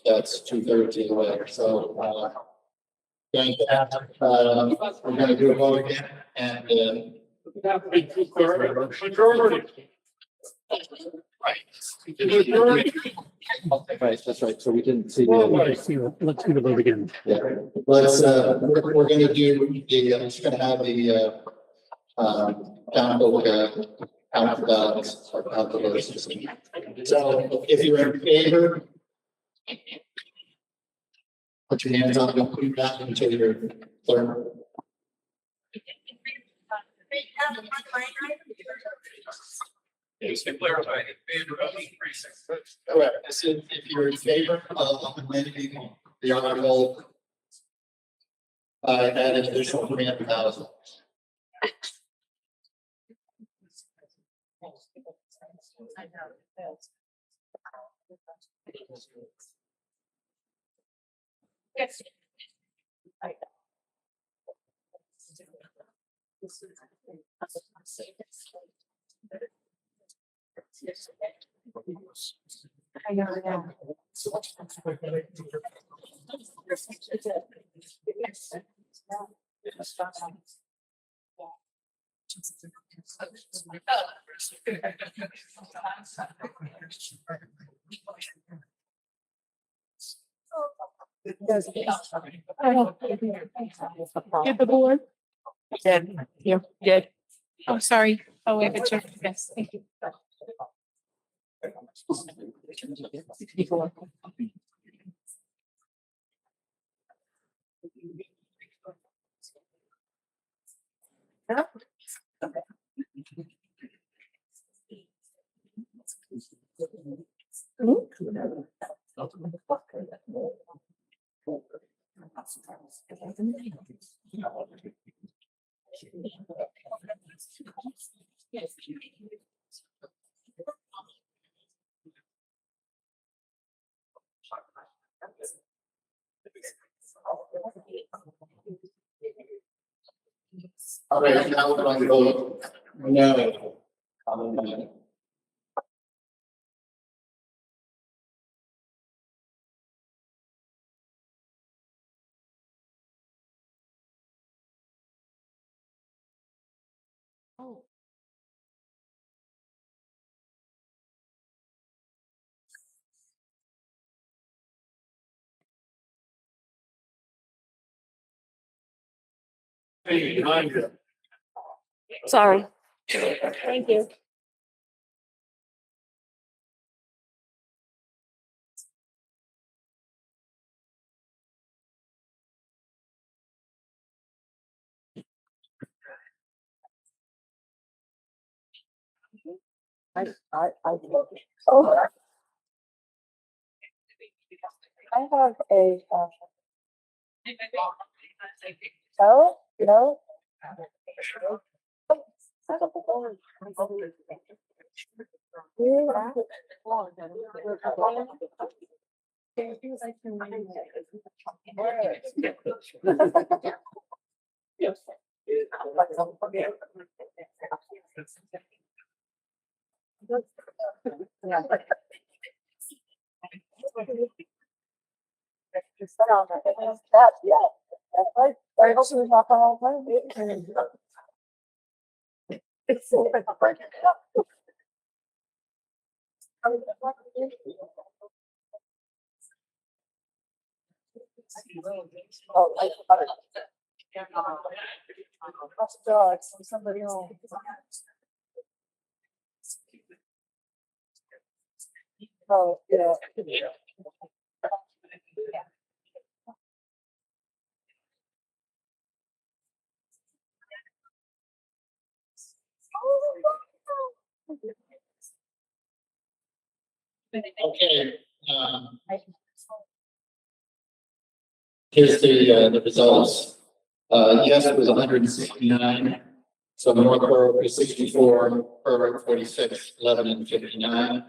That's 2/3 away, so going to have, we're going to do a vote again, and That would be two-thirds, majority. Right, that's right. So we didn't see. Let's see the vote again. Yeah, let's, we're gonna do the, just gonna have the, town vote, count the ballots, or count the votes. So if you're in favor, put your hands up, don't put them back until you're clear. Just to clarify, in favor of increasing. Correct. So if you're in favor of amending the article by an additional 300,000. Yes. I know, yeah. Get the board. Good. You good. Oh, sorry. Oh, wait, but yes, thank you. All right, now we're going to vote no. On the amendment. Sorry. Thank you. Oh. I have a, oh, no. Yes. I hope it's not all time. It's so oh, I got it. That's dogs from somebody else. Oh, yeah. Okay, here's the results. Yes, it was 169. So North Berwick was 64, Berwick 46, Lebanon and 59.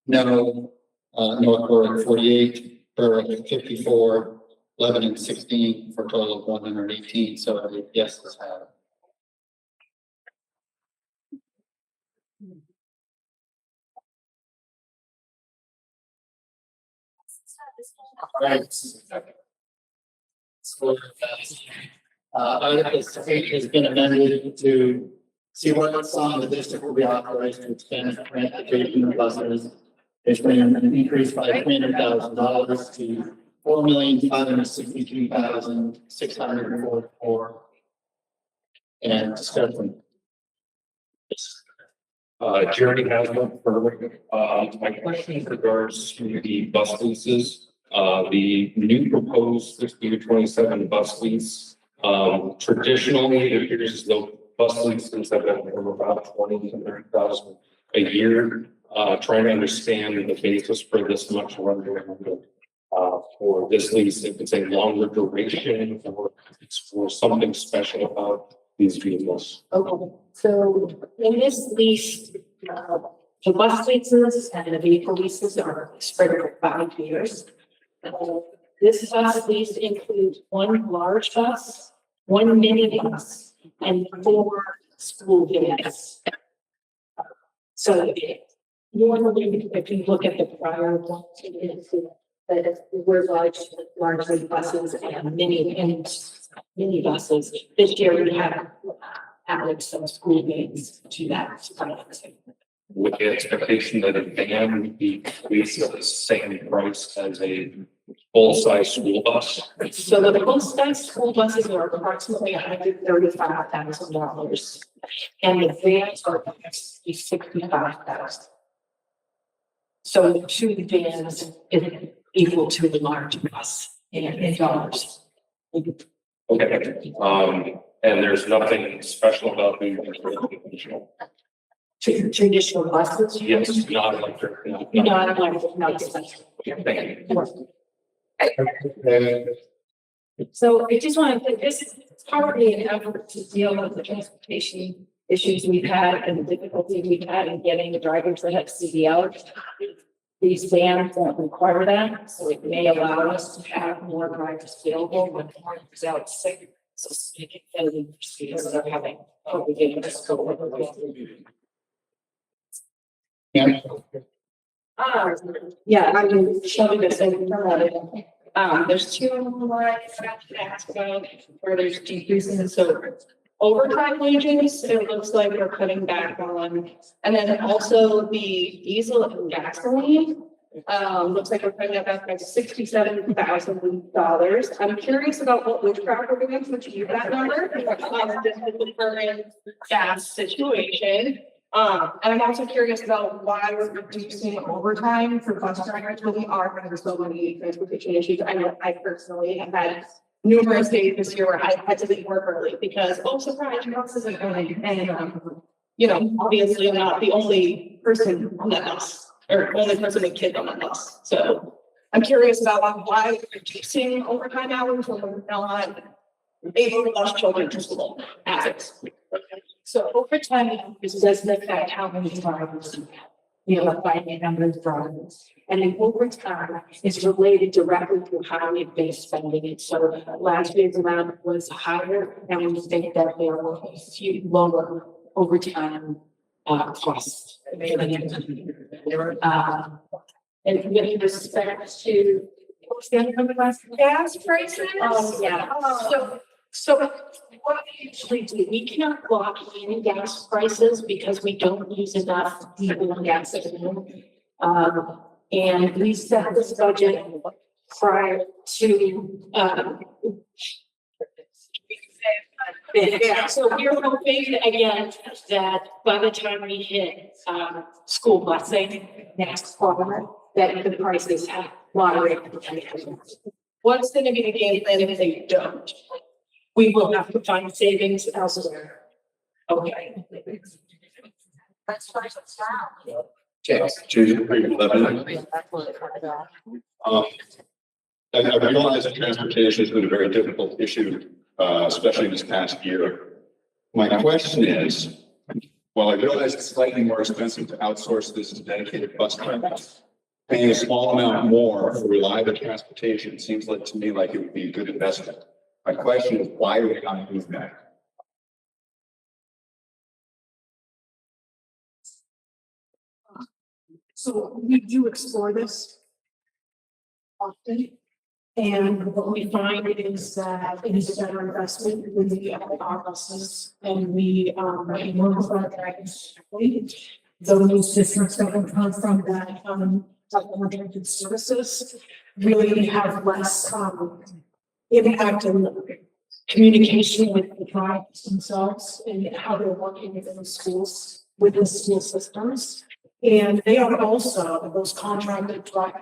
No, North Berwick 48, Berwick 54, Lebanon 16, for a total of 118. So yes, this happened. Right. So, Article 8 has been amended to See what some of the district will be authorized to expand transportation of buses. It's been an increase by $300,000 to $4,563,644. And discussion. Jeremy has one further. My question in regards to the bus leases, the new proposed fiscal year 27 bus lease. Traditionally, it appears as though bus leases have been from about 20 to 30,000 a year. Trying to understand the basis for this much longer, for this lease, if it's a longer duration or it's for something special about these vehicles. Okay, so in this lease, the bus leases and the vehicle leases are spread over 5 years. This bus lease includes one large bus, one mini bus, and 4 school vans. So normally, if you look at the prior ones, that were largely buses and mini buses. This year we have added some school vans to that financing. With the expectation that a van would be leased at the same price as a full-size school bus. So the full-size school buses are approximately $135,000, and the vans are $65,000. So the 2 vans is equal to the large bus in dollars. Okay, and there's nothing special about the traditional. Traditional buses? Yes, not electric. Not electric, not special. Thank you. So I just want to, this is partly an effort to deal with the transportation issues we've had and the difficulty we've had in getting the drivers that have CDL. These vans don't require that, so it may allow us to have more drivers available when one is out sick. So speaking of the procedures that are having, we get this go over. Yeah, I can show you this in there's 2 lines I have to ask about where there's decreases. So overtime wages, it looks like we're cutting back on, and then also the diesel and gasoline. Looks like we're cutting that back by $67,000. I'm curious about what Witchcraft are doing to achieve that number. This is the current gas situation. And I'm also curious about why we're reducing overtime for bus drivers when we are having so many transportation issues. I know I personally have had numerous days this year where I had to leave work early because, oh, surprise, your bus isn't going. And, obviously I'm not the only person on that bus or only person with kids on that bus. So I'm curious about why we're reducing overtime hours when we're not able to bus children to school as it. So overtime doesn't affect how many drivers you have, by a number of drivers. And then overtime is related directly to how we've been spending it. So last year's amount was higher, and we think that there were a few lower overtime costs. And with respect to what's the other number last? Gas prices? Yeah. So what we usually do, we cannot lock in gas prices because we don't use enough diesel and gas anymore. And we set this budget prior to so we're hoping again that by the time we hit school busing next fall, that the prices have moderated. What's going to be the game plan if they don't? We will have to find savings elsewhere. Okay. Okay, Judy, are you 11? I realize that transportation has been a very difficult issue, especially this past year. My question is, while I realize it's slightly more expensive to outsource this to dedicated bus drivers, paying a small amount more for reliable transportation seems like to me like it would be a good investment. My question is, why are we not doing that? So we do explore this often. And what we find is that it is a better investment when we add our buses and we, work with our drivers. Those districts that have come from that, supplementary services really have less, impact on communication with the tribes themselves and how they're working within the schools, with the school systems. And they are also, those contracted drive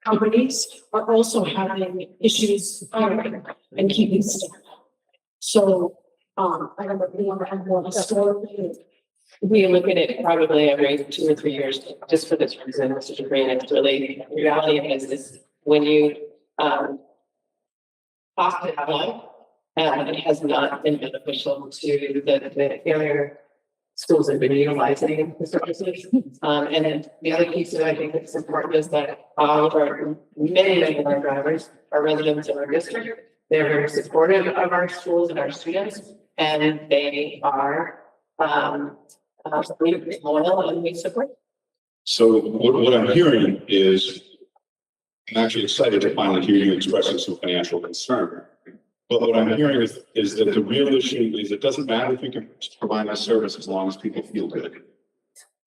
companies are also having issues hiring and keeping staff. So, I don't know if you want to have more story. We look at it probably every 2 or 3 years, just for this reason, Mr. Dupree, and it's really, the reality of it is when you, cost to have one, it has not been beneficial to the area schools that have been utilizing the services. And then the other piece that I think that's important is that all of our, many of our drivers are residents of our district. They're very supportive of our schools and our students, and they are, loyal and we support. So what I'm hearing is, I'm actually excited to finally hear you expressing some financial concern. But what I'm hearing is that the real issue is it doesn't matter if you can provide a service as long as people feel good.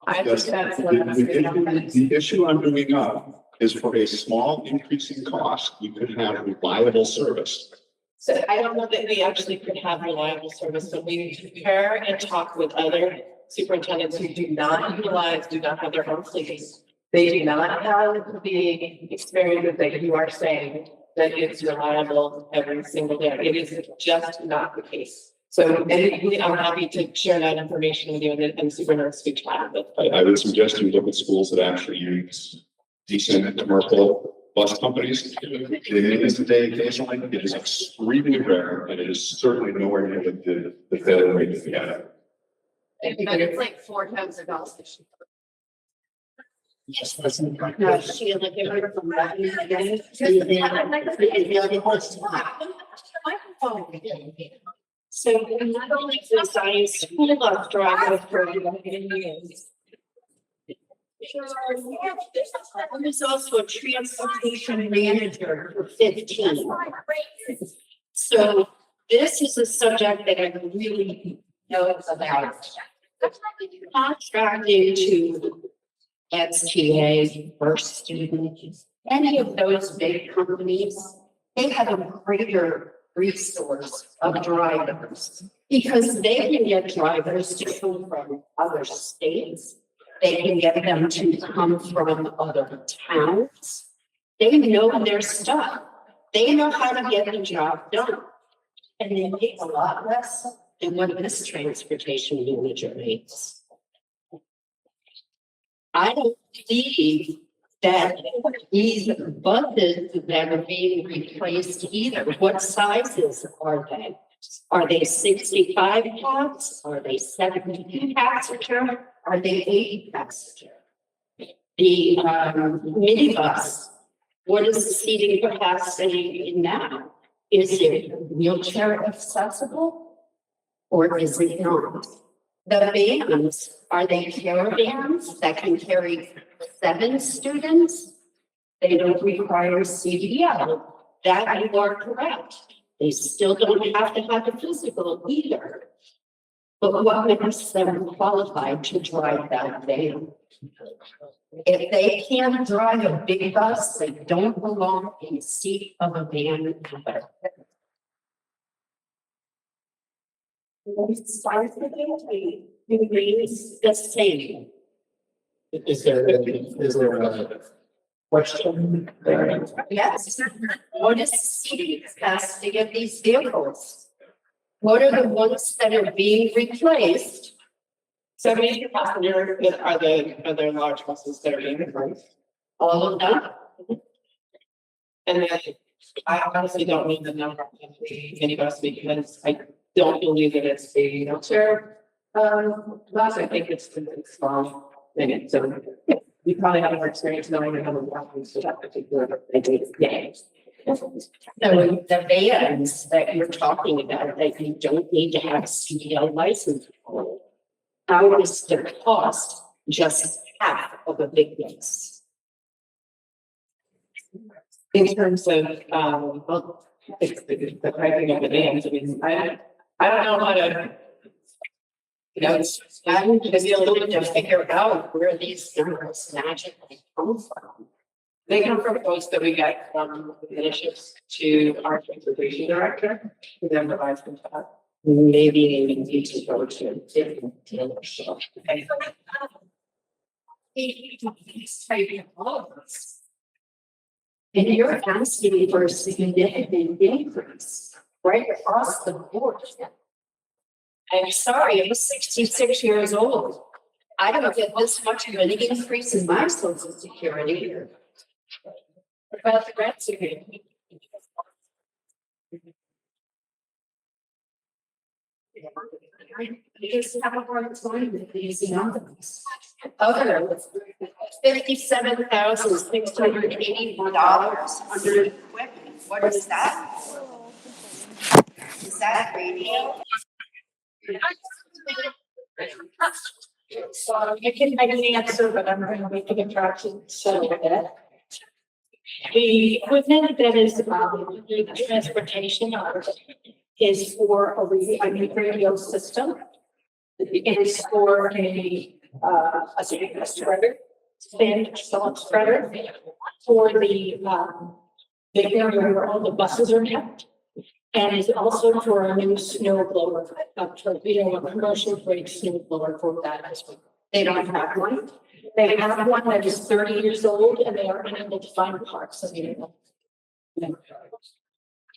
I think that's The issue I'm bringing up is for a small increase in cost, we could have reliable service. So I don't know that we actually could have reliable service, but we compare and talk with other superintendents who do not have their own fleets. They do not have the experience that you are saying that it's reliable every single day. It is just not the case. So, and I'm happy to share that information with you and superintendent speak to it. I would suggest you look at schools that actually use decent commercial bus companies. They make this a day occasionally. It is extremely rare, and it is certainly nowhere near the failure rate that we have. But it's like 4 times the cost. Yes, No, she like it from that. So not only the science school bus driver for 11 years. There's also a transportation manager for 15. So this is a subject that I really know about. Contracting to STA, First Student, any of those big companies, they have a greater resource of drivers because they can get drivers to come from other states. They can get them to come from other towns. They know their stuff. They know how to get the job done. And they make a lot less than what this transportation manager makes. I don't believe that these buses that are being replaced either. What sizes are they? Are they 65 packs? Are they 70 passenger? Are they 80 passenger? The minibus, what is the seating capacity in that? Is it wheelchair accessible or is it not? The vans, are they caravans that can carry 7 students? They don't require CDL. That you are correct. They still don't have to have a physical either. But what makes them qualified to drive that van? If they can't drive a big bus, they don't belong in the seat of a van either. It means the same. Is there a question there? Yes. What is the seating capacity of these vehicles? What are the ones that are being replaced? 70 passenger are the large buses that are being replaced. All of them? And then I honestly don't know the number of the minibus because I don't believe that it's a wheelchair bus. I think it's small. So you probably have more experience knowing how to walk into that particular game. So the vans that you're talking about that you don't need to have a CDL license for, how is the cost just half of a big bus? In terms of, well, it's the pricing of the dams, I mean, I don't know how to. You know, it's, I'm just a little bit to figure out where these numbers magically come from. They come from folks that we got from initiatives to our transportation director, who then provides them to us. Maybe we need to go to a different dealership. And you're asking for a significant increase right across the board. I'm sorry, I'm 66 years old. I don't get this much of an increase in my social security. What about the rest of it? You just have a hard time with these numbers. Other $57,681 under equipment. What is that? Is that radio? So I can answer, but I'm going to make an attraction, so that. The equipment that is, the transportation is for a new radio system. It is for a spreader, stand spreader for the area where all the buses are kept. And it's also for a new snow blower, a commercial grade snow blower for that as well. They don't have one. They have one that is 30 years old and they are unable to find parts of it.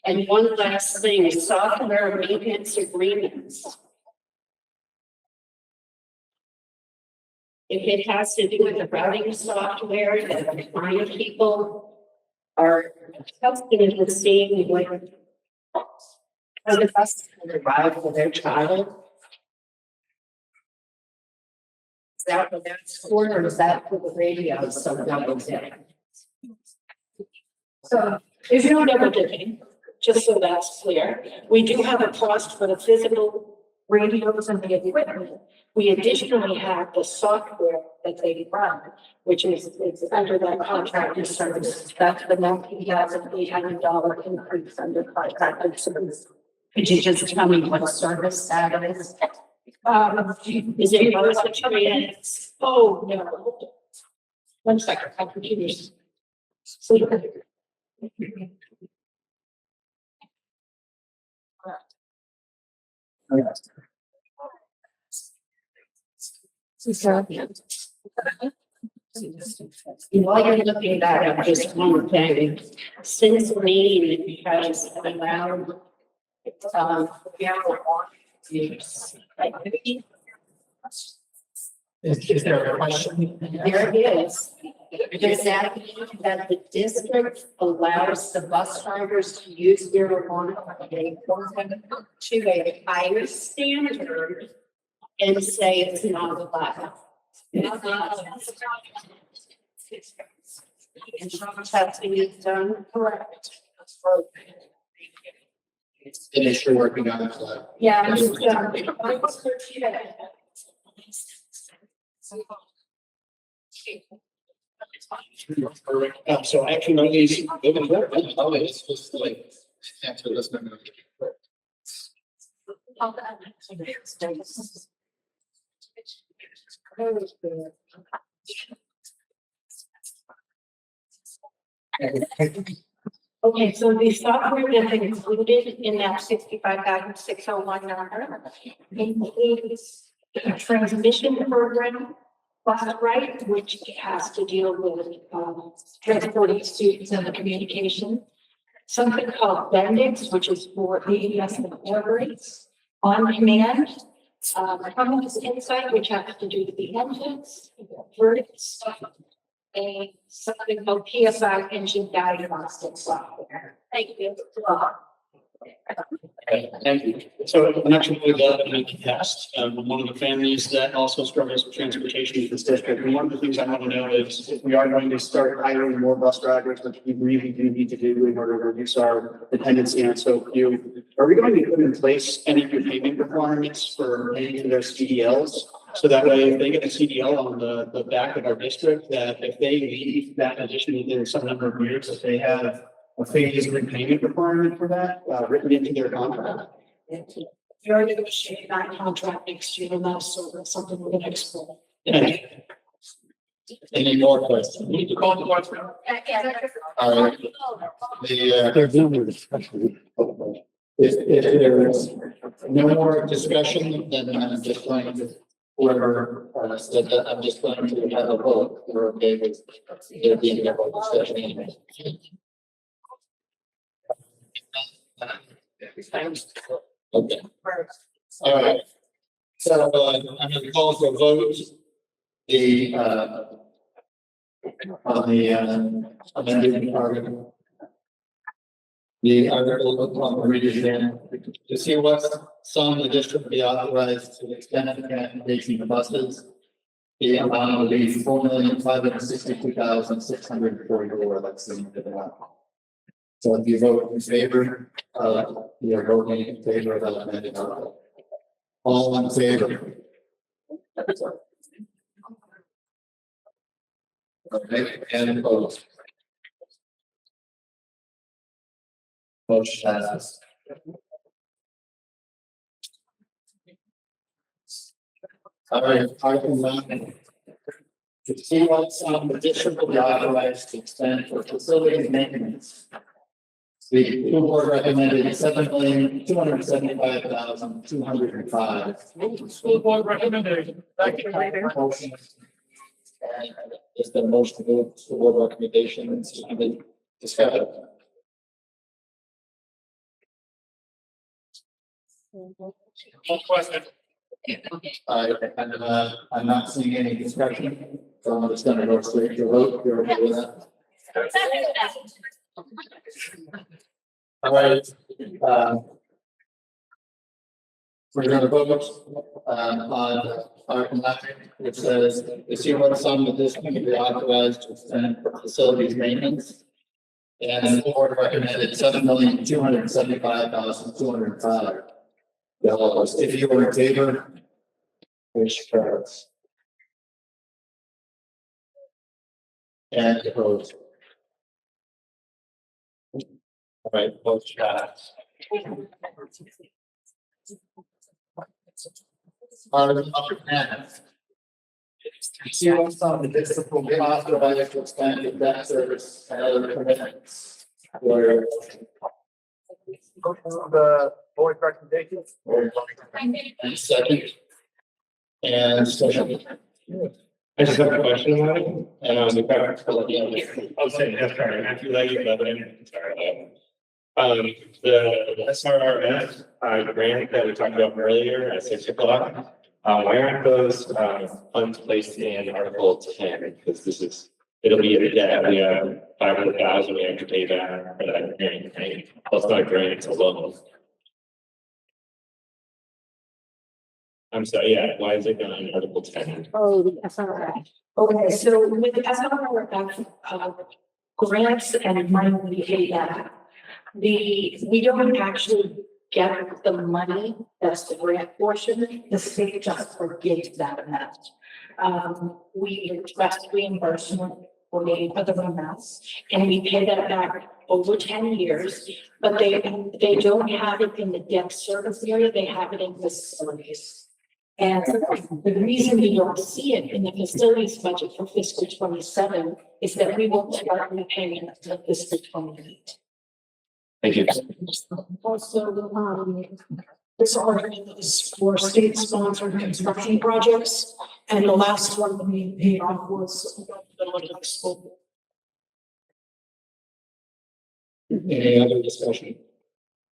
And one last thing, software maintenance agreements. If it has to do with the routing software that the client people are helping the same way. For the bus to arrive for their child. Is that what that's for, or is that for the radio? So double dipping. So there's no double dipping, just so that's clear. We do have a cost for the physical radios and the equipment. We additionally have the software that they run, which is it's under that contracted service. That's the $19,800 increase under contracted service. Could you just tell me what service that is? Is it other situations? Oh, no. 1 second, my computer's sleeping. While you're looking back at just one thing, since Maine has allowed Is there a question? there is. Does that mean that the district allows the bus drivers to use marijuana to a higher standard and say it's not allowed? Insurance testing is done correct. And they're still working on it. Yeah, I'm just, So action on these. Oh, it's just like, answer this number. okay, so the software that's included in that 65,601 number includes a transmission program, right, which has to deal with transporting students and the communication. Something called Bendix, which is for AES and air brakes on command. Cummins Insight, which has to do with the engines, verdicts, and something called PSI engine diagnostic software. Thank you. Thank you. So I'm actually really glad that we passed. One of the families that also struggles with transportation in this district. And one of the things I want to know is if we are going to start hiring more bus drivers, which we really do need to do in order to reduce our dependency on so few, are we going to put in place any payment requirements for any of those CDLs? So that way, if they get a CDL on the back of our district, that if they leave that position within some number of years, if they have a phased repayment requirement for that, written into their contract. We are negotiating that contract next year, and that's sort of something we're gonna explore. Any more questions? We need to call the question. All right. There's no more discussion. If there is no more discussion, then I'm just going to, whoever said that, I'm just going to have a vote. We're okay with there being a vote discussion. Okay. All right. So I'm going to call for a vote. The on the amended article. The article on the revision to see what some of the district be authorized to expend the transportation of buses. The amount will be $4,562,644. That's the amount. So if you vote in favor, you're voting in favor of the amended article. All in favor? Okay, and opposed. Motion passes. All right, Article 9. To see what some addition will be authorized to expend for facilities maintenance. The school board recommended $7,275,205. School board recommendation. Motion. And is the motion to move to board recommendations to be discussed? Question. I'm not seeing any discussion, so I'm just gonna go straight to vote. You're okay with that? All right. We're gonna vote on Article 9, which says to see what sum of this can be authorized to expend for facilities maintenance. And the board recommended $7,275,205. If you were in favor, which carries. And opposed. All right, both shots. Article 10. See what's on the district will be authorized to expand the debt service and other commitments. Where The board recommendations. and second. And special. I just have a question about it, and I'll say, that's sorry, Matthew Leggy, Lebanon, sorry. The SRRF grant that we talked about earlier at 6 o'clock, why aren't those funds placed in Article 10? Because this is, it'll be a debt, we have 500,000 we have to pay back for that grant, right? Plus not grant, it's a loan. I'm sorry, yeah, why is it going in Article 10? Oh, the SRF. Okay, so with the SRF, grants and money we pay back. We don't actually get the money, that's the grant portion, the state just forgives that amount. We request reimbursement for the other amounts, and we pay that back over 10 years, but they don't have it in the debt service area, they have it in facilities. And the reason we don't see it in the facilities budget for fiscal 27 is that we won't start repaying until fiscal 28. Thank you. Also, this article is for state-sponsored construction projects, and the last one that we paid off was the Olympic school. Any other discussion?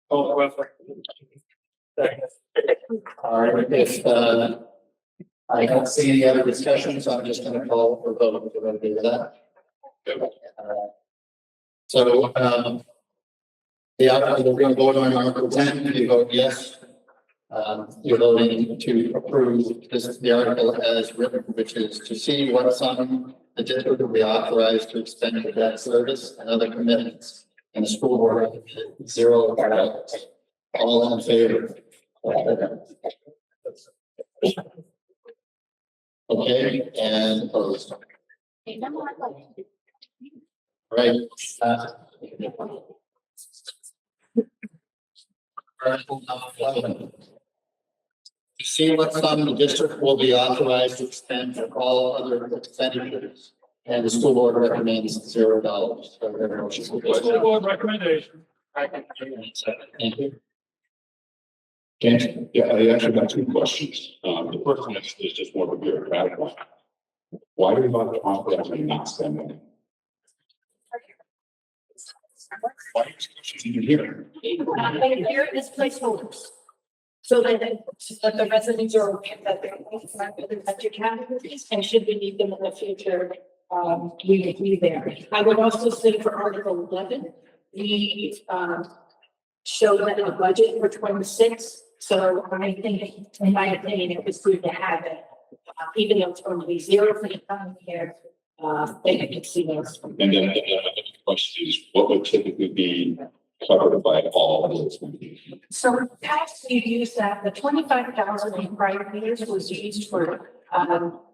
Oh, well. All right, if I don't see any other discussion, so I'm just gonna call for vote. If you're gonna do that. So the article, we're gonna vote on Article 10. If you vote yes, you're voting to approve the article as written, which is to see what sum the district will be authorized to expend for debt service and other commitments. And the school board recommended $0. All in favor? Okay, and opposed. Right. Article number 11. To see what sum the district will be authorized to expend for all other expenditures. And the school board recommends $0. School board recommendation. Thank you. Okay, yeah, I actually got two questions. The first one is just more of a bureaucratic one. Why do we want to authorize and not spend money? Why are you here? Here is placeholders. So that the residents are aware that they're in budget categories, and should we need them in the future, we would be there. I would also say for Article 11, we, show that in the budget for 26. So I think, in my opinion, it was good to have it, even though it's going to be 0 for the time year. They can see those. And then the question is, what would typically be covered by all of those? So past we've used that, the 25,000 in prior years was used for,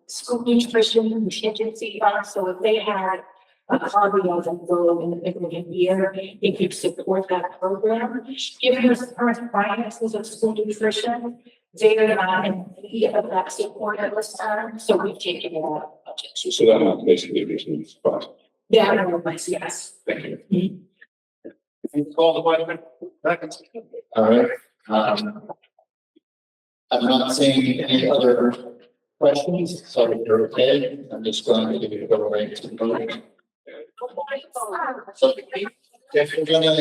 school nutrition contingency funds. So if they had a hobby of a goal in the beginning of the year, it could support that program. Given the current finances of school nutrition, they're not in need of that support at this time, so we've taken it out of the budget. So that amount basically is in this cost. Yeah, I know, yes. Thank you. Call the question. All right. I'm not seeing any other questions, so if you're okay, I'm just going to go right to the vote. So if you're gonna,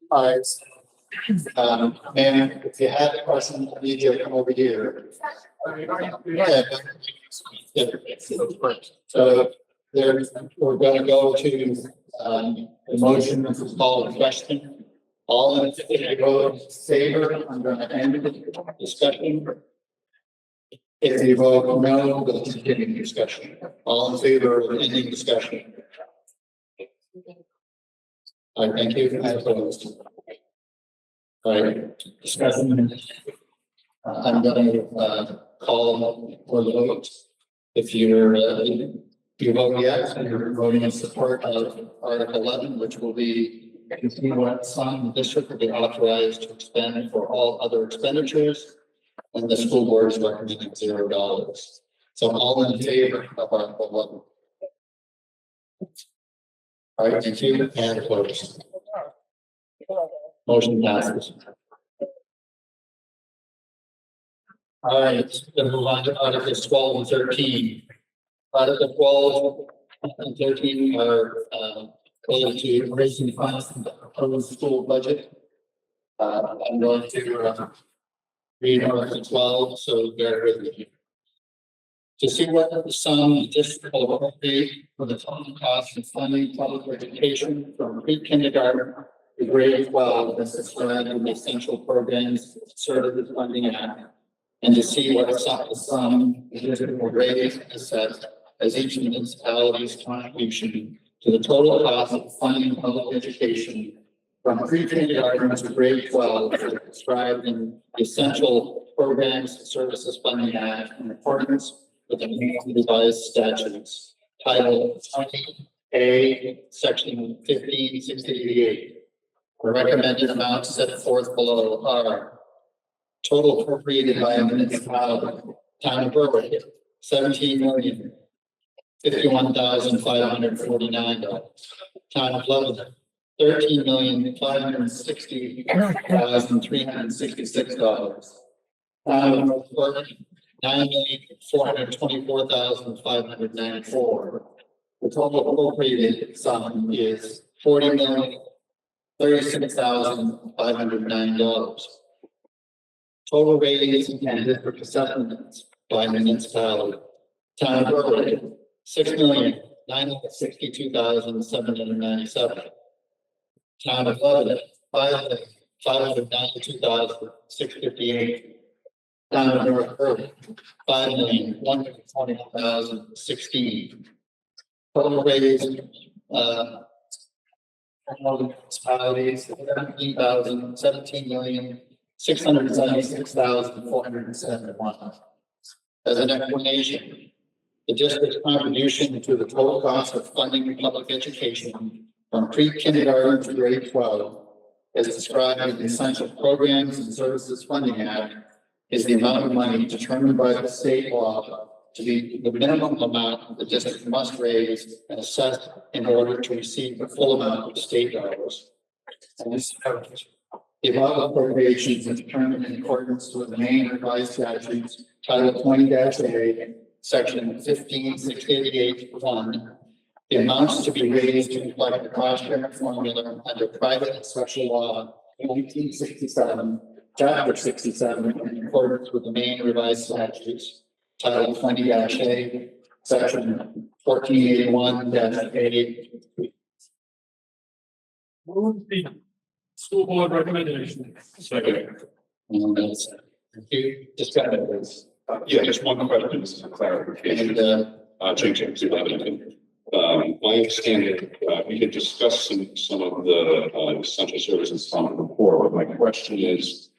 all right. Ma'am, if you have a question, I need you to come over here. Yeah. So there, we're gonna go to, the motion to call the question. All in favor, I'm gonna end the discussion. If you vote no, we'll continue discussion. All in favor of ending discussion? All right, thank you. I opposed. All right, discussion. I'm gonna, call for the vote. If you're, you vote yes, and you're voting in support of Article 11, which will be to see what sum the district will be authorized to expend for all other expenditures. And the school board is recommending $0. So all in favor of Article 11. All right, thank you, and opposed. Motion passes. All right, then move on to Articles 12 and 13. Article 12 and 13 are related to raising funds in the proposed school budget. I'm going to read Article 12, so bear with me. To see what the sum the district will appropriate for the total cost of funding public education from pre-kindergarten to grade 12 as described in the Essential Programs Services Funding Act, and to see what the sum the district will raise as each municipality's contribution to the total cost of funding public education from pre-kindergarten to grade 12 as described in the Essential Programs Services Funding Act in accordance with the revised statutes. Title 20A, Section 1568. The recommended amounts set forth below are total appropriated by a municipality, town of Berwick, $17,051,549. Town of Lebanon, $13,560,366. Town of North Berwick, $9,424,594. The total appropriated sum is $40,036,509. Total raise and district assessments by municipality. Town of Berwick, $6,962,797. Town of Lebanon, $592,658. Town of North Berwick, $5,121,016. Total raise, municipalities, 17,017,600,000. $676,471. As an explanation, the district's contribution to the total cost of funding public education from pre-kindergarten to grade 12, as described in the Essential Programs and Services Funding Act, is the amount of money determined by the state law to be the minimum amount the district must raise and assess in order to receive the full amount of state dollars. And this, the above appropriations are determined in accordance with the Maine Revised Statutes, Title 20-A, Section 15-688-1. The amounts to be raised reflect the cost sharing formula under private and special law 1967, Chapter 67, in accordance with the Maine Revised Statutes, Title 20-A, Section 1481-A. Move the school board recommendation. Second. Thank you. Discussion, please. Yeah, just one question, this is a clarification. Changing to Lebanon. My understanding, we could discuss some of the essential services from before. My question is,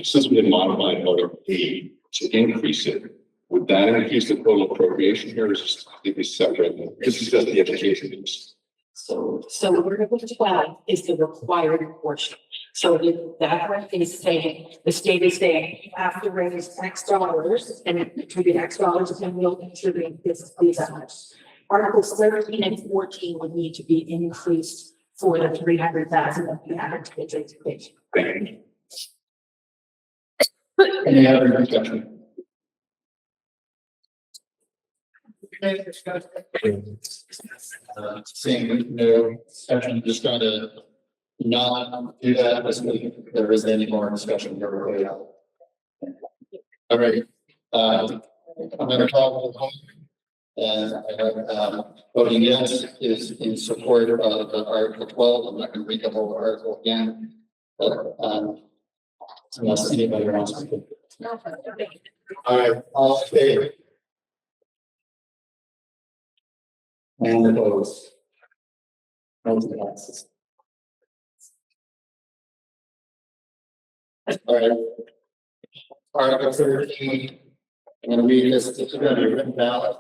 since we had modified Article 8 to increase it, would that increase the total appropriation here, or is this completely separate? This is just the education piece. So Article 12 is the required portion. So if that one is saying, the state is saying, you have to raise X dollars and contribute X dollars, and we'll contribute these amounts. Articles 13 and 14 would need to be increased for the 300,000 of the average kids education. Any other discussion? Seeing no discussion, just trying to not do that this week. If there is any more discussion here. All right. I'm going to call the vote. And voting yes is in support of Article 12. I'm not going to read the whole article again. But, unless anybody wants to. All right, all in favor? And opposed? Motion passes. All right. Article 13. I'm going to read this. This is going to be written ballot.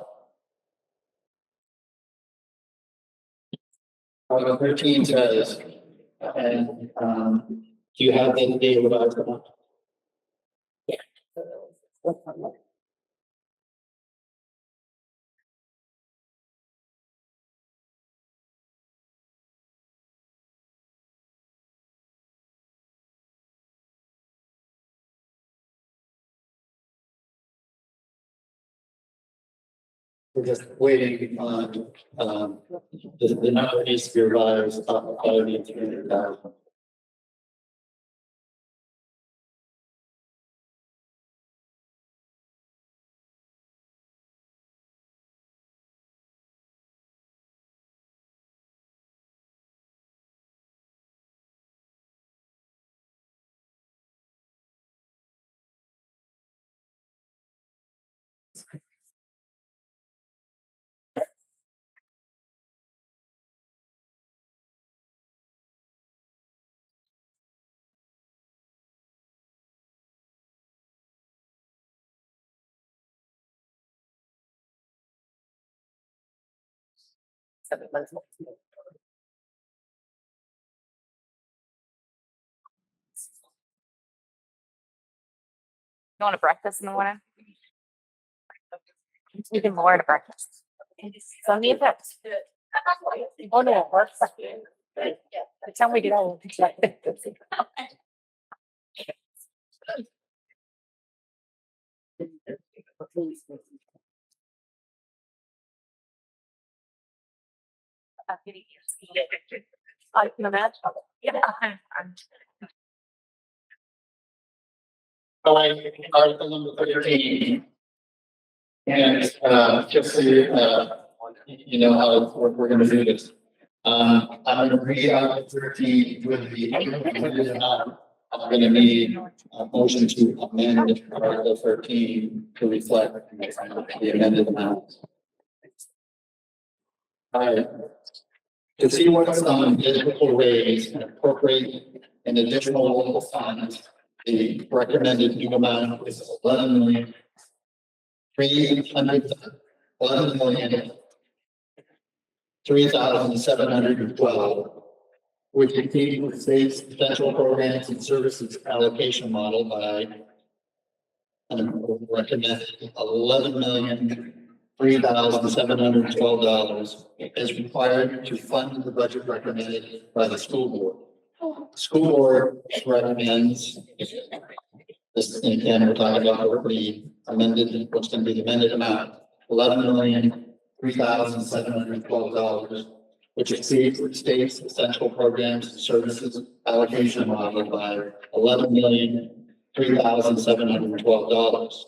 Article 13 says, and do you have the date revised? Yeah. We're just waiting on the number needs to be revised up by the 300,000. You want a breakfast in the morning? We can lower to breakfast. So need that. Oh no, it works. By the time we get out. I can imagine. Yeah. All right, article number 13. And just so you know how we're going to do this. I'm going to read Article 13 with the amended amount. I'm going to need a motion to amend Article 13 to reflect the amended amount. All right. To see what's on digital raise and appropriate an additional local funds The recommended new amount is 11,312, which exceeds the state's potential programs and services allocation model by recommended $11,003,712 as required to fund the budget recommended by the school board. The school board recommends this, and again, we're talking about the amended, what's going to be the amended amount, $11,003,712, which exceeds the state's essential programs and services allocation model by $11,003,712.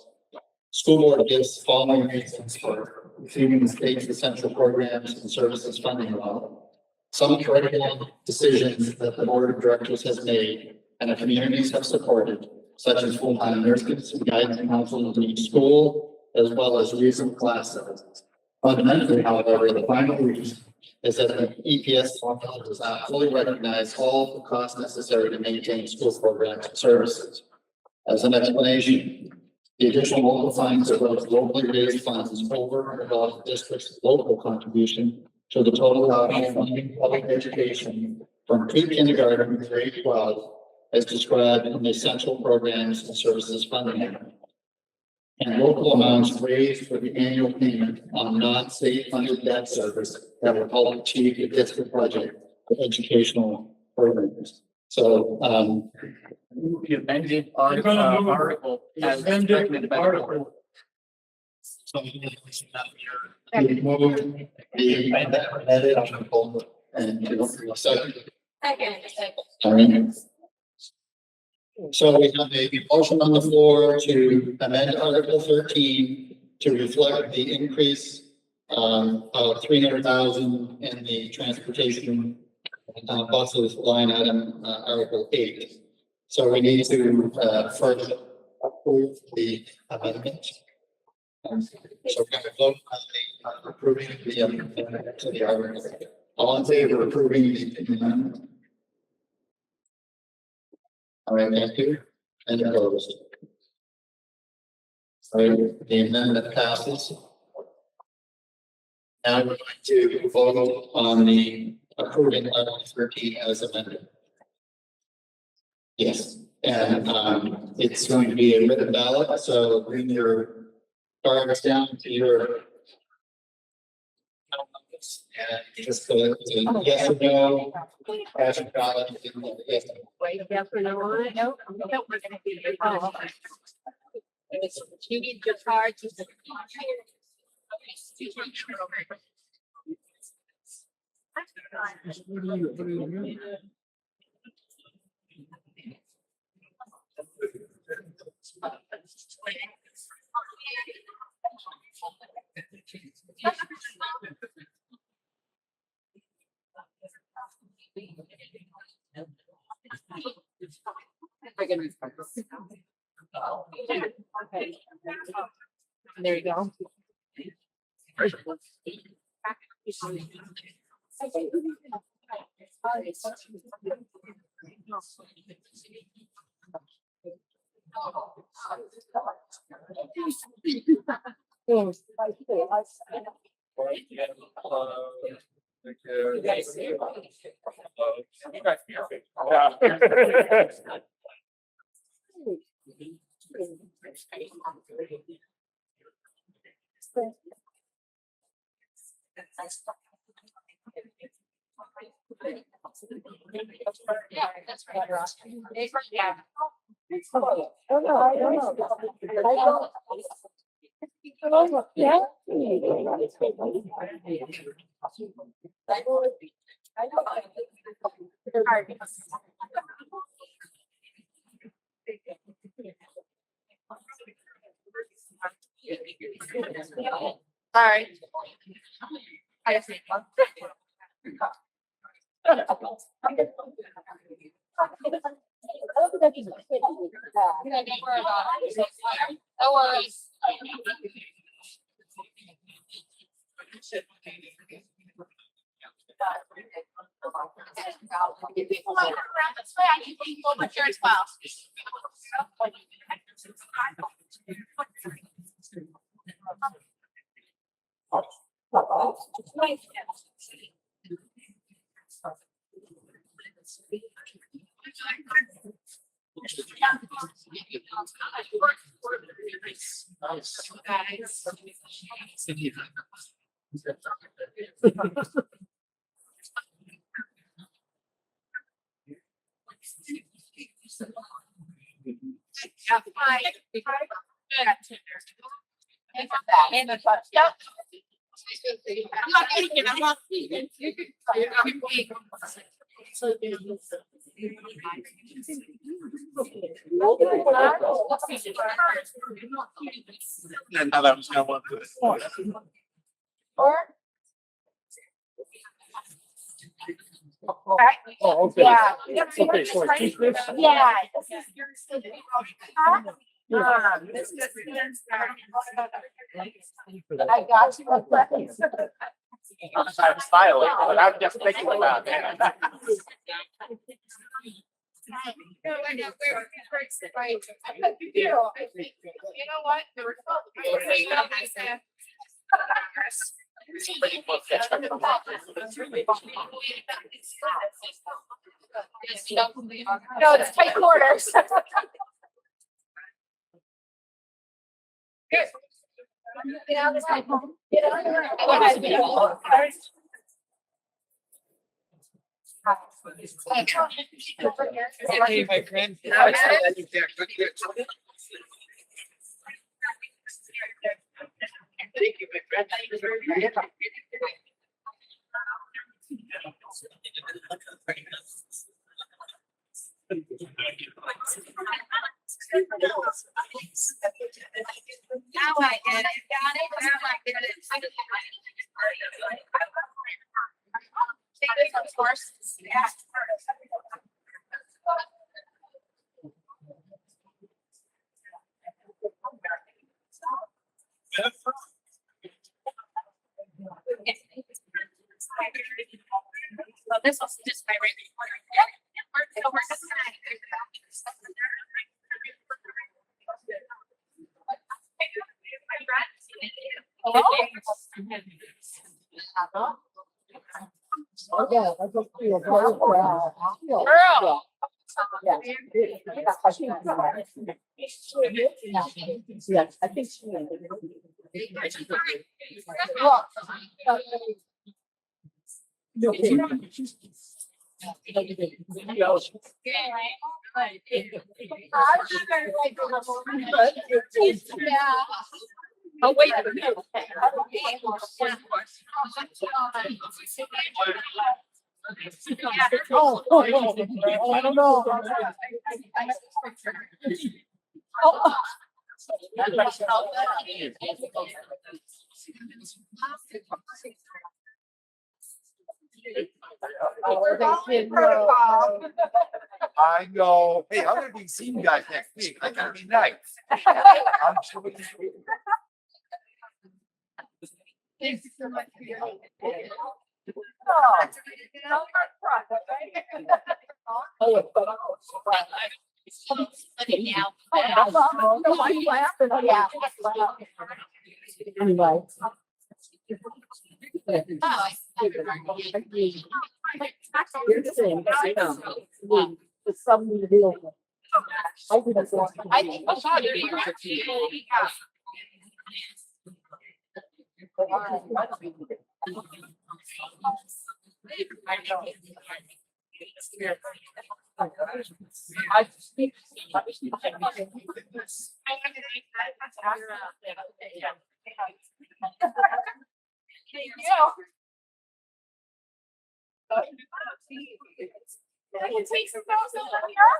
School board gives the following reasons for exceeding the state's essential programs and services funding model. Some curriculum decisions that the board of directors has made and the communities have supported, such as full-time nurses and guidance counselors in each school, as well as recent class sizes. Fundamentally, however, the final reason is that the EPS formula does not fully recognize all the costs necessary to maintain school programs and services. As an explanation, the additional local funds are those locally raised funds over and above the district's local contribution to the total outlay funding public education from pre-kindergarten to grade 12, as described in the Essential Programs and Services Funding Act, and local amounts raised for the annual payment on non-state funded debt service that will help achieve the district budget for educational programs. So, The amended article as recommended by the board. so we move the amended article and second. All right. So we have a motion on the floor to amend Article 13 to reflect the increase of 300,000 in the transportation buses line item, Article 8. So we need to first approve the amendment. So we're going to vote on approving the amendment to the article. All in favor of approving the amendment? All right, thank you. And opposed? So the amendment passes. Now we're going to vote on the approving Article 13 as amended. Yes, and it's going to be a written ballot, so bring your cards down to your and just go to yes or no, pass your ballot. Yes. Wait, yes or no on it? Nope. Nope, we're gonna be. You need your card to. There you go. Yeah, that's right. Yeah. Oh, no, I don't know. Yeah. Sorry. I just need one. No worries. Around this way, I can take over here as well. And the touch. Yep. I'm not peeking, I'm not peeking. And now that was gonna want to. Or. Oh, okay. Yeah. Okay, so I keep this. Yeah. This is your. This is. I got you. I'm smiling, but I'm just thinking about it. You know what? No, it's tight quarters. Get out of the way. Get out of the way. Go ahead. Hey, my friend. Thank you, my friend. Now I get it. Got it. Now I get it. Take this, of course. Yeah. So this was just my regular. Yeah, I just feel very proud. Girl. Yeah. Yes, I think she is. Oh, wait a minute. Oh, I don't know. I know. Hey, I'm gonna be seeing you guys next week. I gotta be nice. I'm sure. Thank you so much for your help. Anyway. You're the same. It's something to deal with. I think that's what I think my father, you're actually, I can take some photos over here.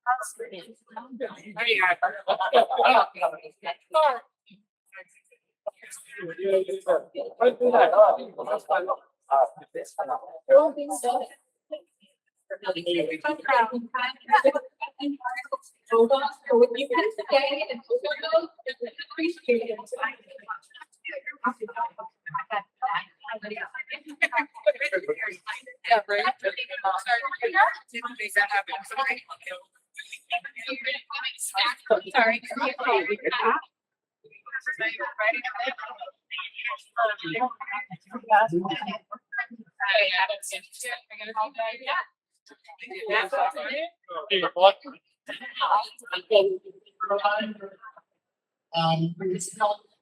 That's great. Yeah, right. Sorry.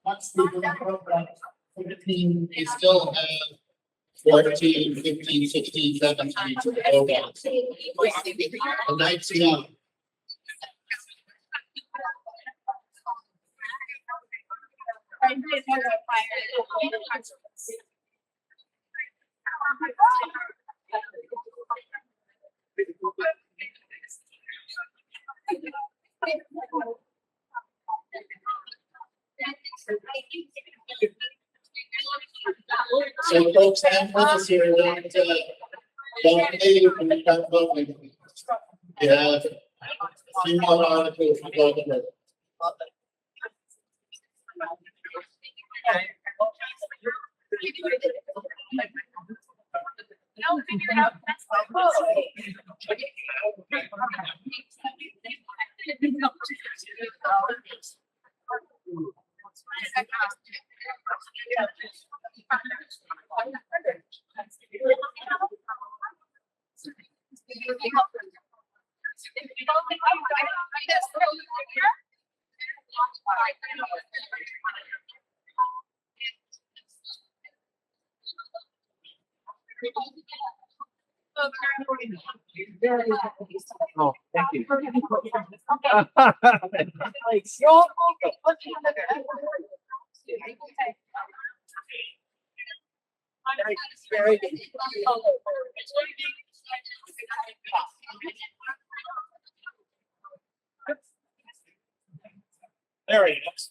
Once we go program, 15, we still have 14, 15, 16, 17 to go down. And that's young. So folks, have us here that don't leave when you start voting. You have a few more articles to go through. No, figure it out. That's fine. Oh, thank you. Very good. There he is.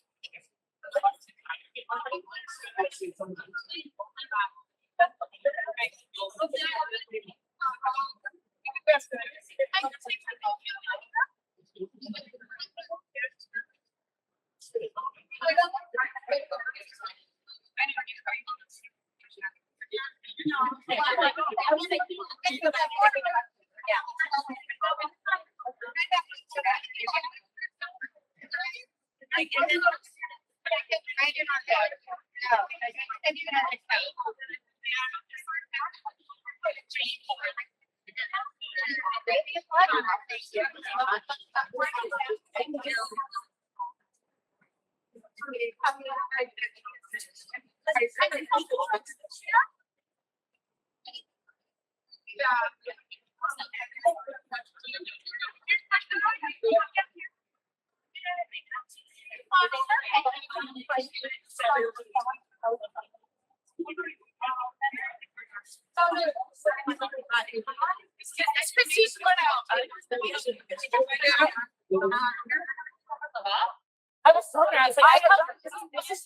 I was so I was like, I have this is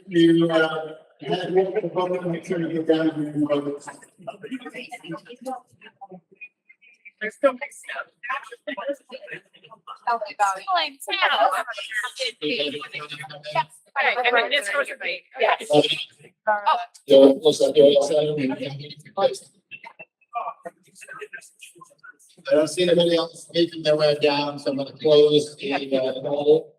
You, had one public, make sure you get down here and vote. I don't see anybody else making their way down, so I'm gonna close the poll.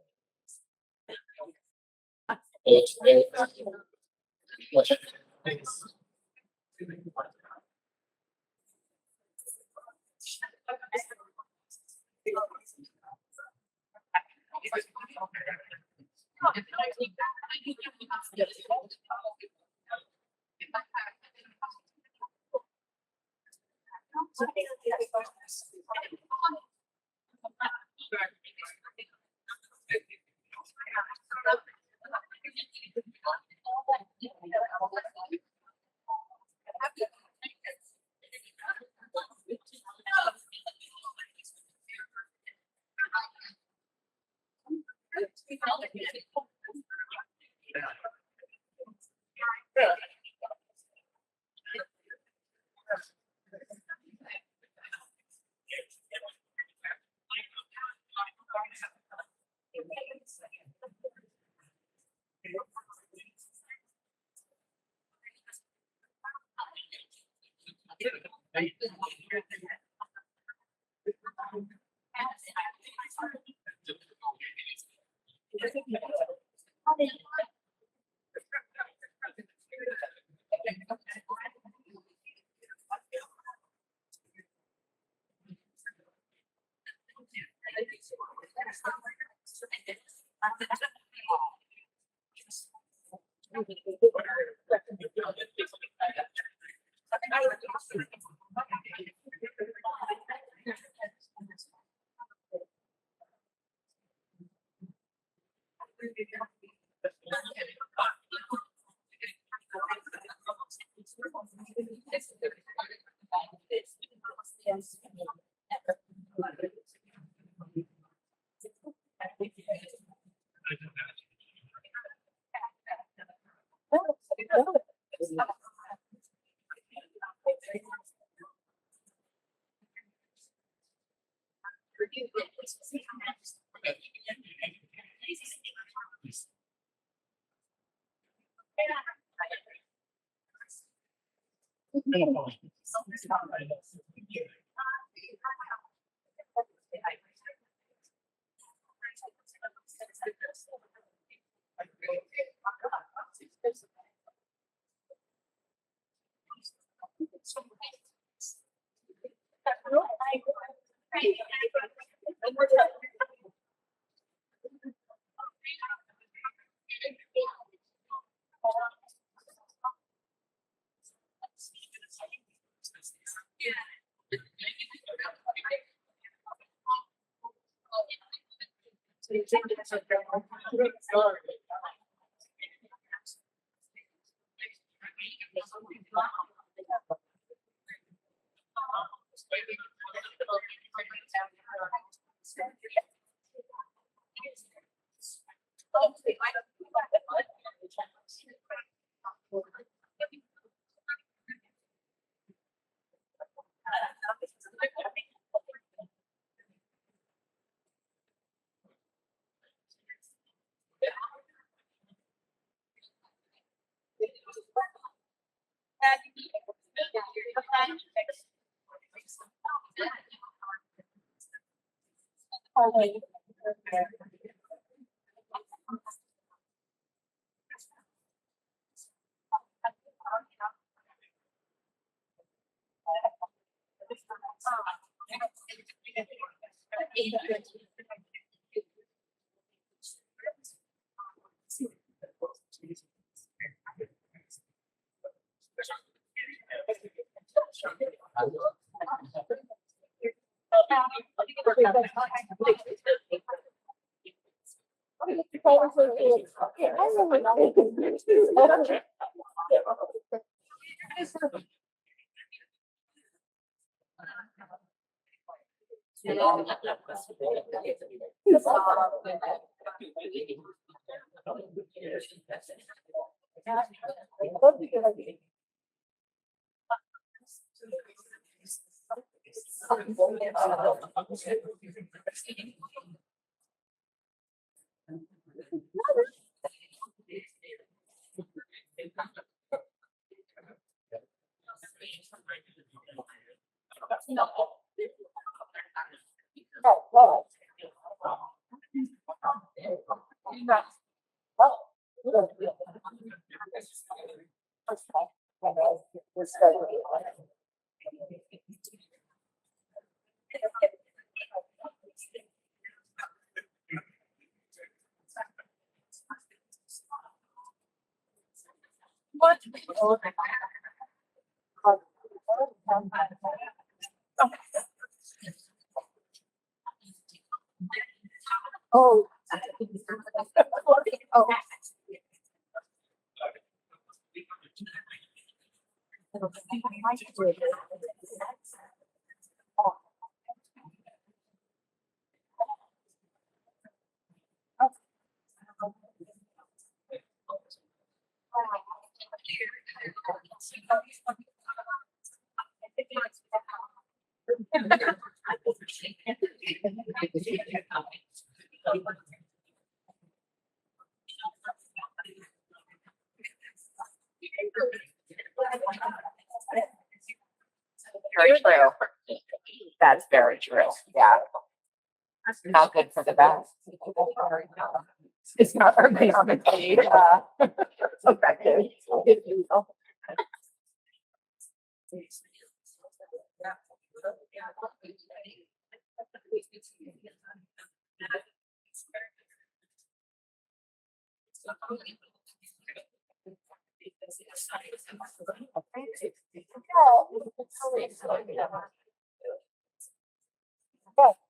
Oh. Oh. Very true. That's very true, yeah. Not good for the best. It's not ergonomically, effective.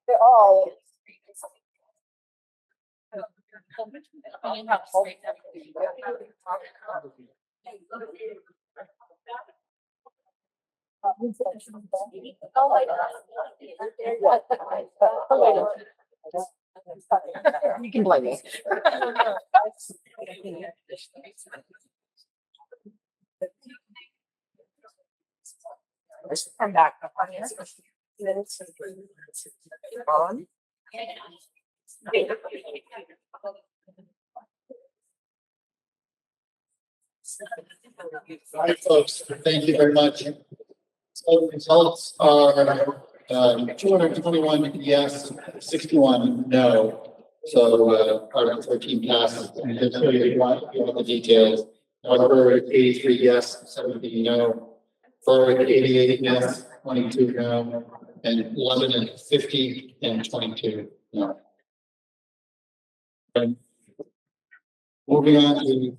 They're all. You can blame me. I'm back. On. All right, folks, thank you very much. So the results are 221 yes, 61 no. So Article 13 passes. And just so you want the details, however, 83 yes, 17 no. For 88 yes, 22 no, and 11 and 50 and 22 no. And moving on to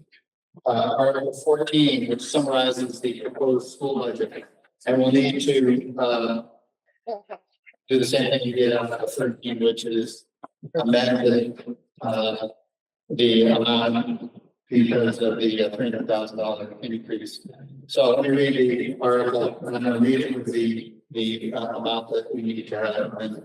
Article 14, which summarizes the proposed school budget. And we'll need to do the same thing you did on Article 13, which is amend the amount because of the $300,000 increase. So let me read the article, and I'm going to read it with the amount that we need to have. And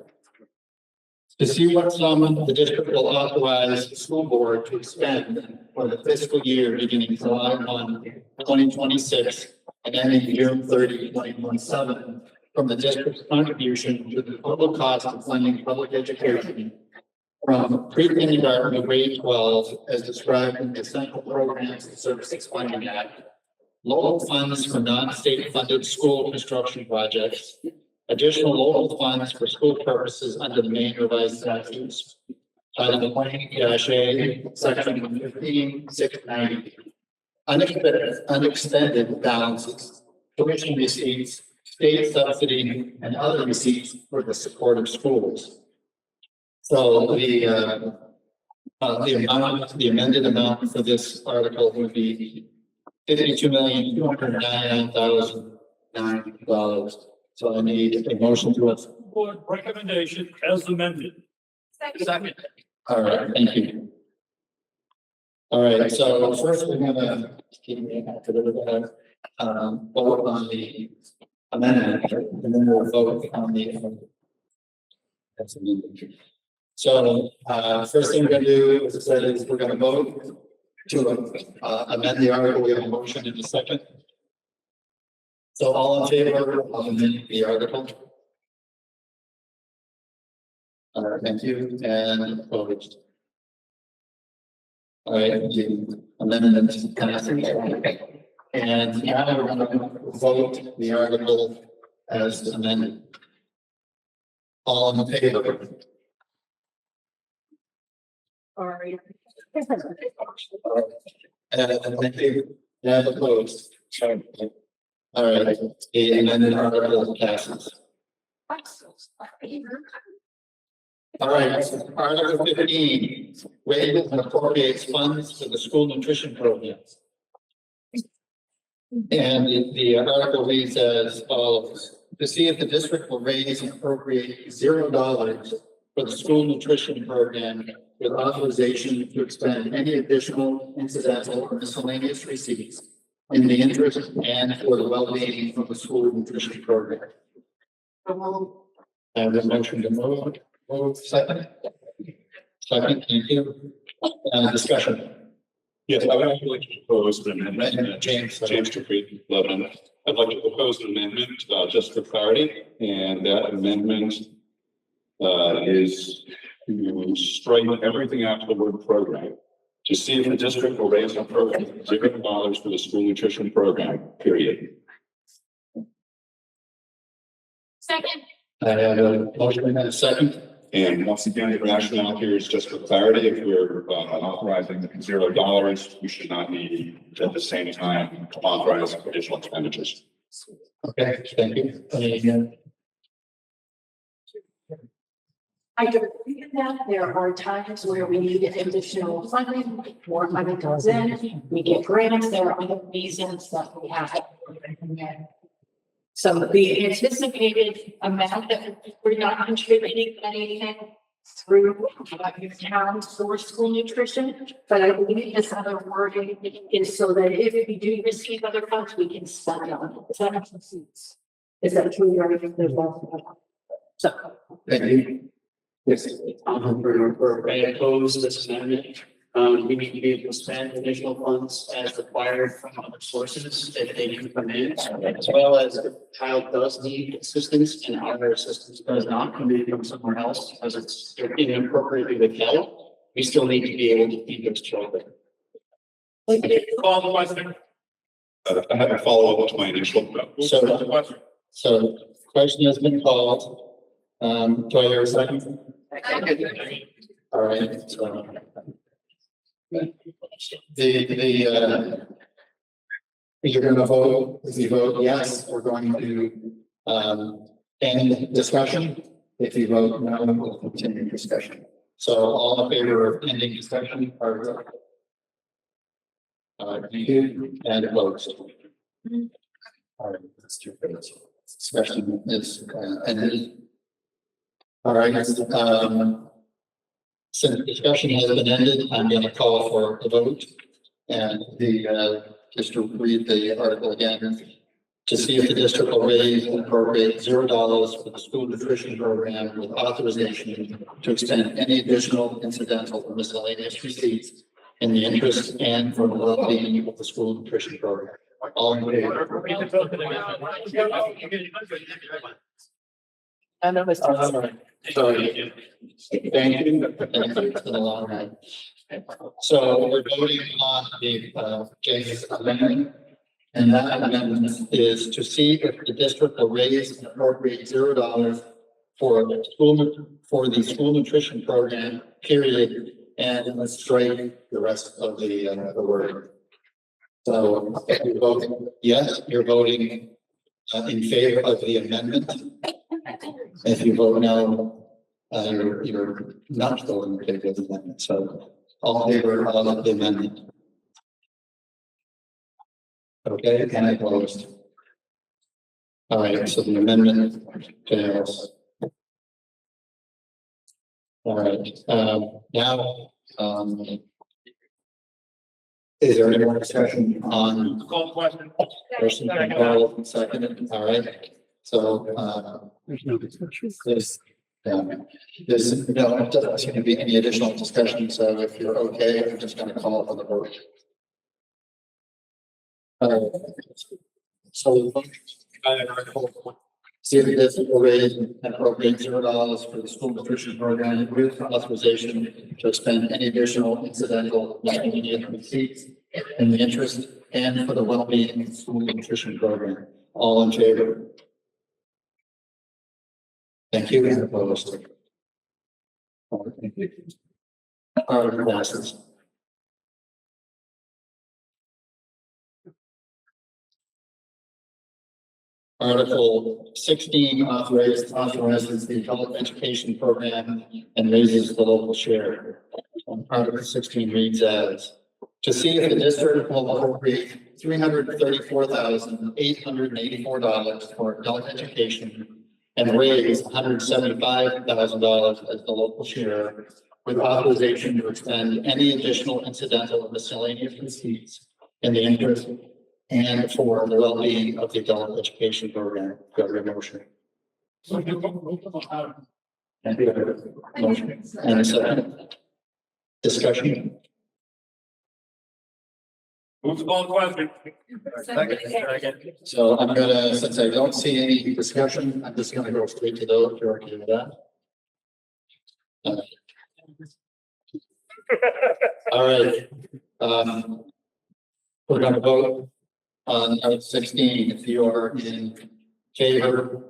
to see what sum the district will authorize the school board to expend for the fiscal year beginning July 1, 2026 and ending June 30, 2027 from the district's contribution to the total cost of funding public education from pre-kindergarten to grade 12 as described in the Essential Programs and Services Funding Act, local funds for non-state funded school construction projects, additional local funds for school purposes under the Maine revised statutes, Title 20-A, Section 15-690, unexpended balances, tuition receipts, state subsidy, and other receipts for the support of schools. So the amended amount for this article would be $52,299,009. So I need a motion to it. Board recommendation as amended. Second. All right, thank you. All right, so first we're gonna vote on the amendment, and then we'll vote on the. That's amended. So, first thing we're gonna do, as I said, is we're gonna vote to amend the article. We have a motion in a second. So all in favor of amending the article? Thank you, and opposed. All right, the amendment passes. And now we're gonna vote the article as amended. All in favor? All right. And thank you, and opposed. All right, the amended article passes. All right, Article 15, raises and appropriates funds for the school nutrition program. And the article reads as follows: to see if the district will raise and appropriate $0 for the school nutrition program with authorization to expend any additional incidental or miscellaneous receipts in the interest and for the well-being of the school nutrition program. And the motion to move second. Second, thank you. Discussion. Yes, I would actually like to propose an amendment. James Dupree, Lebanon. I'd like to propose an amendment, just for clarity, and that amendment is to strike everything after the word program. To see if the district will raise and appropriate $0 for the school nutrition program, period. Second. I have a motion and a second. And once again, the rationale here is just for clarity, if we're authorizing $0, we should not need at the same time authorize additional expenditures. Okay, thank you. I don't agree with that. There are times where we need additional funding, more money comes in, we get grants, there are other reasons that we have. So the anticipated amount that we're not contributing anything through your towns for school nutrition, but I believe this other wording is so that if we do receive other funds, we can spend on it. Is that make sense? Is that true? So. Thank you. Yes. I oppose this amendment. We need to be able to spend additional funds as required from other sources if they do come in, as well as if the child does need assistance and our assistance does not come in from somewhere else because it's inappropriately withheld. We still need to be able to feed those children. Call the question. I have a follow-up to my initial. So question has been called. Do I hear a second? All right, so. You're gonna vote, if you vote yes, we're going to, end discussion. If you vote no, we'll continue discussion. So all in favor of ending discussion, or? Thank you, and opposed. All right, that's two votes. Discussion is, ended. All right, since discussion has been ended, I'm going to call for a vote. And just to read the article again, to see if the district will raise and appropriate $0 for the school nutrition program with authorization to expend any additional incidental or miscellaneous receipts in the interest and for the well-being of the school nutrition program. All in favor? I know this. Sorry. Thank you. It's been a long night. So we're voting on the James amendment. And that amendment is to see if the district will raise and appropriate $0 for the school nutrition program, period. And let's strike the rest of the word. So if you're voting yes, you're voting in favor of the amendment. If you vote no, you're not voting in favor of the amendment. So all in favor of the amendment. Okay, and I closed. All right, so the amendment fails. All right, now, is there any more discussion on? Call the question. Person can call and second it. All right, so, There's no discussion. there's no, it doesn't seem to be any additional discussion, so if you're okay, I'm just gonna call for the vote. So, see if this will raise and appropriate $0 for the school nutrition program with authorization to expend any additional incidental miscellaneous receipts in the interest and for the well-being of the school nutrition program. All in favor? Thank you, and opposed. Article passes. Article 16 authorizes the adult education program and raises the local share. Article 16 reads as, to see if the district will appropriate $334,884 for adult education and raise $175,000 as the local share with authorization to expend any additional incidental and miscellaneous receipts in the interest and for the well-being of the adult education program. Do I have a motion? And motion. And a second. Discussion. Move to call the question. So I'm gonna, since I don't see any discussion, I'm just gonna go straight to those. You're okay with that? All right. We're gonna vote on Article 16. If you are in favor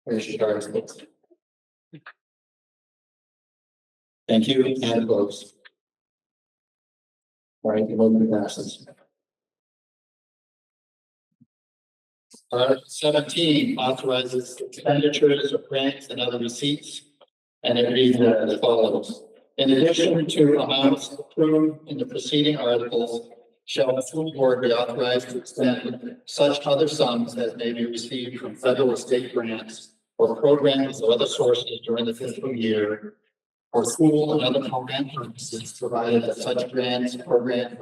Motion carries. Thank you, and opposed. All right, the motion passes. 17 authorizes expenditures of grants and other receipts. And it reads as follows. In addition to amounts approved in the preceding articles, shall the school board be authorized to expend such other sums as may be received from federal or state grants or programs or other sources during the fiscal year for school and other program purposes, provided that such grants, programs,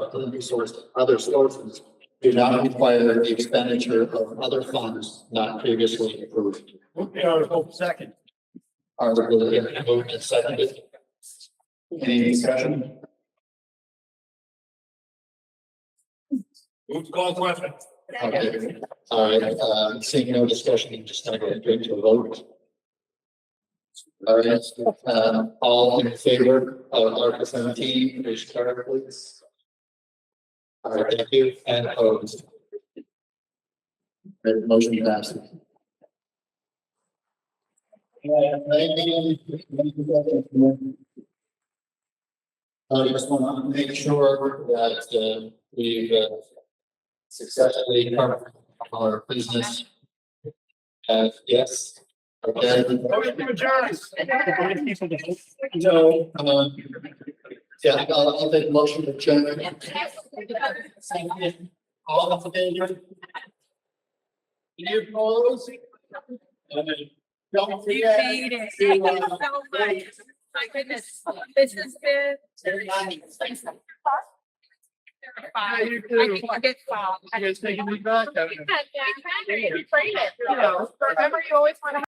or other sources do not require the expenditure of other funds not previously approved. Article second. Article moved and seconded. Any discussion? Move to call question. Okay, all right, seeing no discussion, I'm just gonna go straight to a vote. All right, all in favor of Article 17, please carry, please. All right, thank you, and opposed. Right, motion passes. I just want to make sure that we've successfully covered our business. Yes. Okay. No. Yeah, I'll take a motion to adjourn. All in favor? You opposed? Don't forget. You made it. Thank you so much. My goodness, this has been. I can get five. You guys taking me back? You can, yeah, you can. You frame it, you know. Remember, you always want to